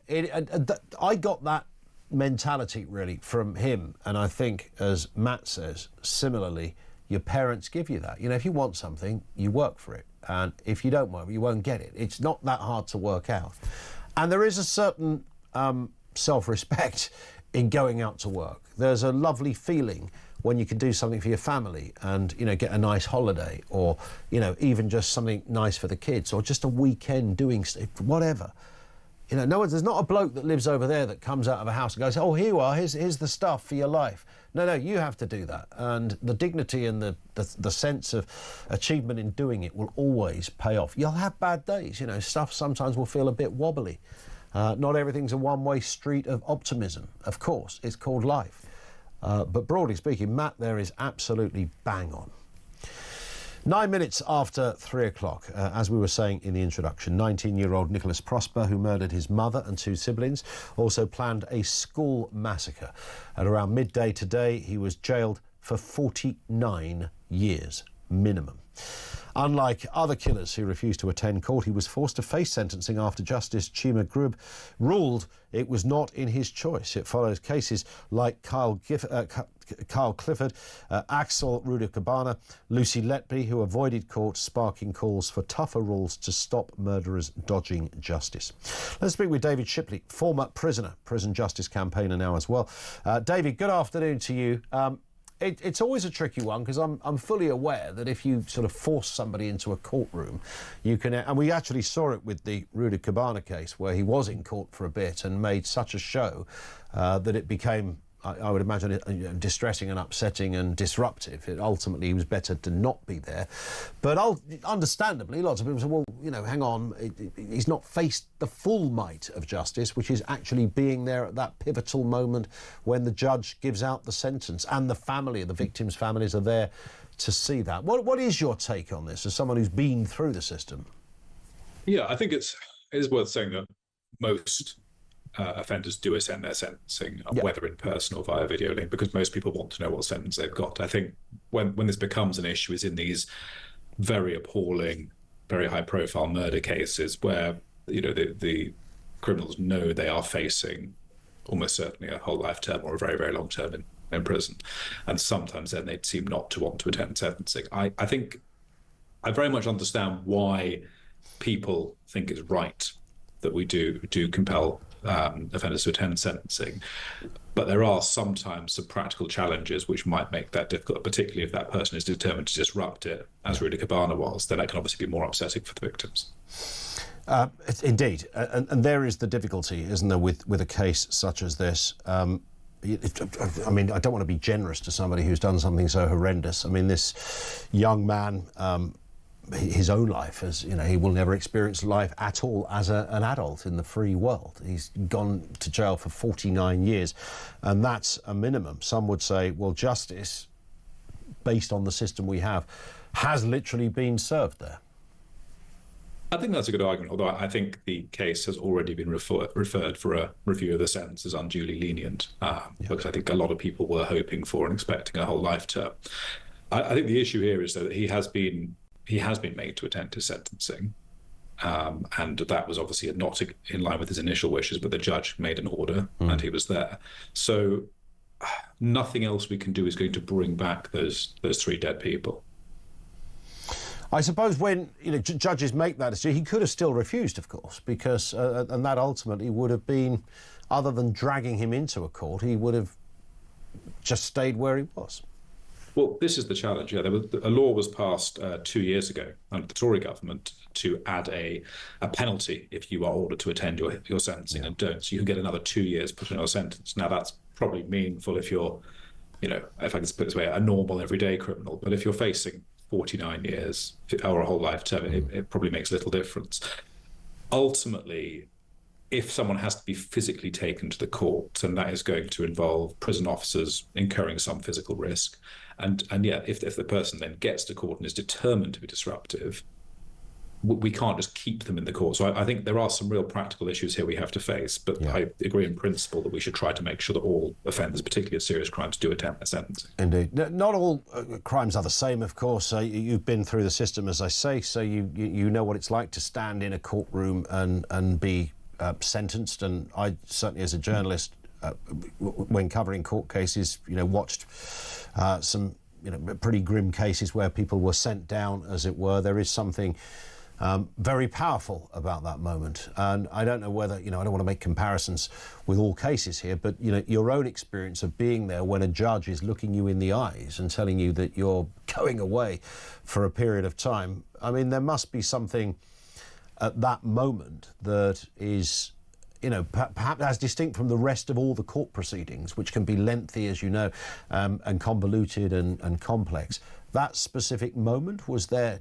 I got that mentality really from him. And I think, as Matt says, similarly, your parents give you that. You know, if you want something, you work for it. And if you don't work, you won't get it. It's not that hard to work out. And there is a certain self-respect in going out to work. There's a lovely feeling when you can do something for your family and, you know, get a nice holiday, or, you know, even just something nice for the kids, or just a weekend doing whatever. You know, there's not a bloke that lives over there that comes out of a house and goes, oh, here you are, here's the stuff for your life. No, you have to do that. And the dignity and the sense of achievement in doing it will always pay off. You'll have bad days, you know, stuff sometimes will feel a bit wobbly. Not everything's a one-way street of optimism. Of course, it's called life. But broadly speaking, Matt there is absolutely bang on. 9 minutes after 3 o'clock, as we were saying in the introduction, 19-year-old Nicholas Prosper, who murdered his mother and 2 siblings, also planned a school massacre. At around midday today, he was jailed for 49 years minimum. Unlike other killers who refused to attend court, he was forced to face sentencing after Justice Chima Grub ruled it was not in his choice. It follows cases like Kyle Clifford, Axel Rudakabana, Lucy Letby, who avoided court, sparking calls for tougher rules to stop murderers dodging justice. Let's speak with David Shipley, former prisoner, prison justice campaigner now as well. David, good afternoon to you. It's always a tricky one, because I'm fully aware that if you sort of force somebody into a courtroom, you can, and we actually saw it with the Rudakabana case, where he was in court for a bit and made such a show that it became, I would imagine, distressing and upsetting and disruptive. Ultimately, he was better to not be there. But understandably, lots of people say, well, you know, hang on, he's not faced the full might of justice, which is actually being there at that pivotal moment when the judge gives out the sentence, and the victims' families are there to see that. What is your take on this, as someone who's been through the system?
Yeah, I think it is worth saying that most offenders do attend their sentencing, whether in person or via video link, because most people want to know what sentence they've got. I think when this becomes an issue is in these very appalling, very high-profile murder cases where, you know, the criminals know they are facing almost certainly a whole life term or a very, very long term in prison, and sometimes then they seem not to want to attend sentencing. I think I very much understand why people think it's right that we do compel offenders to attend sentencing, but there are sometimes some practical challenges which might make that difficult, particularly if that person is determined to disrupt it, as Rudakabana was. Then that can obviously be more upsetting for the victims.
Indeed, and there is the difficulty, isn't there, with a case such as this. I mean, I don't want to be generous to somebody who's done something so horrendous. I mean, this young man, his own life, as you know, he will never experience life at all as an adult in the free world. He's gone to jail for 49 years, and that's a minimum. Some would say, well, justice, based on the system we have, has literally been served there.
I think that's a good argument, although I think the case has already been referred for a review of the sentence as unduly lenient, because I think a lot of people were hoping for and expecting a whole life term. I think the issue here is that he has been made to attend his sentencing, and that was obviously not in line with his initial wishes, but the judge made an order and he was there. So nothing else we can do is going to bring back those 3 dead people.
I suppose when judges make that decision, he could have still refused, of course, because and that ultimately would have been, other than dragging him into a court, he would have just stayed where he was.
Well, this is the challenge. Yeah, a law was passed 2 years ago under the Tory government to add a penalty if you are ordered to attend your sentencing and don't. So you can get another 2 years put on your sentence. Now, that's probably meaningful if you're, if I can put it this way, a normal everyday criminal. But if you're facing 49 years or a whole lifetime, it probably makes little difference. Ultimately, if someone has to be physically taken to the court, and that is going to involve prison officers incurring some physical risk, and yeah, if the person then gets to court and is determined to be disruptive, we can't just keep them in the court. So I think there are some real practical issues here we have to face, but I agree in principle that we should try to make sure that all offenders, particularly of serious crimes, do attend their sentencing.
Indeed. Not all crimes are the same, of course. You've been through the system, as I say, so you know what it's like to stand in a courtroom and be sentenced. And I certainly, as a journalist, when covering court cases, watched some pretty grim cases where people were sent down, as it were. There is something very powerful about that moment. And I don't know whether, I don't want to make comparisons with all cases here, but, your own experience of being there when a judge is looking you in the eyes and telling you that you're going away for a period of time. I mean, there must be something at that moment that is, perhaps as distinct from the rest of all the court proceedings, which can be lengthy, as you know, and convoluted and complex. That specific moment, was there,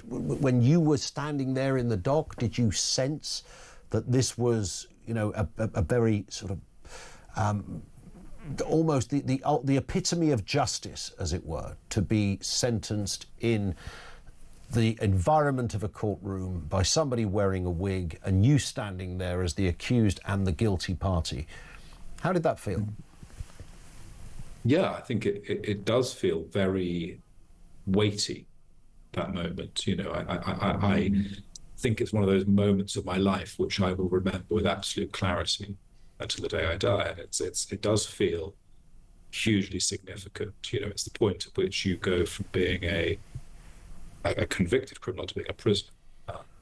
when you were standing there in the dock, did you sense that this was, a very sort of almost the epitome of justice, as it were, to be sentenced in the environment of a courtroom by somebody wearing a wig and you standing there as the accused and the guilty party? How did that feel?
Yeah, I think it does feel very weighty, that moment. I think it's one of those moments of my life which I will remember with absolute clarity until the day I die. And it does feel hugely significant. It's the point at which you go from being a convicted criminal to being a prisoner.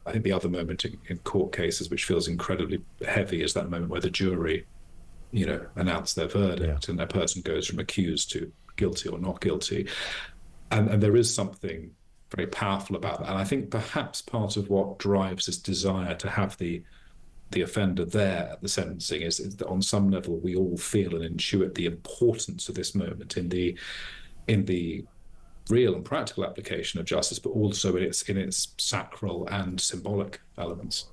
I think the other moment in court cases which feels incredibly heavy is that moment where the jury, announce their verdict and that person goes from accused to guilty or not guilty. And there is something very powerful about that. And I think perhaps part of what drives this desire to have the offender there at the sentencing is that on some level we all feel and intuit the importance of this moment in the real and practical application of justice, but also in its sacral and symbolic elements.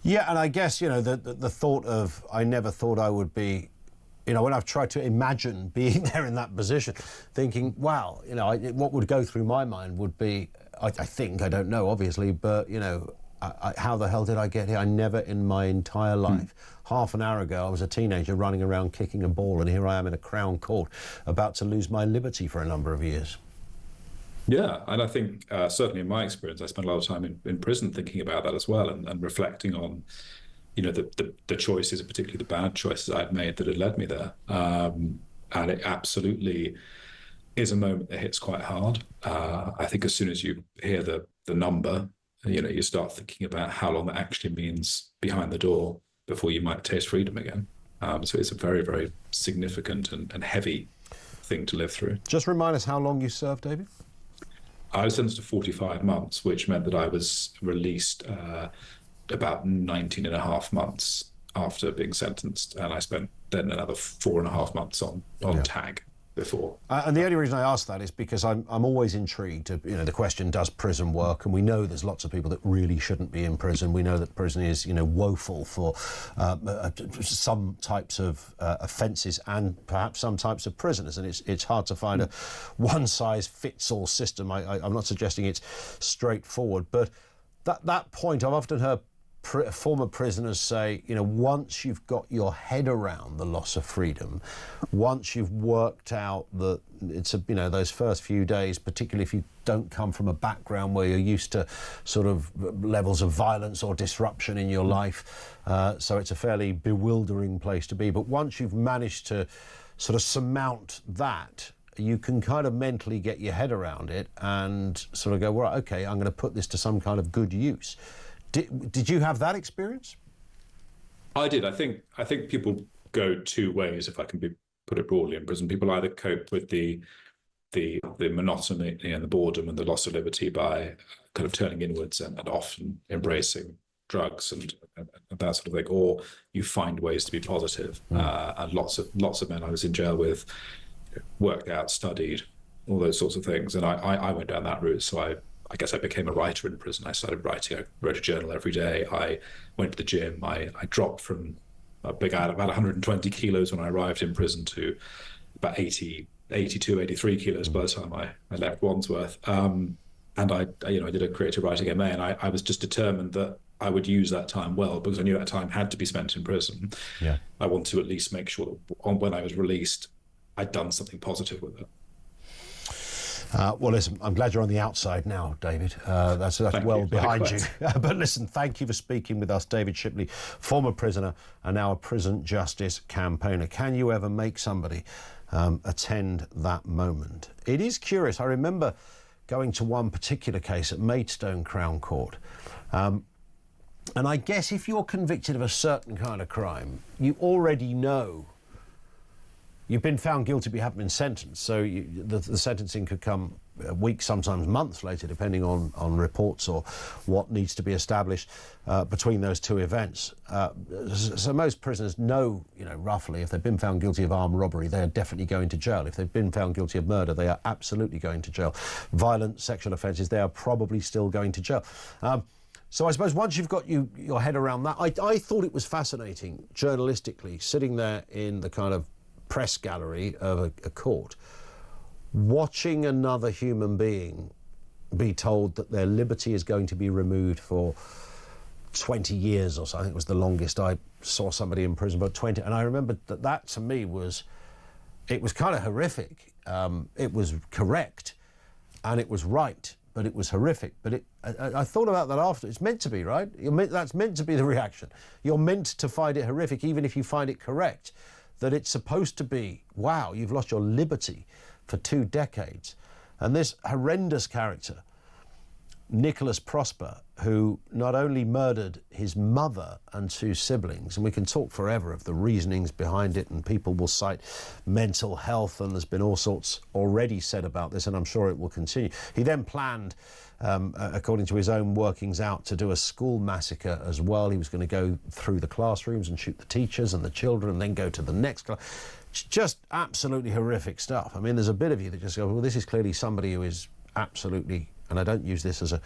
Yeah, and I guess, the thought of, I never thought I would be, when I've tried to imagine being there in that position, thinking, wow, what would go through my mind would be, I think, I don't know, obviously, but, how the hell did I get here? I never in my entire life. Half an hour ago, I was a teenager running around kicking a ball, and here I am in a Crown Court about to lose my liberty for a number of years.
Yeah, and I think certainly in my experience, I spent a lot of time in prison thinking about that as well, and reflecting on, the choices, particularly the bad choices I'd made that had led me there. And it absolutely is a moment that hits quite hard. I think as soon as you hear the number, you start thinking about how long that actually means behind the door before you might taste freedom again. So it's a very, very significant and heavy thing to live through.
Just remind us how long you served, David?
I was sentenced to 45 months, which meant that I was released about 19 and a half months after being sentenced. And I spent then another 4.5 months on tag before.
And the only reason I ask that is because I'm always intrigued. The question, does prison work? And we know there's lots of people that really shouldn't be in prison. We know that prison is, woeful for some types of offences and perhaps some types of prisoners. And it's hard to find a one-size-fits-all system. I'm not suggesting it's straightforward, but that point, I've often heard former prisoners say, once you've got your head around the loss of freedom, once you've worked out that it's those first few days, particularly if you don't come from a background where you're used to sort of levels of violence or disruption in your life, so it's a fairly bewildering place to be. But once you've managed to sort of surmount that, you can kind of mentally get your head around it and sort of go, well, okay, I'm going to put this to some kind of good use. Did you have that experience?
I did. I think people go two ways, if I can be put it broadly, in prison. People either cope with the monotony and the boredom and the loss of liberty by kind of turning inwards and often embracing drugs and that sort of thing, or you find ways to be positive. And lots of men I was in jail with worked out, studied, all those sorts of things. And I went down that route. So I guess I became a writer in prison. I started writing. I wrote a journal every day. I went to the gym. I dropped from about 120 kilos when I arrived in prison to about 82, 83 kilos by the time I left Wandsworth. And I did a creative writing MA, and I was just determined that I would use that time well, because I knew that time had to be spent in prison.
Yeah.
I wanted to at least make sure that when I was released, I'd done something positive with it.
Well, listen, I'm glad you're on the outside now, David. That's well behind you. But listen, thank you for speaking with us, David Shipley, former prisoner and now a prison justice campaigner. Can you ever make somebody attend that moment? It is curious. I remember going to one particular case at Maidstone Crown Court. And I guess if you're convicted of a certain kind of crime, you already know you've been found guilty, but you haven't been sentenced. So the sentencing could come weeks, sometimes months later, depending on reports or what needs to be established between those two events. So most prisoners know, roughly, if they've been found guilty of armed robbery, they are definitely going to jail. If they've been found guilty of murder, they are absolutely going to jail. Violent sexual offences, they are probably still going to jail. So I suppose once you've got your head around that, I thought it was fascinating, journalistically, sitting there in the kind of press gallery of a court, watching another human being be told that their liberty is going to be removed for 20 years or so. I think it was the longest I saw somebody in prison, but 20. And I remember that to me was kind of horrific. It was correct and it was right, but it was horrific. But I thought about that after. It's meant to be, right? That's meant to be the reaction. You're meant to find it horrific, even if you find it correct. That it's supposed to be, wow, you've lost your liberty for 2 decades. And this horrendous character, Nicholas Prosper, who not only murdered his mother and 2 siblings, and we can talk forever of the reasonings behind it, and people will cite mental health, and there's been all sorts already said about this, and I'm sure it will continue. He then planned, according to his own workings out, to do a school massacre as well. He was going to go through the classrooms and shoot the teachers and the children and then go to the next class. It's just absolutely horrific stuff. I mean, there's a bit of you that just go, well, this is clearly somebody who is absolutely, and I don't use this as a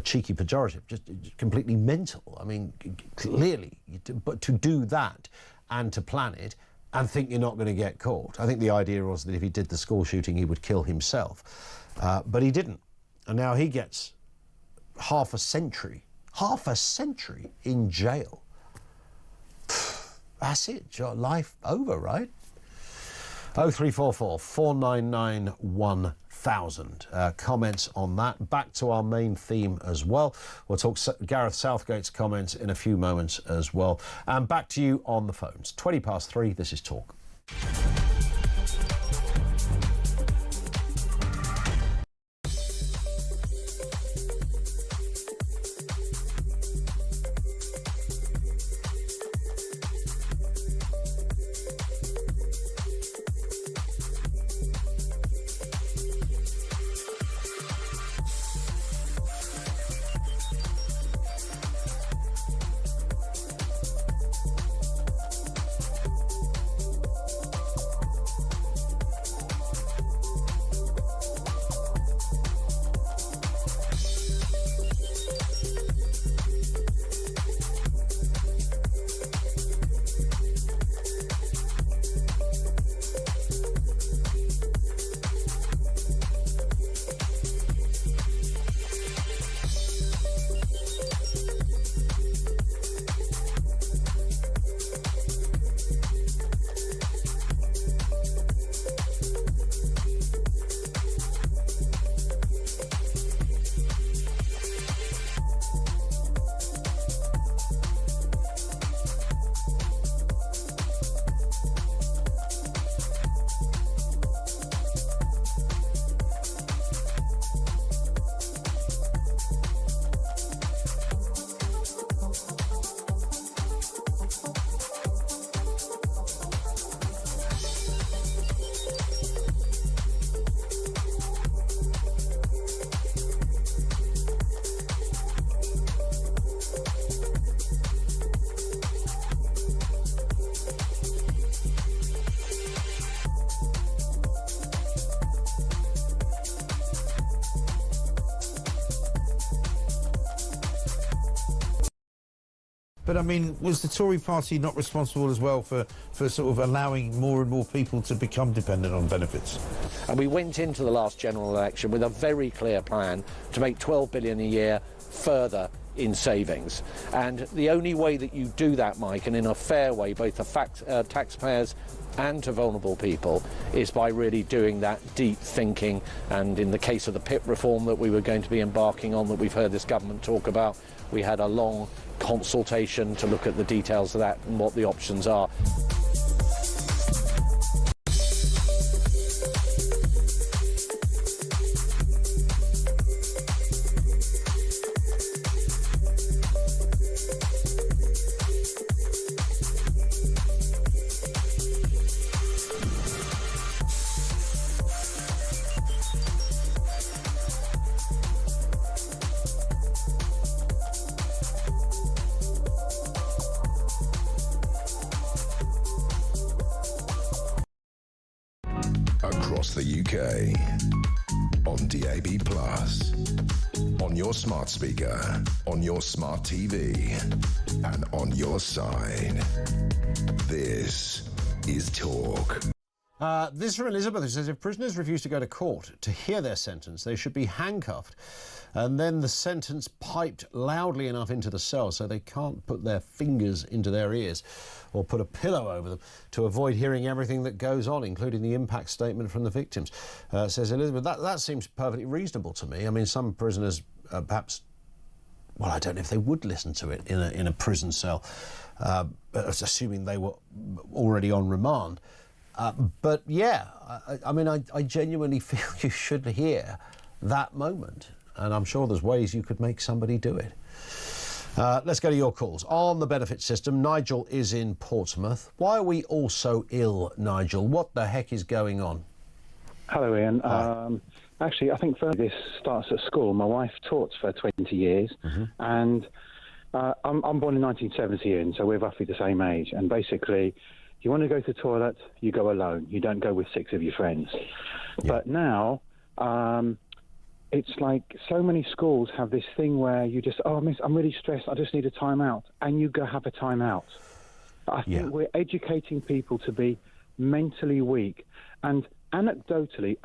cheeky pejorative, just completely mental. I mean, clearly, but to do that and to plan it and think you're not going to get caught. I think the idea was that if he did the school shooting, he would kill himself. But he didn't. And now he gets half a century in jail. That's it, life over, right? 0344 499 1000. Comments on that. Back to our main theme as well. We'll talk Gareth Southgate's comments in a few moments as well. And back to you on the phones. 20 past 3, this is Talk.
But I mean, was the Tory party not responsible as well for sort of allowing more and more people to become dependent on benefits?
And we went into the last general election with a very clear plan to make 12 billion a year further in savings. And the only way that you do that, Mike, and in a fair way, both to taxpayers and to vulnerable people, is by really doing that deep thinking. And in the case of the PIP reform that we were going to be embarking on, that we've heard this government talk about, we had a long consultation to look at the details of that and what the options are.
Across the UK, on DAB+, on your smart speaker, on your smart TV, and on your side. This is Talk.
This from Elizabeth, who says if prisoners refuse to go to court to hear their sentence, they should be handcuffed and then the sentence piped loudly enough into the cell so they can't put their fingers into their ears or put a pillow over them to avoid hearing everything that goes on, including the impact statement from the victims. Says Elizabeth, that seems perfectly reasonable to me. I mean, some prisoners perhaps, well, I don't know if they would listen to it in a prison cell, assuming they were already on remand. But yeah, I mean, I genuinely feel you should hear that moment, and I'm sure there's ways you could make somebody do it. Let's go to your calls. On the benefit system, Nigel is in Portsmouth. Why are we all so ill, Nigel? What the heck is going on?
Hello, Ian. Actually, I think first this starts at school. My wife taught for 20 years, and I'm born in 1970, Ian, so we're roughly the same age. And basically, you want to go to the toilet, you go alone. You don't go with 6 of your friends. Yeah. But now, it's like so many schools have this thing where you just, oh, miss, I'm really stressed, I just need a timeout. And you go have a timeout. I think we're educating people to be mentally weak. And anecdotally,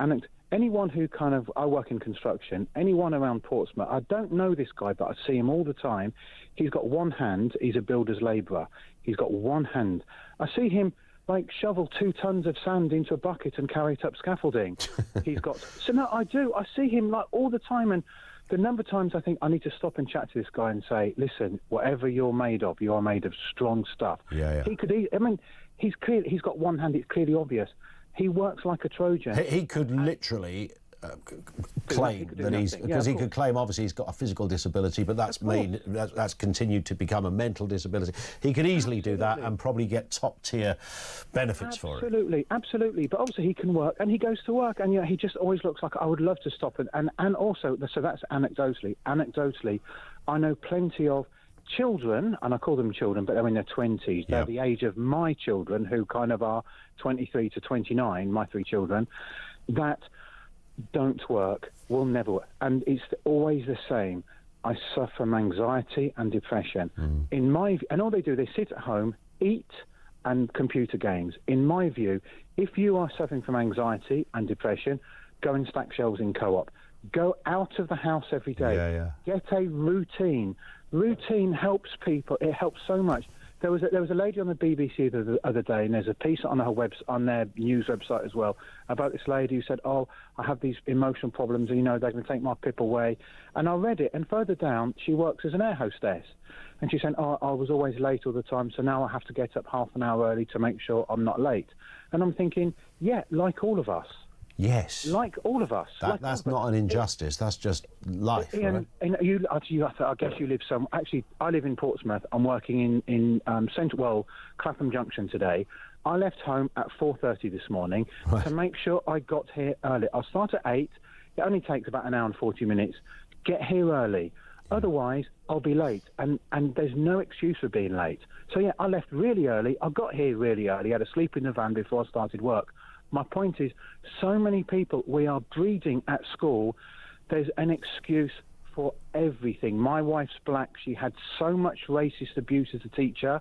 anyone who kind of, I work in construction, anyone around Portsmouth, I don't know this guy, but I see him all the time. He's got one hand, he's a builder's labourer. He's got one hand. I see him like shovel 2 tons of sand into a bucket and carry it up scaffolding. He's got, so no, I do. I see him like all the time, and the number of times I think I need to stop and chat to this guy and say, listen, whatever you're made of, you are made of strong stuff. Yeah. He could, I mean, he's got one hand, it's clearly obvious. He works like a Trojan.
He could literally claim that he's, because he could claim obviously he's got a physical disability, but that's continued to become a mental disability. He could easily do that and probably get top tier benefits for it.
Absolutely. But also he can work, and he goes to work, and he just always looks like, I would love to stop it. And also, so that's anecdotally. Anecdotally, I know plenty of children, and I call them children, but they're in their 20s. They're the age of my children, who kind of are 23 to 29, my 3 children, that don't work, will never work. And it's always the same. I suffer from anxiety and depression. In my view, and all they do, they sit at home, eat, and computer games. In my view, if you are suffering from anxiety and depression, go and stack shelves in Co-op. Go out of the house every day. Get a routine. Routine helps people. It helps so much. There was a lady on the BBC the other day, and there's a piece on on their news website as well, about this lady who said, oh, I have these emotional problems, and, they're going to take my PIP away. And I read it, and further down, she works as an air hostess. And she said, oh, I was always late all the time, so now I have to get up half an hour early to make sure I'm not late. And I'm thinking, yeah, like all of us.
Yes.
Like all of us.
That's not an injustice. That's just life, right?
And I guess you live some. Actually, I live in Portsmouth. I'm working in Clapham Junction today. I left home at 4:30 this morning to make sure I got here early. I'll start at 8. It only takes about an hour and 40 minutes. Get here early. Otherwise, I'll be late. And there's no excuse for being late. So, yeah, I left really early. I got here really early. I had a sleep in the van before I started work. My point is, so many people, we are breeding at school, there's an excuse for everything. My wife's black. She had so much racist abuse as a teacher,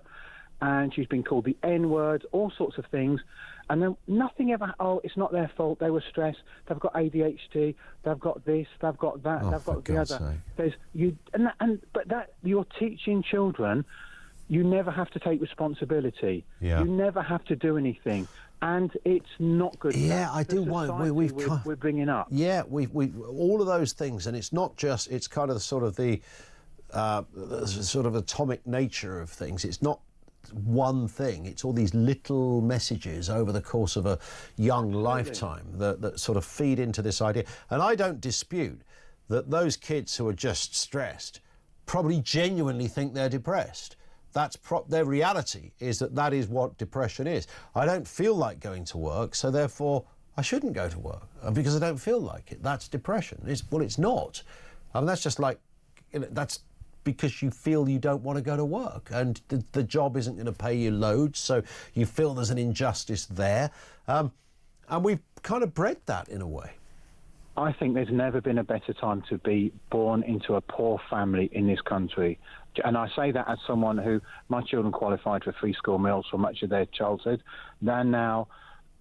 and she's been called the N-word, all sorts of things. And then nothing ever, oh, it's not their fault, they were stressed, they've got ADHD, they've got this, they've got that, they've got the other. But that you're teaching children, you never have to take responsibility.
Yeah.
You never have to do anything. And it's not good.
Yeah, I do want.
We're bringing up.
Yeah, we all of those things, and it's not just. It's kind of the sort of the sort of atomic nature of things. It's not one thing. It's all these little messages over the course of a young lifetime that sort of feed into this idea. And I don't dispute that those kids who are just stressed probably genuinely think they're depressed. That's their reality is that is what depression is. I don't feel like going to work, so therefore I shouldn't go to work because I don't feel like it. That's depression. It's not. I mean, that's just like, that's because you feel you don't want to go to work and the job isn't going to pay you loads, so you feel there's an injustice there. And we've kind of bred that in a way.
I think there's never been a better time to be born into a poor family in this country. And I say that as someone who, my children qualified for free school meals for much of their childhood. They're now,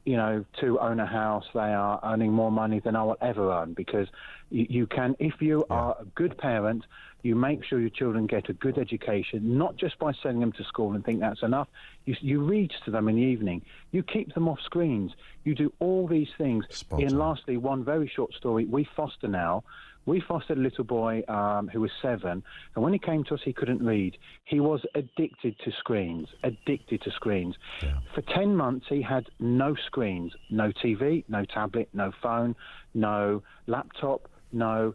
to own a house, they are earning more money than I will ever earn, because you can, if you are a good parent, you make sure your children get a good education, not just by sending them to school and think that's enough. You read to them in the evening. You keep them off screens. You do all these things. And lastly, one very short story. We fostered a little boy who was 7, and when he came to us, he couldn't read. He was addicted to screens. Yeah. For 10 months, he had no screens, no TV, no tablet, no phone, no laptop, no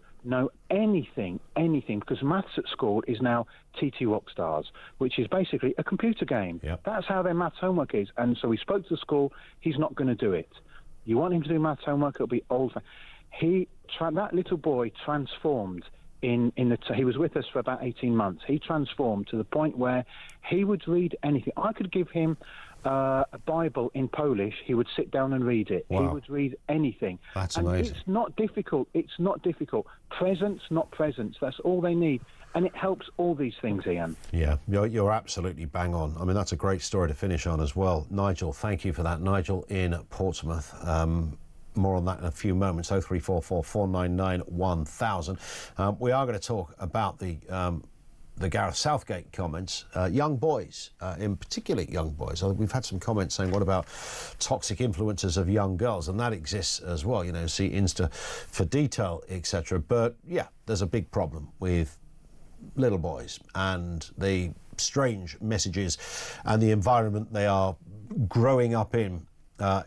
anything, because maths at school is now TT Rockstars, which is basically a computer game. Yep. That's how their maths homework is. And so we spoke to the school, he's not going to do it. You want him to do maths homework, it'll be old. That little boy transformed he was with us for about 18 months. He transformed to the point where he would read anything. I could give him a Bible in Polish, he would sit down and read it. Wow. He would read anything.
That's amazing.
It's not difficult. Presence, not presence. That's all they need. And it helps all these things, Ian.
Yeah, you're absolutely bang on. I mean, that's a great story to finish on as well. Nigel, thank you for that. Nigel in Portsmouth. More on that in a few moments. 0344 499 1000. We are going to talk about the Gareth Southgate comments. Young boys, in particular young boys. We've had some comments saying, what about toxic influences of young girls? And that exists as well. See Insta for detail, etc. But yeah, there's a big problem with little boys and the strange messages and the environment they are growing up in.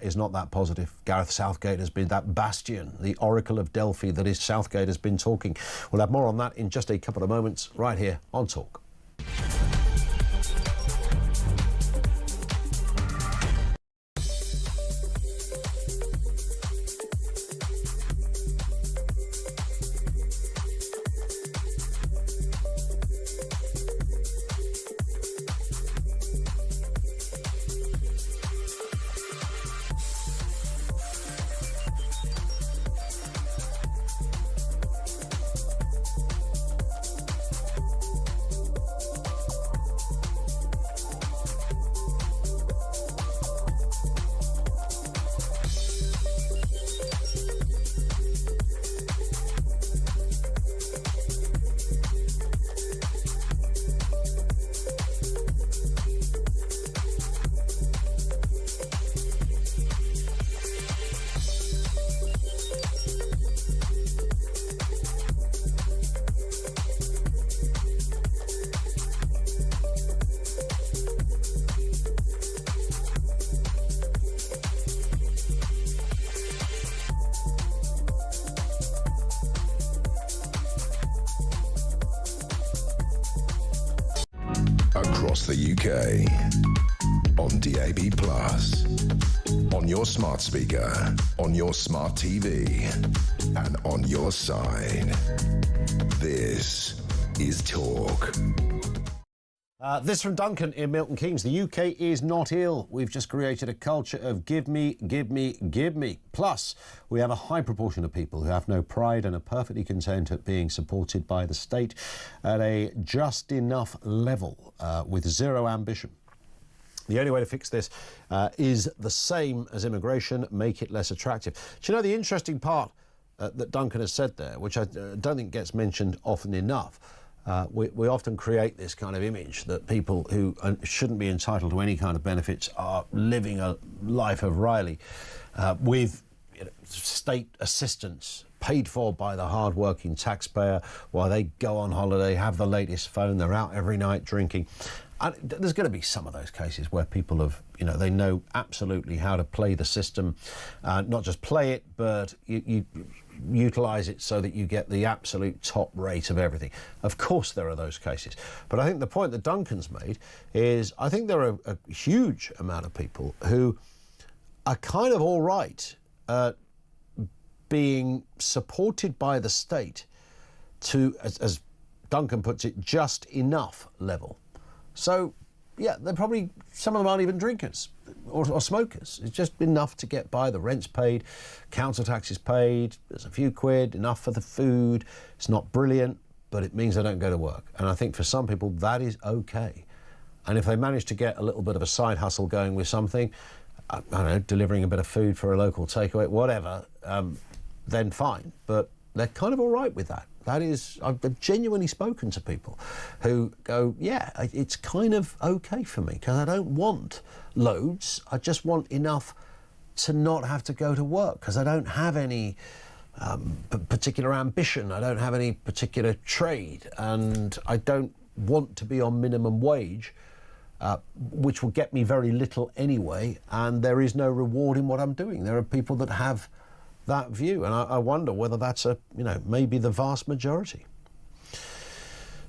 Is not that positive. Gareth Southgate has been that bastion, the Oracle of Delphi that is Southgate has been talking. We'll have more on that in just a couple of moments right here on Talk.
Across the UK, on DAB+, on your smart speaker, on your smart TV, and on your side. This is Talk.
This from Duncan in Milton Keynes. The UK is not ill. We've just created a culture of give me, give me, give me. Plus, we have a high proportion of people who have no pride and are perfectly content at being supported by the state at a just enough level with zero ambition. The only way to fix this is the same as immigration, make it less attractive. Do you know the interesting part that Duncan has said there, which I don't think gets mentioned often enough? We often create this kind of image that people who shouldn't be entitled to any kind of benefits are living a life of Riley with state assistance paid for by the hard-working taxpayer while they go on holiday, have the latest phone, they're out every night drinking. And there's going to be some of those cases where people have, they know absolutely how to play the system, not just play it, but you utilise it so that you get the absolute top rate of everything. Of course there are those cases. But I think the point that Duncan's made is I think there are a huge amount of people who are kind of all right being supported by the state to, as Duncan puts it, just enough level. So, yeah, they're probably, some of them aren't even drinkers or smokers. It's just enough to get by. The rent's paid, council tax is paid, there's a few quid, enough for the food. It's not brilliant, but it means they don't go to work. And I think for some people that is okay. And if they manage to get a little bit of a side hustle going with something, I don't know, delivering a bit of food for a local takeaway, whatever, then fine. But they're kind of all right with that. That is, I've genuinely spoken to people who go, yeah, it's kind of okay for me because I don't want loads. I just want enough to not have to go to work because I don't have any particular ambition. I don't have any particular trade and I don't want to be on minimum wage, which will get me very little anyway. And there is no reward in what I'm doing. There are people that have that view, and I wonder whether that's maybe the vast majority.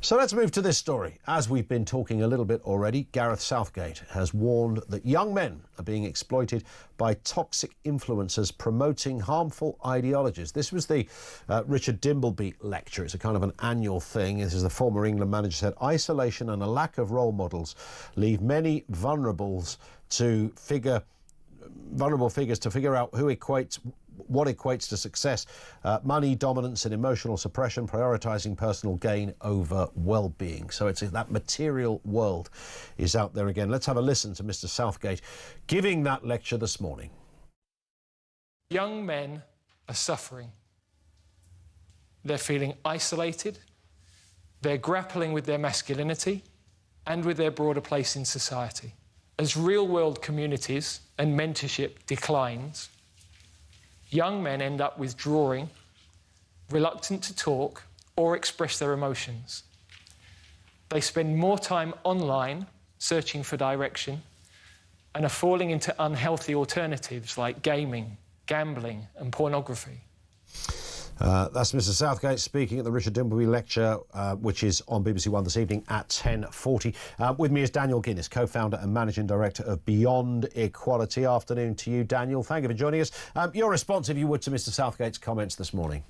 So let's move to this story. As we've been talking a little bit already, Gareth Southgate has warned that young men are being exploited by toxic influencers promoting harmful ideologies. This was the Richard Dimbleby lecture. It's a kind of an annual thing. This is the former England manager said, isolation and a lack of role models leave many vulnerable figures to figure out what equates to success, money, dominance and emotional suppression, prioritising personal gain over well-being. So it's that material world is out there again. Let's have a listen to Mr. Southgate giving that lecture this morning.
Young men are suffering. They're feeling isolated. They're grappling with their masculinity and with their broader place in society. As real-world communities and mentorship declines, young men end up withdrawing, reluctant to talk or express their emotions. They spend more time online searching for direction and are falling into unhealthy alternatives like gaming, gambling and pornography.
That's Mr. Southgate speaking at the Richard Dimbleby lecture, which is on BBC One this evening at 10:40. With me is Daniel Guinness, co-founder and managing director of Beyond Equality. Afternoon to you, Daniel. Thank you for joining us. Your response, if you would, to Mr. Southgate's comments this morning.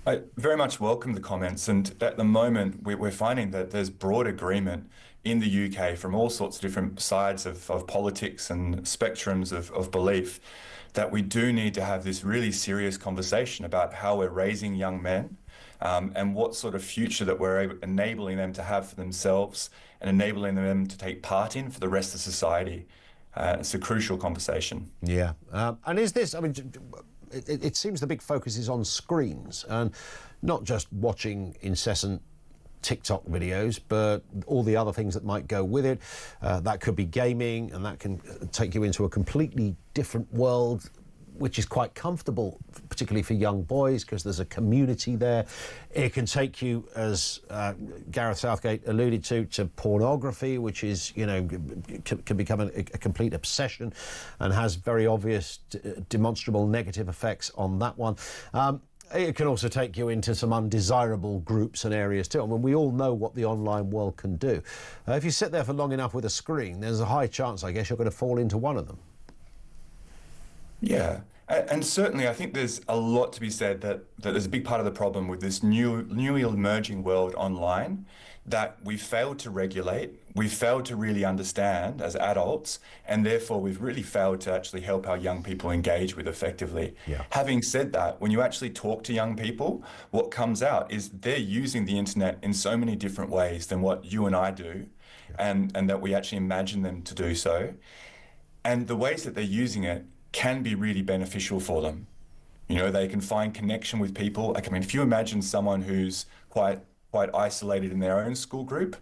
I very much welcome the comments, and at the moment we're finding that there's broad agreement in the UK from all sorts of different sides of politics and spectrums of belief that we do need to have this really serious conversation about how we're raising young men and what sort of future that we're enabling them to have for themselves and enabling them to take part in for the rest of society. It's a crucial conversation.
Yeah. And is this, it seems the big focus is on screens and not just watching incessant TikTok videos, but all the other things that might go with it. That could be gaming, and that can take you into a completely different world, which is quite comfortable, particularly for young boys, because there's a community there. It can take you, as Gareth Southgate alluded to pornography, which is, can become a complete obsession and has very obvious demonstrable negative effects on that one. It can also take you into some undesirable groups and areas too. I mean, we all know what the online world can do. If you sit there for long enough with a screen, there's a high chance, I guess, you're going to fall into one of them.
Yeah, And certainly, I think there's a lot to be said that there's a big part of the problem with this newly emerging world online that we've failed to regulate, we've failed to really understand as adults, and therefore we've really failed to actually help our young people engage with effectively.
Yeah.
Having said that, when you actually talk to young people, what comes out is they're using the internet in so many different ways than what you and I do, and that we actually imagine them to do so. And the ways that they're using it can be really beneficial for them. You know, they can find connection with people. Like, I mean, if you imagine someone who's quite isolated in their own school group,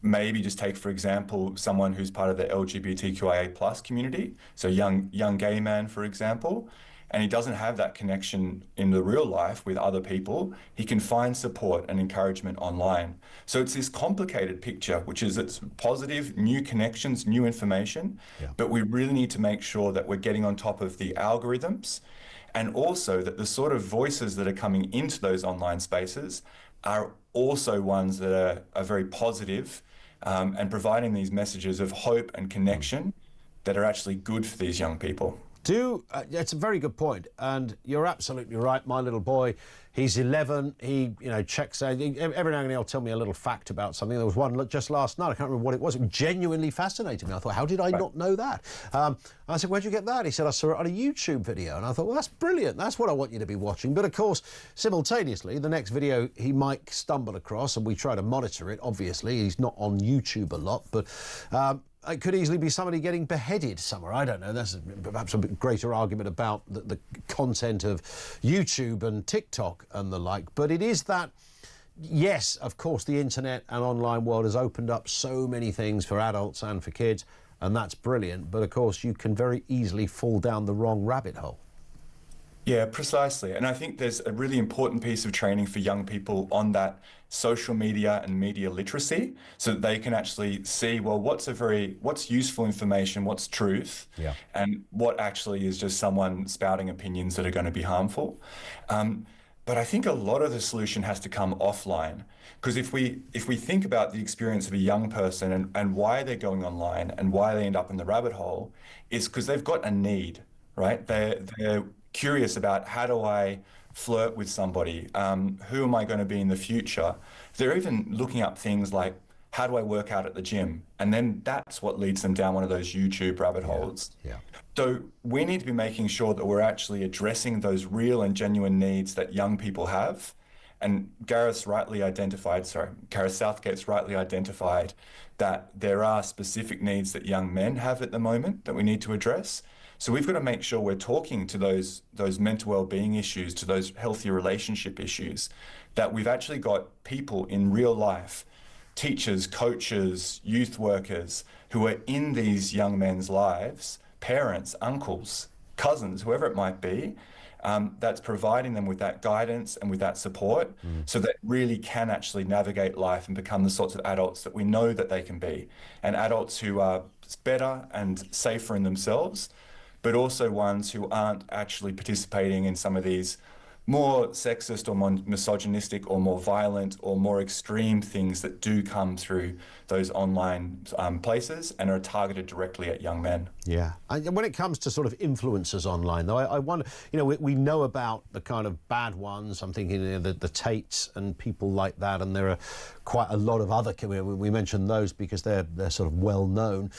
maybe just take, for example, someone who's part of the LGBTQIA plus community, so young gay man, for example, and he doesn't have that connection in the real life with other people, he can find support and encouragement online. So it's this complicated picture, which is it's positive, new connections, new information, but we really need to make sure that we're getting on top of the algorithms, and also that the sort of voices that are coming into those online spaces are also ones that are very positive, and providing these messages of hope and connection that are actually good for these young people.
It's a very good point, and you're absolutely right. My little boy, he's 11. He, checks out. Every now and then he'll tell me a little fact about something. There was one just last night. I can't remember what it was. It genuinely fascinated me. I thought, how did I not know that? I said, where'd you get that? He said, I saw it on a YouTube video. And I thought, well, that's brilliant. That's what I want you to be watching. But of course, simultaneously, the next video he might stumble across, and we try to monitor it. Obviously, he's not on YouTube a lot, but it could easily be somebody getting beheaded somewhere. I don't know. That's perhaps a bit greater argument about the content of YouTube and TikTok and the like. But it is that, yes, of course, the internet and online world has opened up so many things for adults and for kids, and that's brilliant. But of course, you can very easily fall down the wrong rabbit hole.
Yeah, precisely. And I think there's a really important piece of training for young people on that social media and media literacy, so that they can actually see, well, what's useful information, what's truth, and what actually is just someone spouting opinions that are going to be harmful. But I think a lot of the solution has to come offline, because if we think about the experience of a young person and why they're going online and why they end up in the rabbit hole, is because they've got a need, right? They're curious about, how do I flirt with somebody? Who am I going to be in the future? They're even looking up things like, how do I work out at the gym? And then that's what leads them down one of those YouTube rabbit holes.
Yeah.
So we need to be making sure that we're actually addressing those real and genuine needs that young people have. And Gareth Southgate's rightly identified that there are specific needs that young men have at the moment that we need to address. So we've got to make sure we're talking to those mental well-being issues, to those healthy relationship issues, that we've actually got people in real life, teachers, coaches, youth workers, who are in these young men's lives, parents, uncles, cousins, whoever it might be, that's providing them with that guidance and with that support, so that really can actually navigate life and become the sorts of adults that we know that they can be, and adults who are better and safer in themselves, but also ones who aren't actually participating in some of these more sexist or more misogynistic or more violent or more extreme things that do come through those online places and are targeted directly at young men.
Yeah. And when it comes to sort of influencers online, though, I wonder, we know about the kind of bad ones. I'm thinking the Tates and people like that, and there are quite a lot of other, we mentioned those because they're sort of well known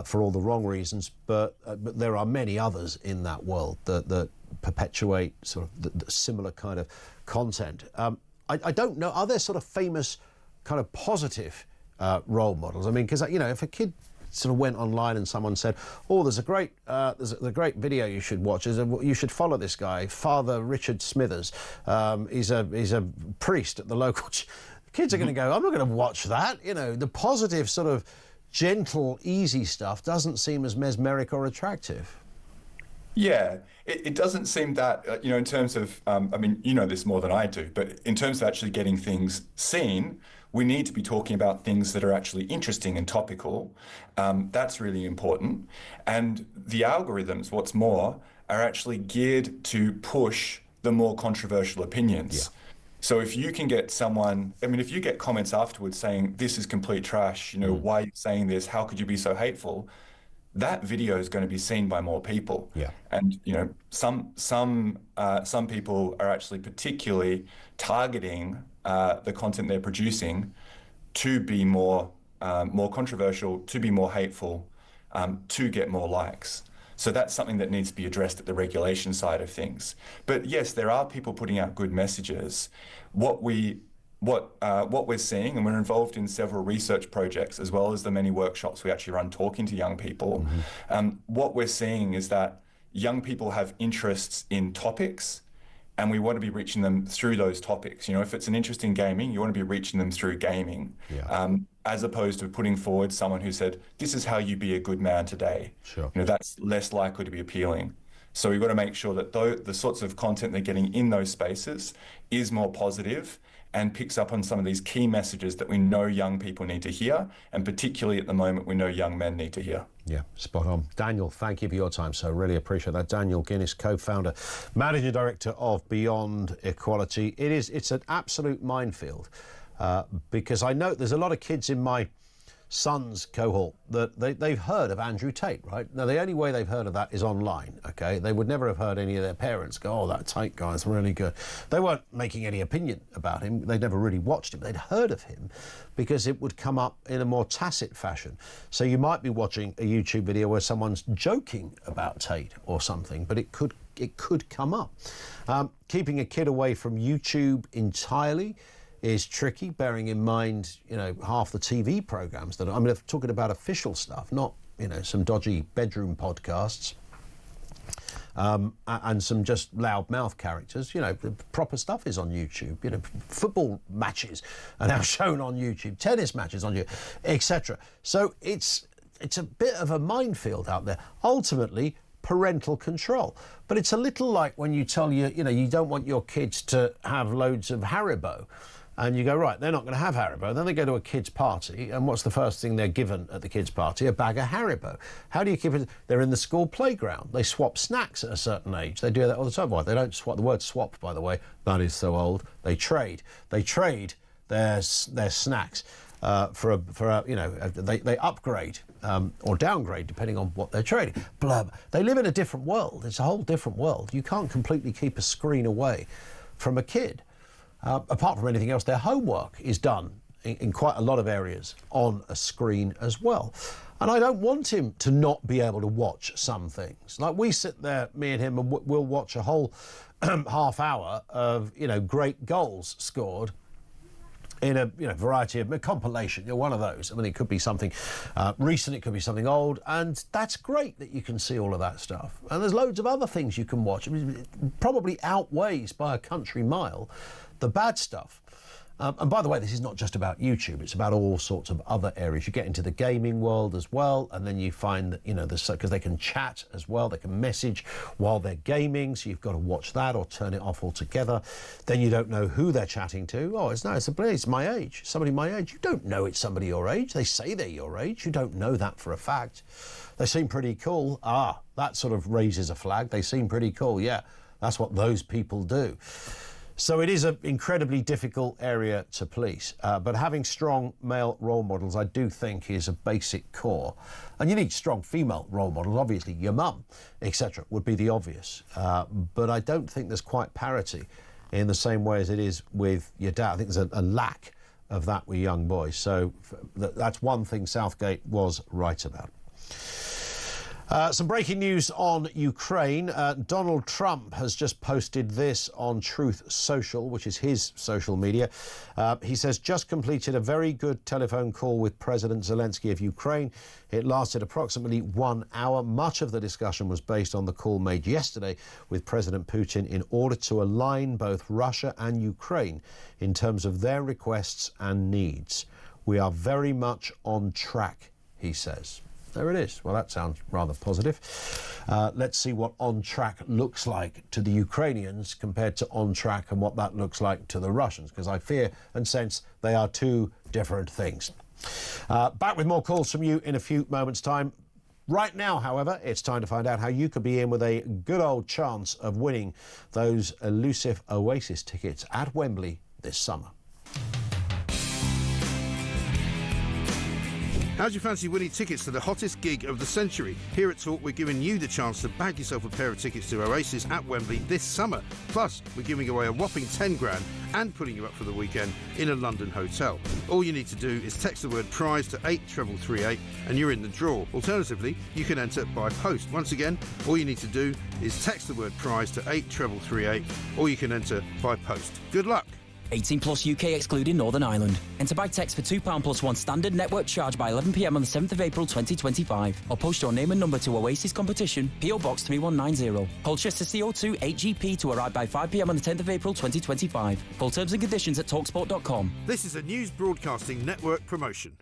for all the wrong reasons, but there are many others in that world that perpetuate sort of the similar kind of content. I don't know, are there sort of famous kind of positive role models? I mean, because, if a kid sort of went online and someone said, oh, there's a great video you should watch, you should follow this guy, Father Richard Smithers. He's a priest at the local kids are going to go, I'm not going to watch that. The positive sort of gentle, easy stuff doesn't seem as mesmeric or attractive.
Yeah, it doesn't seem that, in terms of, this more than I do, but in terms of actually getting things seen, we need to be talking about things that are actually interesting and topical. That's really important. And the algorithms, what's more, are actually geared to push the more controversial opinions. Yeah. So if you can get someone, if you get comments afterwards saying, this is complete trash, why are you saying this? How could you be so hateful? that video is going to be seen by more people.
Yeah.
And some people are actually particularly targeting the content they're producing to be more controversial, to be more hateful, to get more likes. So that's something that needs to be addressed at the regulation side of things. But yes, there are people putting out good messages. What we're seeing, and we're involved in several research projects as well as the many workshops we actually run talking to young people. What we're seeing is that young people have interests in topics, and we want to be reaching them through those topics. If it's an interest in gaming, you want to be reaching them through gaming, as opposed to putting forward someone who said, this is how you be a good man today.
Sure.
That's less likely to be appealing. So we've got to make sure that the sorts of content they're getting in those spaces is more positive and picks up on some of these key messages that we know young people need to hear, and particularly at the moment we know young men need to hear.
Yeah, spot on. Daniel, thank you for your time, so really appreciate that. Daniel Guinness, co-founder, managing director of Beyond Equality. It's an absolute minefield, because I know there's a lot of kids in my son's cohort that they've heard of Andrew Tate, right? Now, the only way they've heard of that is online, okay? They would never have heard any of their parents go, oh, that Tate guy's really good. They weren't making any opinion about him. They'd never really watched him. They'd heard of him because it would come up in a more tacit fashion. So you might be watching a YouTube video where someone's joking about Tate or something, but it could come up. Keeping a kid away from YouTube entirely is tricky, bearing in mind, half the TV programs that I'm talking about official stuff, not, some dodgy bedroom podcasts, and some just loudmouth characters. The proper stuff is on YouTube. Football matches are now shown on YouTube, tennis matches on YouTube, etc. So it's a bit of a minefield out there. Ultimately, parental control. But it's a little like when you tell you don't want your kids to have loads of Haribo. And you go, right, they're not going to have Haribo. Then they go to a kid's party, and what's the first thing they're given at the kid's party? A bag of Haribo. How do you keep it? They're in the school playground. They swap snacks at a certain age. They do that all the time. Why? They don't swap. The word swap, by the way, that is so old. They trade. They trade their snacks they upgrade or downgrade depending on what they're trading. Blah. They live in a different world. It's a whole different world. You can't completely keep a screen away from a kid. Apart from anything else, their homework is done in quite a lot of areas on a screen as well. And I don't want him to not be able to watch some things. Like we sit there, me and him, and we'll watch a whole half hour of, great goals scored in a variety of compilation, one of those. I mean, it could be something recent, it could be something old, and that's great that you can see all of that stuff. And there's loads of other things you can watch. I mean, it probably outweighs by a country mile the bad stuff. And by the way, this is not just about YouTube, it's about all sorts of other areas. You get into the gaming world as well, and then you find that, because they can chat as well, they can message while they're gaming, so you've got to watch that or turn it off altogether. Then you don't know who they're chatting to. Oh, it's my age, somebody my age. You don't know it's somebody your age. They say they're your age. You don't know that for a fact. They seem pretty cool. That sort of raises a flag. They seem pretty cool. Yeah, that's what those people do. So it is an incredibly difficult area to police, but having strong male role models, I do think, is a basic core. And you need strong female role models, obviously, your mum, etc., would be the obvious. But I don't think there's quite parity in the same way as it is with your dad. I think there's a lack of that with young boys. So that's one thing Southgate was right about. Some breaking news on Ukraine. Donald Trump has just posted this on Truth Social, which is his social media. He says, just completed a very good telephone call with President Zelensky of Ukraine. It lasted approximately 1 hour. Much of the discussion was based on the call made yesterday with President Putin in order to align both Russia and Ukraine in terms of their requests and needs. We are very much on track, he says. There it is. Well, that sounds rather positive. Let's see what on track looks like to the Ukrainians compared to on track and what that looks like to the Russians, because I fear and sense they are two different things. Back with more calls from you in a few moments' time. Right now, however, it's time to find out how you could be in with a good old chance of winning those elusive Oasis tickets at Wembley this summer.
How'd you fancy winning tickets to the hottest gig of the century? Here at Talk, we're giving you the chance to bag yourself a pair of tickets to Oasis at Wembley this summer. Plus, we're giving away a whopping 10 grand and putting you up for the weekend in a London hotel. All you need to do is text the word prize to 83338 and you're in the draw. Alternatively, you can enter by post. Once again, all you need to do is text the word prize to 83338 or you can enter by post. Good luck.
18 plus UK excluding Northern Ireland. Enter by text for £2 plus one standard network charge by 11 PM on the 7th of April 2025. Or post your name and number to Oasis Competition, PO Box 3190. Colchester CO2 8GP to arrive by 5 PM on the 10th of April 2025. Full terms and conditions at talksport.com.
This is a News Broadcasting Network promotion.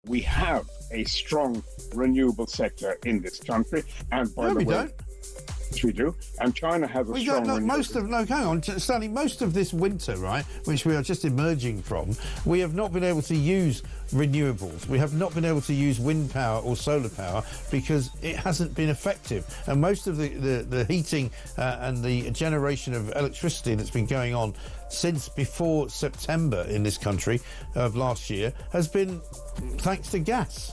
We have a strong renewable sector in this country, and by the way,
don't.
We do, and China has a strong.
Hang on, Stanley. Most of this winter, right, which we are just emerging from, we have not been able to use renewables. We have not been able to use wind power or solar power because it hasn't been effective. And most of the heating and the generation of electricity that's been going on since before September in this country of last year has been thanks to gas.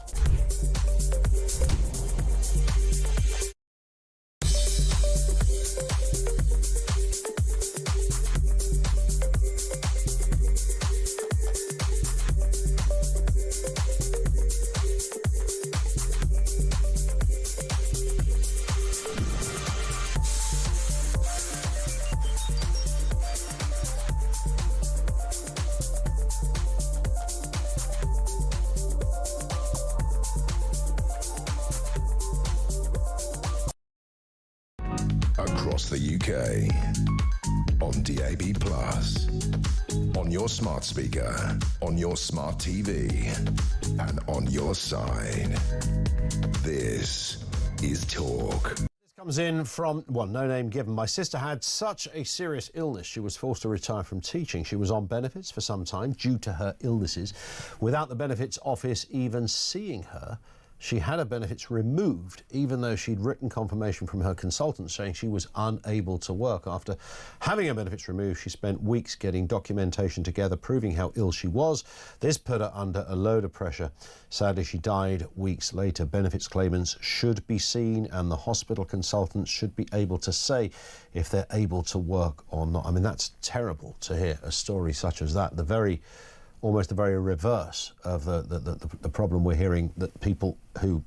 Across the UK, on DAB+, on your smart speaker, on your smart TV, and on your side. This is Talk.
This comes in from, well, no name given. My sister had such a serious illness she was forced to retire from teaching. She was on benefits for some time due to her illnesses. Without the benefits office even seeing her, she had her benefits removed, even though she'd written confirmation from her consultant saying she was unable to work. After having her benefits removed, she spent weeks getting documentation together proving how ill she was. This put her under a load of pressure. Sadly, she died weeks later. Benefits claimants should be seen and the hospital consultants should be able to say if they're able to work or not. I mean, that's terrible to hear a story such as that. Almost the very reverse of the problem we're hearing, that people who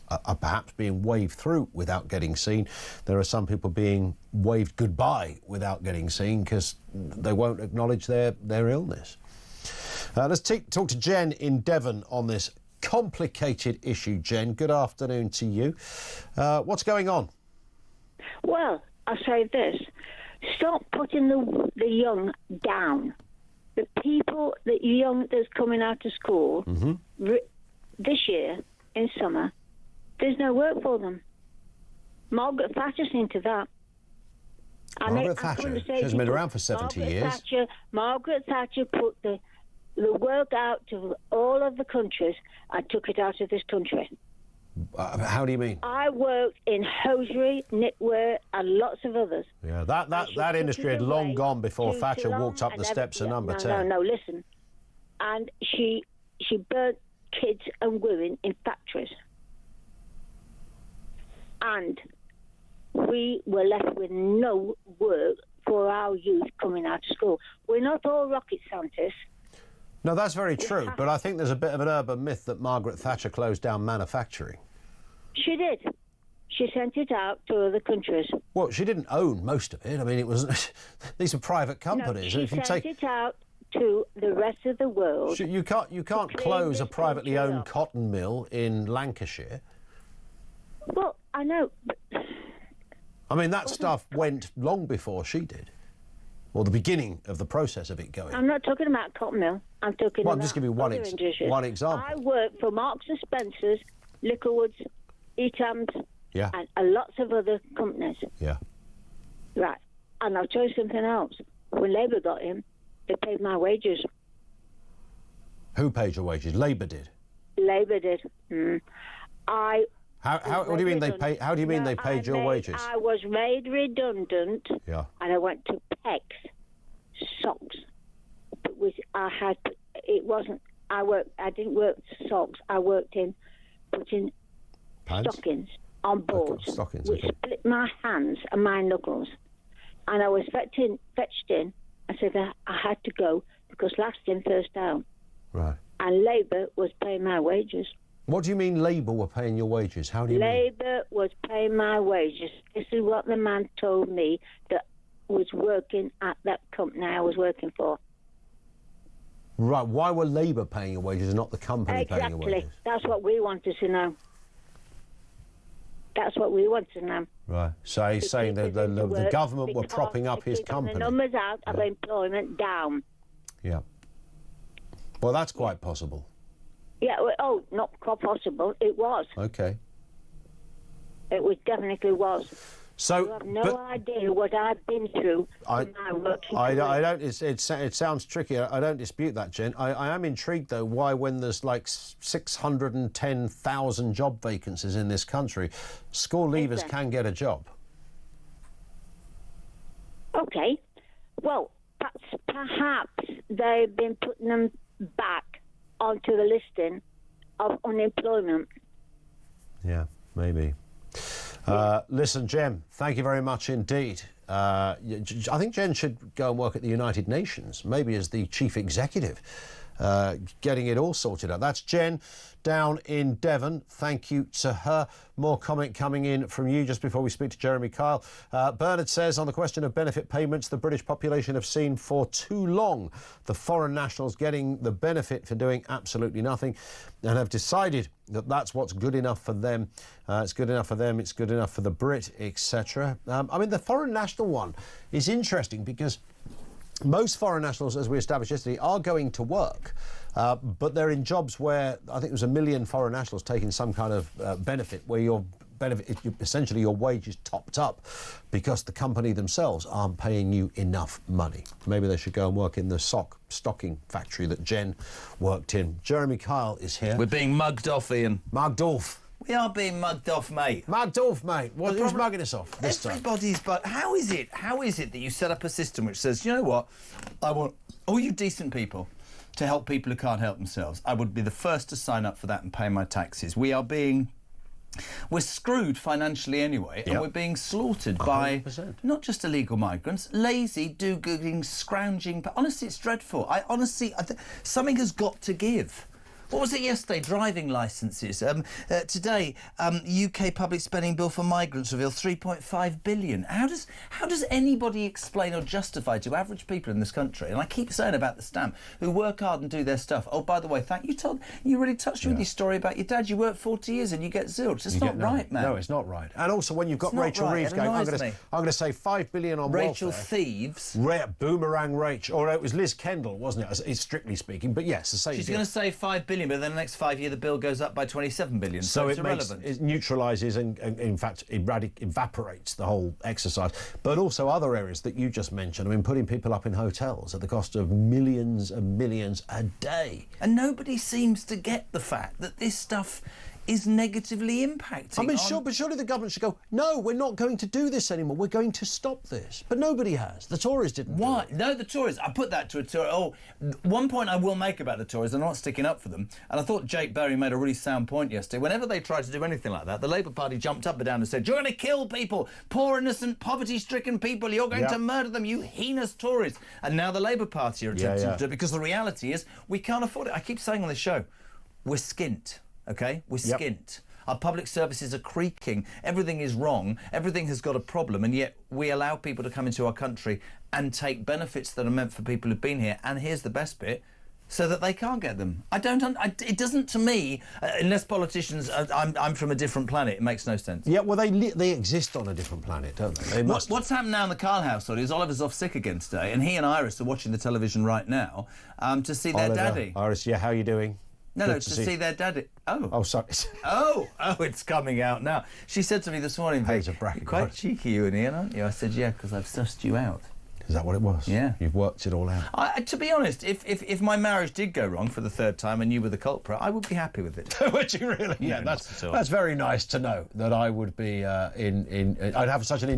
are perhaps being waved through without getting seen. There are some people being waved goodbye without getting seen because they won't acknowledge their illness. Let's talk to Jen in Devon on this complicated issue. Jen, good afternoon to you. What's going on?
Well, I say this. Stop putting the young down. The people that young that's coming out of school this year in summer, there's no work for them. Margaret Thatcher's into that.
Margaret Thatcher? She hasn't been around for 70 years.
Margaret Thatcher put the work out to all of the countries and took it out of this country.
How do you mean?
I worked in hosiery, knitwear, and lots of others.
Yeah, that industry had long gone before Thatcher walked up the steps of number 10.
No, listen. And she burnt kids and women in factories. And we were left with no work for our youth coming out of school. We're not all rocket scientists.
No, that's very true, but I think there's a bit of an urban myth that Margaret Thatcher closed down manufacturing.
She did. She sent it out to other countries.
Well, she didn't own most of it. I mean, it was these are private companies.
No, she sent it out to the rest of the world.
You can't close a privately owned cotton mill in Lancashire.
Well, I know, but
I mean, that stuff went long before she did. Or the beginning of the process of it going.
I'm not talking about cotton mill. I'm talking about
I'm just giving you one example.
I worked for Marks and Spencer's, Liquorwoods, Eatams, and lots of other companies.
Yeah.
Right. And I'll tell you something else. When Labour got in, they paid my wages.
Who paid your wages? Labour did.
Labour did.
What do you mean they pay? How do you mean they paid your wages?
I was made redundant.
Yeah.
And I went to pegs, socks, which I had. It wasn't. I didn't work socks. I worked in putting stockings on boards, which split my hands and my knuckles. And I was fetched in. I said I had to go because last in, first out.
Right.
And Labour was paying my wages.
What do you mean Labour were paying your wages? How do you mean?
Labour was paying my wages. This is what the man told me that was working at that company I was working for.
Right. Why were Labour paying your wages and not the company paying your wages?
Exactly. That's what we wanted to know. That's what we want to know.
Right. So he's saying that the government were propping up his company.
The numbers out of employment down.
Yeah. Well, that's quite possible.
Yeah, not quite possible. It was.
Okay.
It was definitely was.
So
you have no idea what I've been through.
I don't. It sounds tricky. I don't dispute that, Jen. I am intrigued though. Why, when there's like 610,000 job vacancies in this country, school leavers can get a job.
Okay. Well, perhaps they've been putting them back onto the listing of unemployment.
Yeah, maybe. Listen, Jen, thank you very much indeed. I think Jen should go and work at the United Nations, maybe as the chief executive, getting it all sorted out. That's Jen down in Devon. Thank you to her. More comment coming in from you just before we speak to Jeremy Kyle. Bernard says, on the question of benefit payments, the British population have seen for too long the foreign nationals getting the benefit for doing absolutely nothing and have decided that that's what's good enough for them. It's good enough for them, it's good enough for the Brit, etc. I mean, the foreign national one is interesting because most foreign nationals, as we established yesterday, are going to work, but they're in jobs where I think there's 1 million foreign nationals taking some kind of benefit where your benefit, essentially your wage is topped up because the company themselves aren't paying you enough money. Maybe they should go and work in the stocking factory that Jen worked in. Jeremy Kyle is here.
We're being mugged off, Ian.
Mugged off.
We are being mugged off, mate.
Mugged off, mate. Well, who's mugging us off this time?
Everybody's, but how is it that you set up a system which says, you know what, I want all you decent people to help people who can't help themselves. I would be the first to sign up for that and pay my taxes. We're screwed financially anyway, and we're being slaughtered 100%. By not just illegal migrants, lazy, do-gooding, scrounging. But honestly, it's dreadful. Something has got to give. What was it yesterday? Driving licences. Today, UK public spending bill for migrants revealed 3.5 billion. How does anybody explain or justify to average people in this country, and I keep saying about the stamp, who work hard and do their stuff? Oh, by the way, thank you, Todd. You really touched me with your story about your dad. You work 40 years and you get zilch. It's not right, man.
No, it's not right. And also, when you've got Rachel Reeves going, I'm going to say 5 billion on
Rachel
welfare.
Thieves.
Boomerang Rachel. Or it was Liz Kendall, wasn't it? It's strictly speaking. But yes, the same.
She's going to save 5 billion, but then the next 5 years the bill goes up by 27 billion. So it's irrelevant.
It neutralises and in fact, evaporates the whole exercise. But also other areas that you just mentioned. I mean, putting people up in hotels at the cost of millions and millions a day.
And nobody seems to get the fact that this stuff is negatively impacting.
I mean, but surely the government should go, no, we're not going to do this anymore. We're going to stop this. But nobody has. The Tories didn't.
Why? No, the Tories. I put that to a Tory. Oh, one point I will make about the Tories, I'm not sticking up for them, and I thought Jake Berry made a really sound point yesterday. Whenever they tried to do anything like that, the Labour Party jumped up and down and said, you're going to kill people, poor, innocent, poverty-stricken people, you're going to murder them, you heinous Tories. And now the Labour Party are attempting to do it, because the reality is we can't afford it. I keep saying on this show, we're skint. OK? We're skint. Our public services are creaking. Everything is wrong. Everything has got a problem. And yet we allow people to come into our country and take benefits that are meant for people who've been here. And here's the best bit, so that they can't get them. It doesn't, to me, unless politicians, I'm from a different planet, it makes no sense.
Yeah, well, they exist on a different planet, don't they?
What's happened now in the Carl household is Oliver's off sick again today, and he and Iris are watching the television right now to see their daddy.
Iris, yeah, how are you doing?
No, to see their daddy.
Oh, sorry.
Oh, it's coming out now. She said to me this morning, Vic, you're quite cheeky, you and Ian, aren't you? I said, yeah, because I've sussed you out.
Is that what it was?
Yeah.
You've worked it all out.
To be honest, if my marriage did go wrong for the third time and you were the culprit, I would be happy with it.
Would you really? Yeah, that's very nice to know that I would be I'd have such an